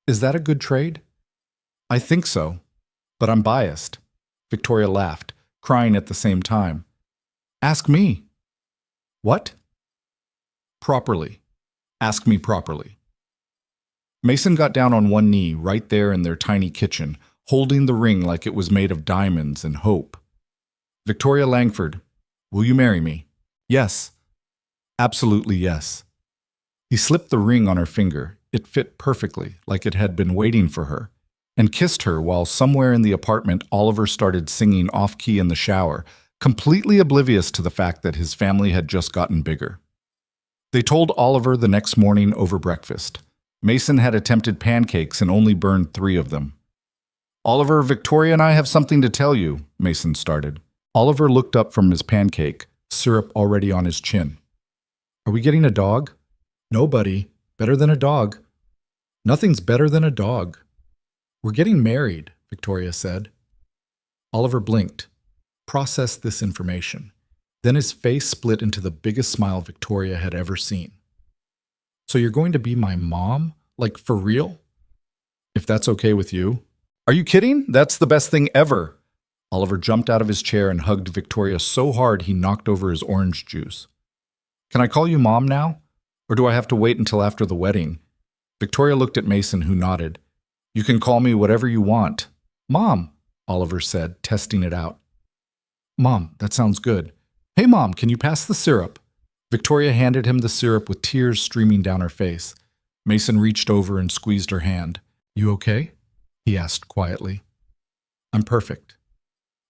"Is that a good trade?" "I think so. But I'm biased." Victoria laughed, crying at the same time. "Ask me." "What?" "Properly. Ask me properly." Mason got down on one knee right there in their tiny kitchen, holding the ring like it was made of diamonds and hope. "Victoria Langford, will you marry me?" "Yes." "Absolutely yes." He slipped the ring on her finger. It fit perfectly, like it had been waiting for her, and kissed her while somewhere in the apartment Oliver started singing off-key in the shower, completely oblivious to the fact that his family had just gotten bigger. They told Oliver the next morning over breakfast. Mason had attempted pancakes and only burned 3 of them. "Oliver, Victoria and I have something to tell you," Mason started. Oliver looked up from his pancake, syrup already on his chin. "Are we getting a dog?" "No, buddy. Better than a dog." "Nothing's better than a dog." "We're getting married," Victoria said. Oliver blinked, processed this information. Then his face split into the biggest smile Victoria had ever seen. "So you're going to be my mom? Like, for real?" "If that's okay with you." "Are you kidding? That's the best thing ever." Oliver jumped out of his chair and hugged Victoria so hard he knocked over his orange juice. "Can I call you Mom now? Or do I have to wait until after the wedding?" Victoria looked at Mason, who nodded. "You can call me whatever you want." "Mom," Oliver said, testing it out. "Mom, that sounds good. Hey, Mom, can you pass the syrup?" Victoria handed him the syrup with tears streaming down her face. Mason reached over and squeezed her hand. "You okay?" he asked quietly. "I'm perfect."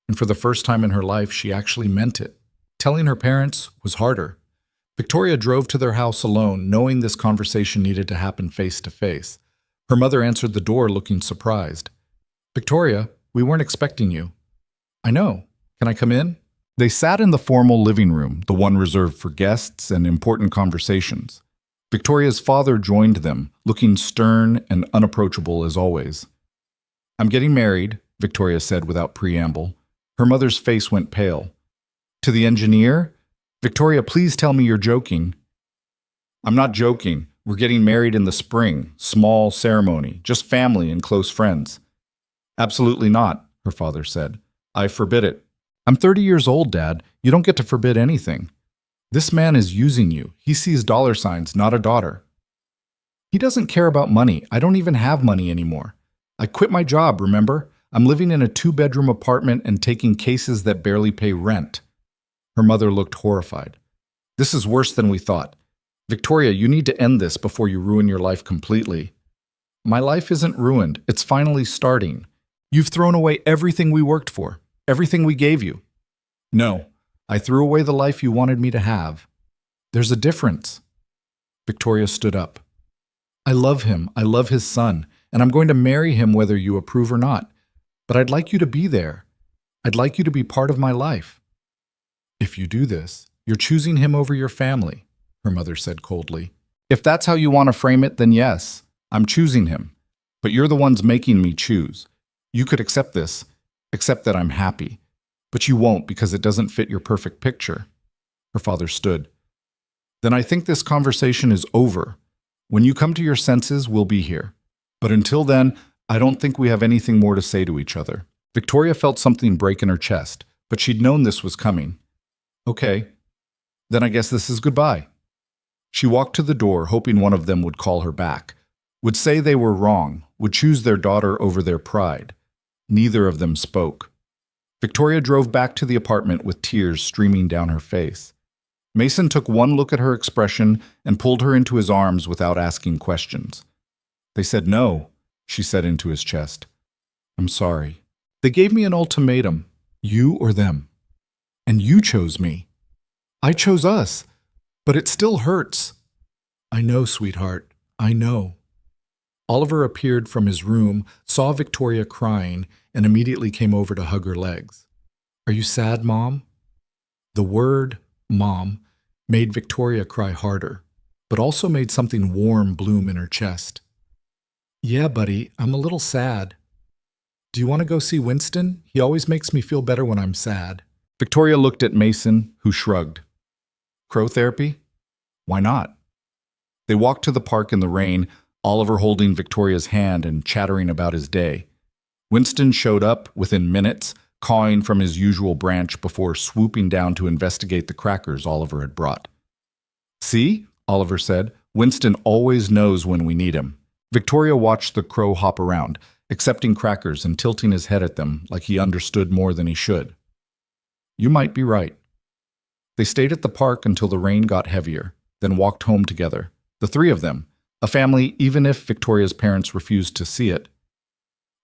And for the first time in her life, she actually meant it. Telling her parents was harder. Victoria drove to their house alone, knowing this conversation needed to happen face to face. Her mother answered the door looking surprised. Victoria, we weren't expecting you. I know. Can I come in? They sat in the formal living room, the one reserved for guests and important conversations. Victoria's father joined them, looking stern and unapproachable as always. I'm getting married, Victoria said without preamble. Her mother's face went pale. To the engineer? Victoria, please tell me you're joking. I'm not joking. We're getting married in the spring. Small ceremony. Just family and close friends. Absolutely not, her father said. I forbid it. I'm 30 years old, Dad. You don't get to forbid anything. This man is using you. He sees dollar signs, not a daughter. He doesn't care about money. I don't even have money anymore. I quit my job, remember? I'm living in a 2-bedroom apartment and taking cases that barely pay rent. Her mother looked horrified. This is worse than we thought. Victoria, you need to end this before you ruin your life completely. My life isn't ruined. It's finally starting. You've thrown away everything we worked for, everything we gave you. No, I threw away the life you wanted me to have. There's a difference. Victoria stood up. I love him. I love his son, and I'm going to marry him whether you approve or not. But I'd like you to be there. I'd like you to be part of my life. If you do this, you're choosing him over your family, her mother said coldly. If that's how you want to frame it, then yes, I'm choosing him. But you're the ones making me choose. You could accept this, accept that I'm happy. But you won't because it doesn't fit your perfect picture. Her father stood. Then I think this conversation is over. When you come to your senses, we'll be here. But until then, I don't think we have anything more to say to each other. Victoria felt something break in her chest, but she'd known this was coming. Okay, then I guess this is goodbye. She walked to the door, hoping one of them would call her back, would say they were wrong, would choose their daughter over their pride. Neither of them spoke. Victoria drove back to the apartment with tears streaming down her face. Mason took one look at her expression and pulled her into his arms without asking questions. They said no, she said into his chest. I'm sorry. They gave me an ultimatum, you or them. And you chose me. I chose us, but it still hurts. I know, sweetheart, I know. Oliver appeared from his room, saw Victoria crying, and immediately came over to hug her legs. Are you sad, Mom? The word, Mom, made Victoria cry harder, but also made something warm bloom in her chest. Yeah, buddy, I'm a little sad. Do you want to go see Winston? He always makes me feel better when I'm sad. Victoria looked at Mason, who shrugged. Crow therapy? Why not? They walked to the park in the rain, Oliver holding Victoria's hand and chattering about his day. Winston showed up within minutes, cawing from his usual branch before swooping down to investigate the crackers Oliver had brought. See, Oliver said, Winston always knows when we need him. Victoria watched the crow hop around, accepting crackers and tilting his head at them like he understood more than he should. You might be right. They stayed at the park until the rain got heavier, then walked home together, the three of them, a family even if Victoria's parents refused to see it.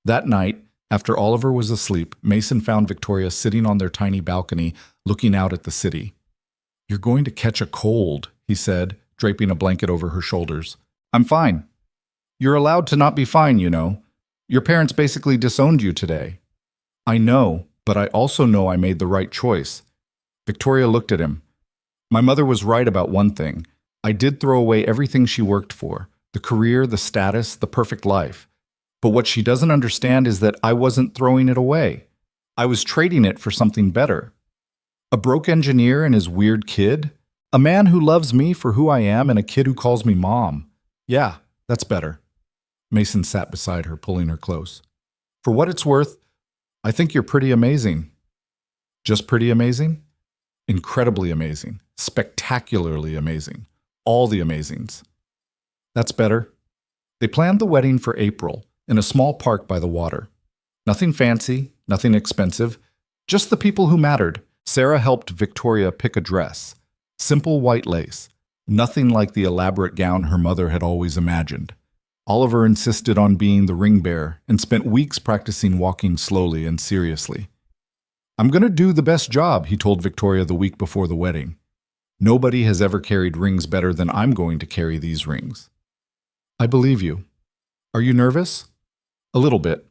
That night, after Oliver was asleep, Mason found Victoria sitting on their tiny balcony, looking out at the city. You're going to catch a cold, he said, draping a blanket over her shoulders. I'm fine. You're allowed to not be fine, you know. Your parents basically disowned you today. I know, but I also know I made the right choice. Victoria looked at him. My mother was right about one thing. I did throw away everything she worked for, the career, the status, the perfect life. But what she doesn't understand is that I wasn't throwing it away. I was trading it for something better. A broke engineer and his weird kid? A man who loves me for who I am and a kid who calls me Mom. Yeah, that's better. Mason sat beside her, pulling her close. For what it's worth, I think you're pretty amazing. Just pretty amazing? Incredibly amazing. Spectacularly amazing. All the amazings. That's better. They planned the wedding for April, in a small park by the water. Nothing fancy, nothing expensive, just the people who mattered. Sarah helped Victoria pick a dress. Simple white lace, nothing like the elaborate gown her mother had always imagined. Oliver insisted on being the ring bearer and spent weeks practicing walking slowly and seriously. I'm going to do the best job, he told Victoria the week before the wedding. Nobody has ever carried rings better than I'm going to carry these rings. I believe you. Are you nervous? A little bit.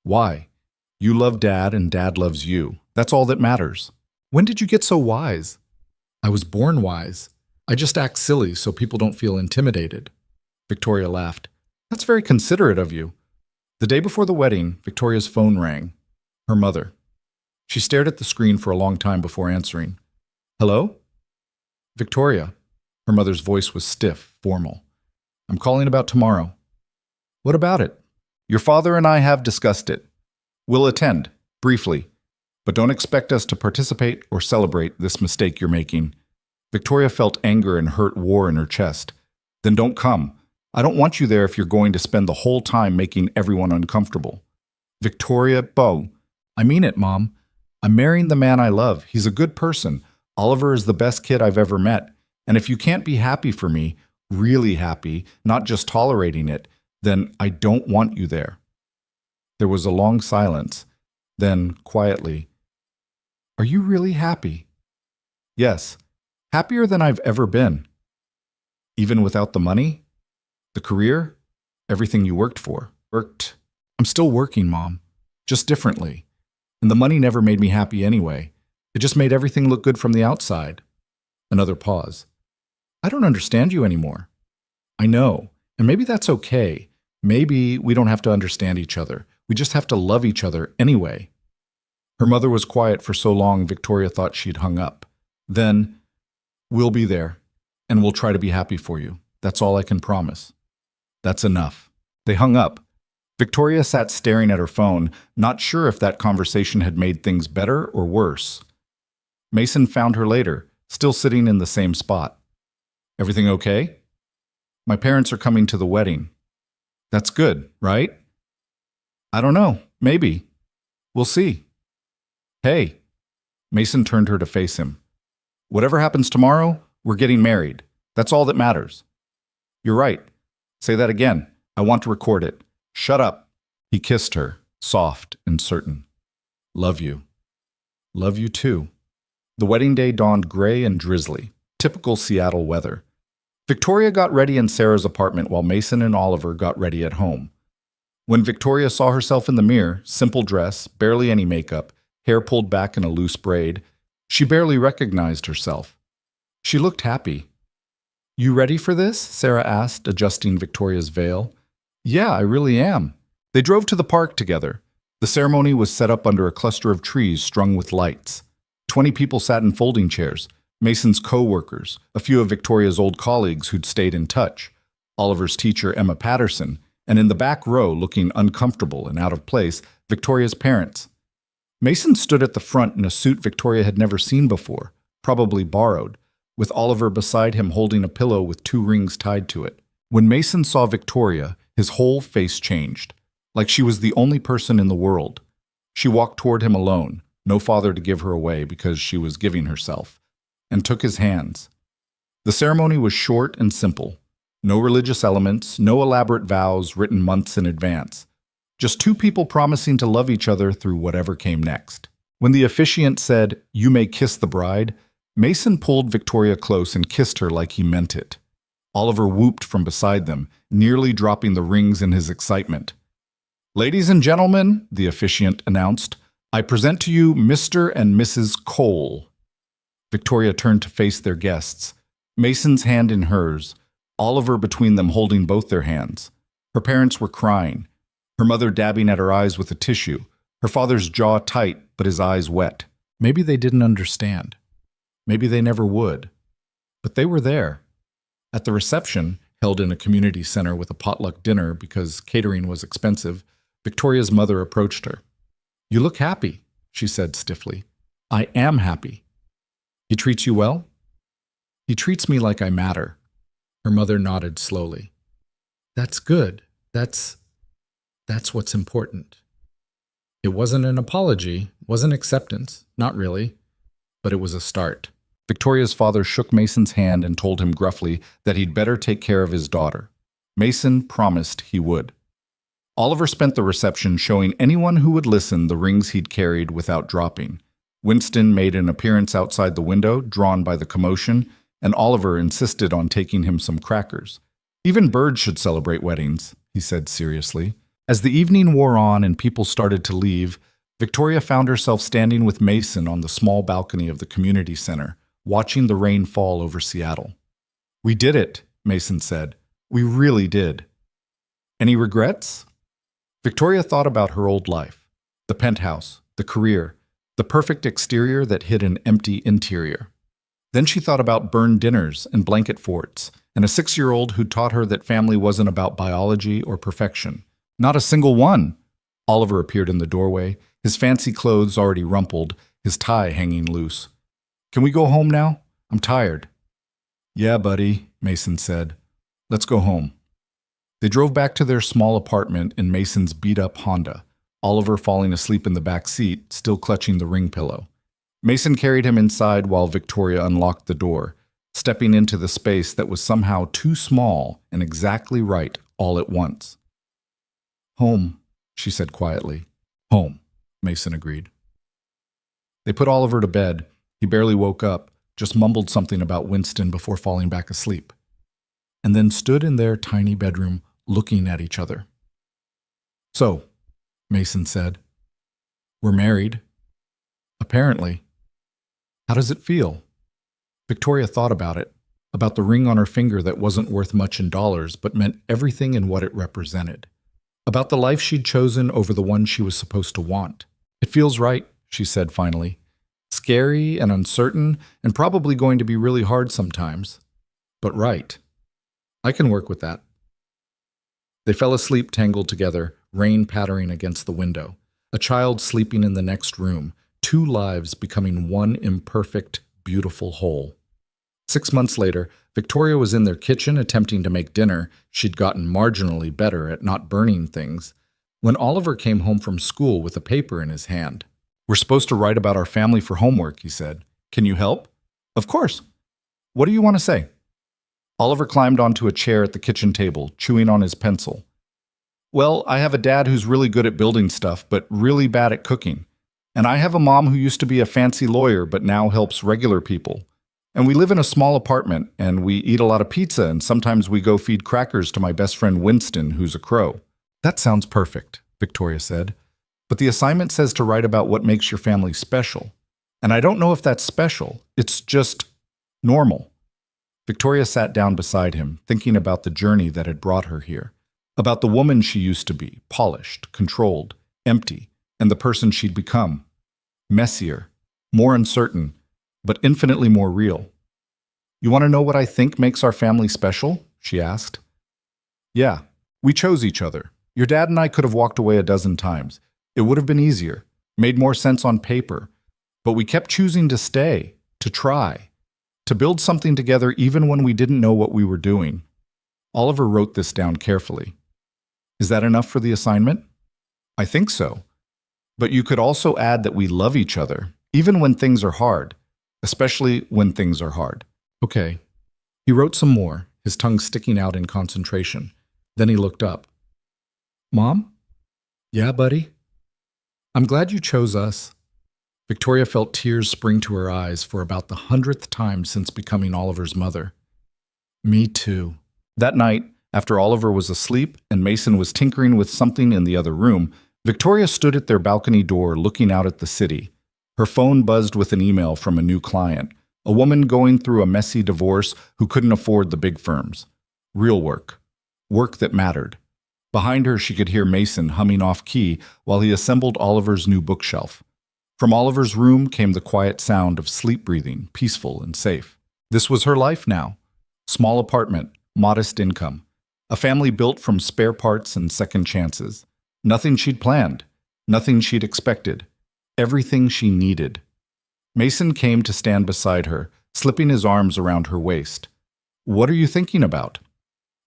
Why? You love Dad and Dad loves you. That's all that matters. When did you get so wise? I was born wise. I just act silly so people don't feel intimidated. Victoria laughed. That's very considerate of you. The day before the wedding, Victoria's phone rang. Her mother. She stared at the screen for a long time before answering. Hello? Victoria. Her mother's voice was stiff, formal. I'm calling about tomorrow. What about it? Your father and I have discussed it. We'll attend, briefly, but don't expect us to participate or celebrate this mistake you're making. Victoria felt anger and hurt war in her chest. Then don't come. I don't want you there if you're going to spend the whole time making everyone uncomfortable. Victoria, Bo. I mean it, Mom. I'm marrying the man I love. He's a good person. Oliver is the best kid I've ever met. And if you can't be happy for me, really happy, not just tolerating it, then I don't want you there. There was a long silence. Then, quietly, Are you really happy? Yes, happier than I've ever been. Even without the money? The career? Everything you worked for. I'm still working, Mom. Just differently. And the money never made me happy anyway. It just made everything look good from the outside. Another pause. I don't understand you anymore. I know, and maybe that's okay. Maybe we don't have to understand each other. We just have to love each other anyway. Her mother was quiet for so long Victoria thought she'd hung up. Then, we'll be there, and we'll try to be happy for you. That's all I can promise. That's enough. They hung up. Victoria sat staring at her phone, not sure if that conversation had made things better or worse. Mason found her later, still sitting in the same spot. Everything okay? My parents are coming to the wedding. That's good, right? I don't know. Maybe. We'll see. Hey. Mason turned her to face him. Whatever happens tomorrow, we're getting married. That's all that matters. You're right. Say that again. I want to record it. Shut up. He kissed her, soft and certain. Love you. Love you too. The wedding day dawned gray and drizzly, typical Seattle weather. Victoria got ready in Sarah's apartment while Mason and Oliver got ready at home. When Victoria saw herself in the mirror, simple dress, barely any makeup, hair pulled back in a loose braid, she barely recognized herself. She looked happy. You ready for this? Sarah asked, adjusting Victoria's veil. Yeah, I really am. They drove to the park together. The ceremony was set up under a cluster of trees strung with lights. 20 people sat in folding chairs. Mason's co-workers, a few of Victoria's old colleagues who'd stayed in touch, Oliver's teacher Emma Patterson, and in the back row, looking uncomfortable and out of place, Victoria's parents. Mason stood at the front in a suit Victoria had never seen before, probably borrowed, with Oliver beside him holding a pillow with 2 rings tied to it. When Mason saw Victoria, his whole face changed, like she was the only person in the world. She walked toward him alone, no father to give her away because she was giving herself, and took his hands. The ceremony was short and simple. No religious elements, no elaborate vows written months in advance. Just 2 people promising to love each other through whatever came next. When the officiant said, "You may kiss the bride," Mason pulled Victoria close and kissed her like he meant it. Oliver whooped from beside them, nearly dropping the rings in his excitement. "Ladies and gentlemen," the officiant announced, "I present to you Mr. and Mrs. Cole." Victoria turned to face their guests, Mason's hand in hers, Oliver between them holding both their hands. Her parents were crying, her mother dabbing at her eyes with a tissue, her father's jaw tight but his eyes wet. Maybe they didn't understand. Maybe they never would. But they were there. At the reception, held in a community center with a potluck dinner because catering was expensive, Victoria's mother approached her. "You look happy," she said stiffly. "I am happy." "He treats you well?" "He treats me like I matter." Her mother nodded slowly. "That's good. That's what's important." It wasn't an apology, wasn't acceptance, not really, but it was a start. Victoria's father shook Mason's hand and told him gruffly that he'd better take care of his daughter. Mason promised he would. Oliver spent the reception showing anyone who would listen the rings he'd carried without dropping. Winston made an appearance outside the window, drawn by the commotion, and Oliver insisted on taking him some crackers. "Even birds should celebrate weddings," he said seriously. As the evening wore on and people started to leave, Victoria found herself standing with Mason on the small balcony of the community center, watching the rain fall over Seattle. "We did it," Mason said. "We really did." "Any regrets?" Victoria thought about her old life, the penthouse, the career, the perfect exterior that hid an empty interior. Then she thought about burned dinners and blanket forts, and a 6-year-old who taught her that family wasn't about biology or perfection. Not a single one! Oliver appeared in the doorway, his fancy clothes already rumpled, his tie hanging loose. "Can we go home now? I'm tired." "Yeah, buddy," Mason said. "Let's go home." They drove back to their small apartment in Mason's beat-up Honda, Oliver falling asleep in the back seat, still clutching the ring pillow. Mason carried him inside while Victoria unlocked the door, stepping into the space that was somehow too small and exactly right all at once. "Home," she said quietly. "Home," Mason agreed. They put Oliver to bed. He barely woke up, just mumbled something about Winston before falling back asleep, and then stood in their tiny bedroom looking at each other. "So," Mason said, "we're married." "Apparently." "How does it feel?" Victoria thought about it, about the ring on her finger that wasn't worth much in dollars but meant everything in what it represented, about the life she'd chosen over the one she was supposed to want. "It feels right," she said finally. "Scary and uncertain and probably going to be really hard sometimes, but right. I can work with that." They fell asleep tangled together, rain pattering against the window, a child sleeping in the next room, 2 lives becoming one imperfect, beautiful whole. 6 months later, Victoria was in their kitchen attempting to make dinner. She'd gotten marginally better at not burning things, when Oliver came home from school with a paper in his hand. "We're supposed to write about our family for homework," he said. "Can you help?" "Of course. What do you want to say?" Oliver climbed onto a chair at the kitchen table, chewing on his pencil. "Well, I have a dad who's really good at building stuff, but really bad at cooking. And I have a mom who used to be a fancy lawyer, but now helps regular people. And we live in a small apartment, and we eat a lot of pizza, and sometimes we go feed crackers to my best friend Winston, who's a crow." "That sounds perfect," Victoria said. "But the assignment says to write about what makes your family special. And I don't know if that's special. It's just normal." Victoria sat down beside him, thinking about the journey that had brought her here, about the woman she used to be, polished, controlled, empty, and the person she'd become. Messier, more uncertain, but infinitely more real. "You want to know what I think makes our family special?" she asked. "Yeah, we chose each other. Your dad and I could have walked away a dozen times. It would have been easier, made more sense on paper. But we kept choosing to stay, to try, to build something together even when we didn't know what we were doing." Oliver wrote this down carefully. "Is that enough for the assignment?" "I think so. But you could also add that we love each other, even when things are hard, especially when things are hard." "Okay." He wrote some more, his tongue sticking out in concentration. Then he looked up. "Mom?" "Yeah, buddy?" "I'm glad you chose us." Victoria felt tears spring to her eyes for about the 100th time since becoming Oliver's mother. "Me too." That night, after Oliver was asleep and Mason was tinkering with something in the other room, Victoria stood at their balcony door looking out at the city. Her phone buzzed with an email from a new client, a woman going through a messy divorce who couldn't afford the big firms. Real work. Work that mattered. Behind her, she could hear Mason humming off-key while he assembled Oliver's new bookshelf. From Oliver's room came the quiet sound of sleep breathing, peaceful and safe. This was her life now. Small apartment, modest income. A family built from spare parts and second chances. Nothing she'd planned. Nothing she'd expected. Everything she needed. Mason came to stand beside her, slipping his arms around her waist. "What are you thinking about?"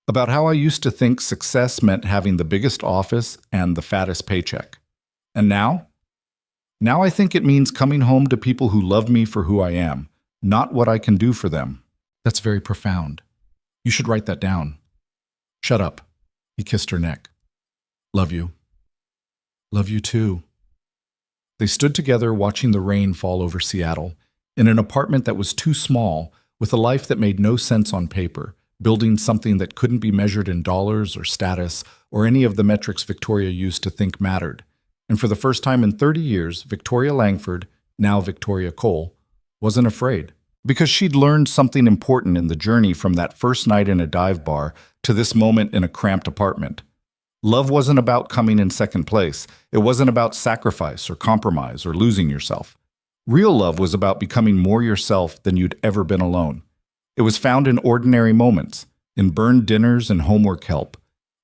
"About how I used to think success meant having the biggest office and the fattest paycheck. And now? Now I think it means coming home to people who love me for who I am, not what I can do for them." "That's very profound. You should write that down." "Shut up." He kissed her neck. "Love you." "Love you too." They stood together watching the rain fall over Seattle, in an apartment that was too small, with a life that made no sense on paper, building something that couldn't be measured in dollars or status or any of the metrics Victoria used to think mattered. And for the first time in 30 years, Victoria Langford, now Victoria Cole, wasn't afraid. Because she'd learned something important in the journey from that first night in a dive bar to this moment in a cramped apartment. Love wasn't about coming in second place. It wasn't about sacrifice or compromise or losing yourself. Real love was about becoming more yourself than you'd ever been alone. It was found in ordinary moments, in burned dinners and homework help,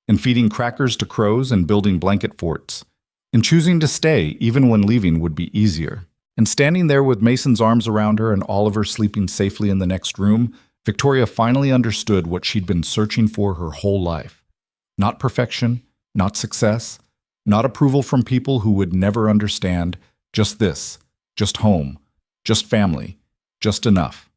in feeding crackers to crows and building blanket forts, in choosing to stay even when leaving would be easier. And standing there with Mason's arms around her and Oliver sleeping safely in the next room, Victoria finally understood what she'd been searching for her whole life. Not perfection, not success, not approval from people who would never understand, just this, just home, just family, just enough.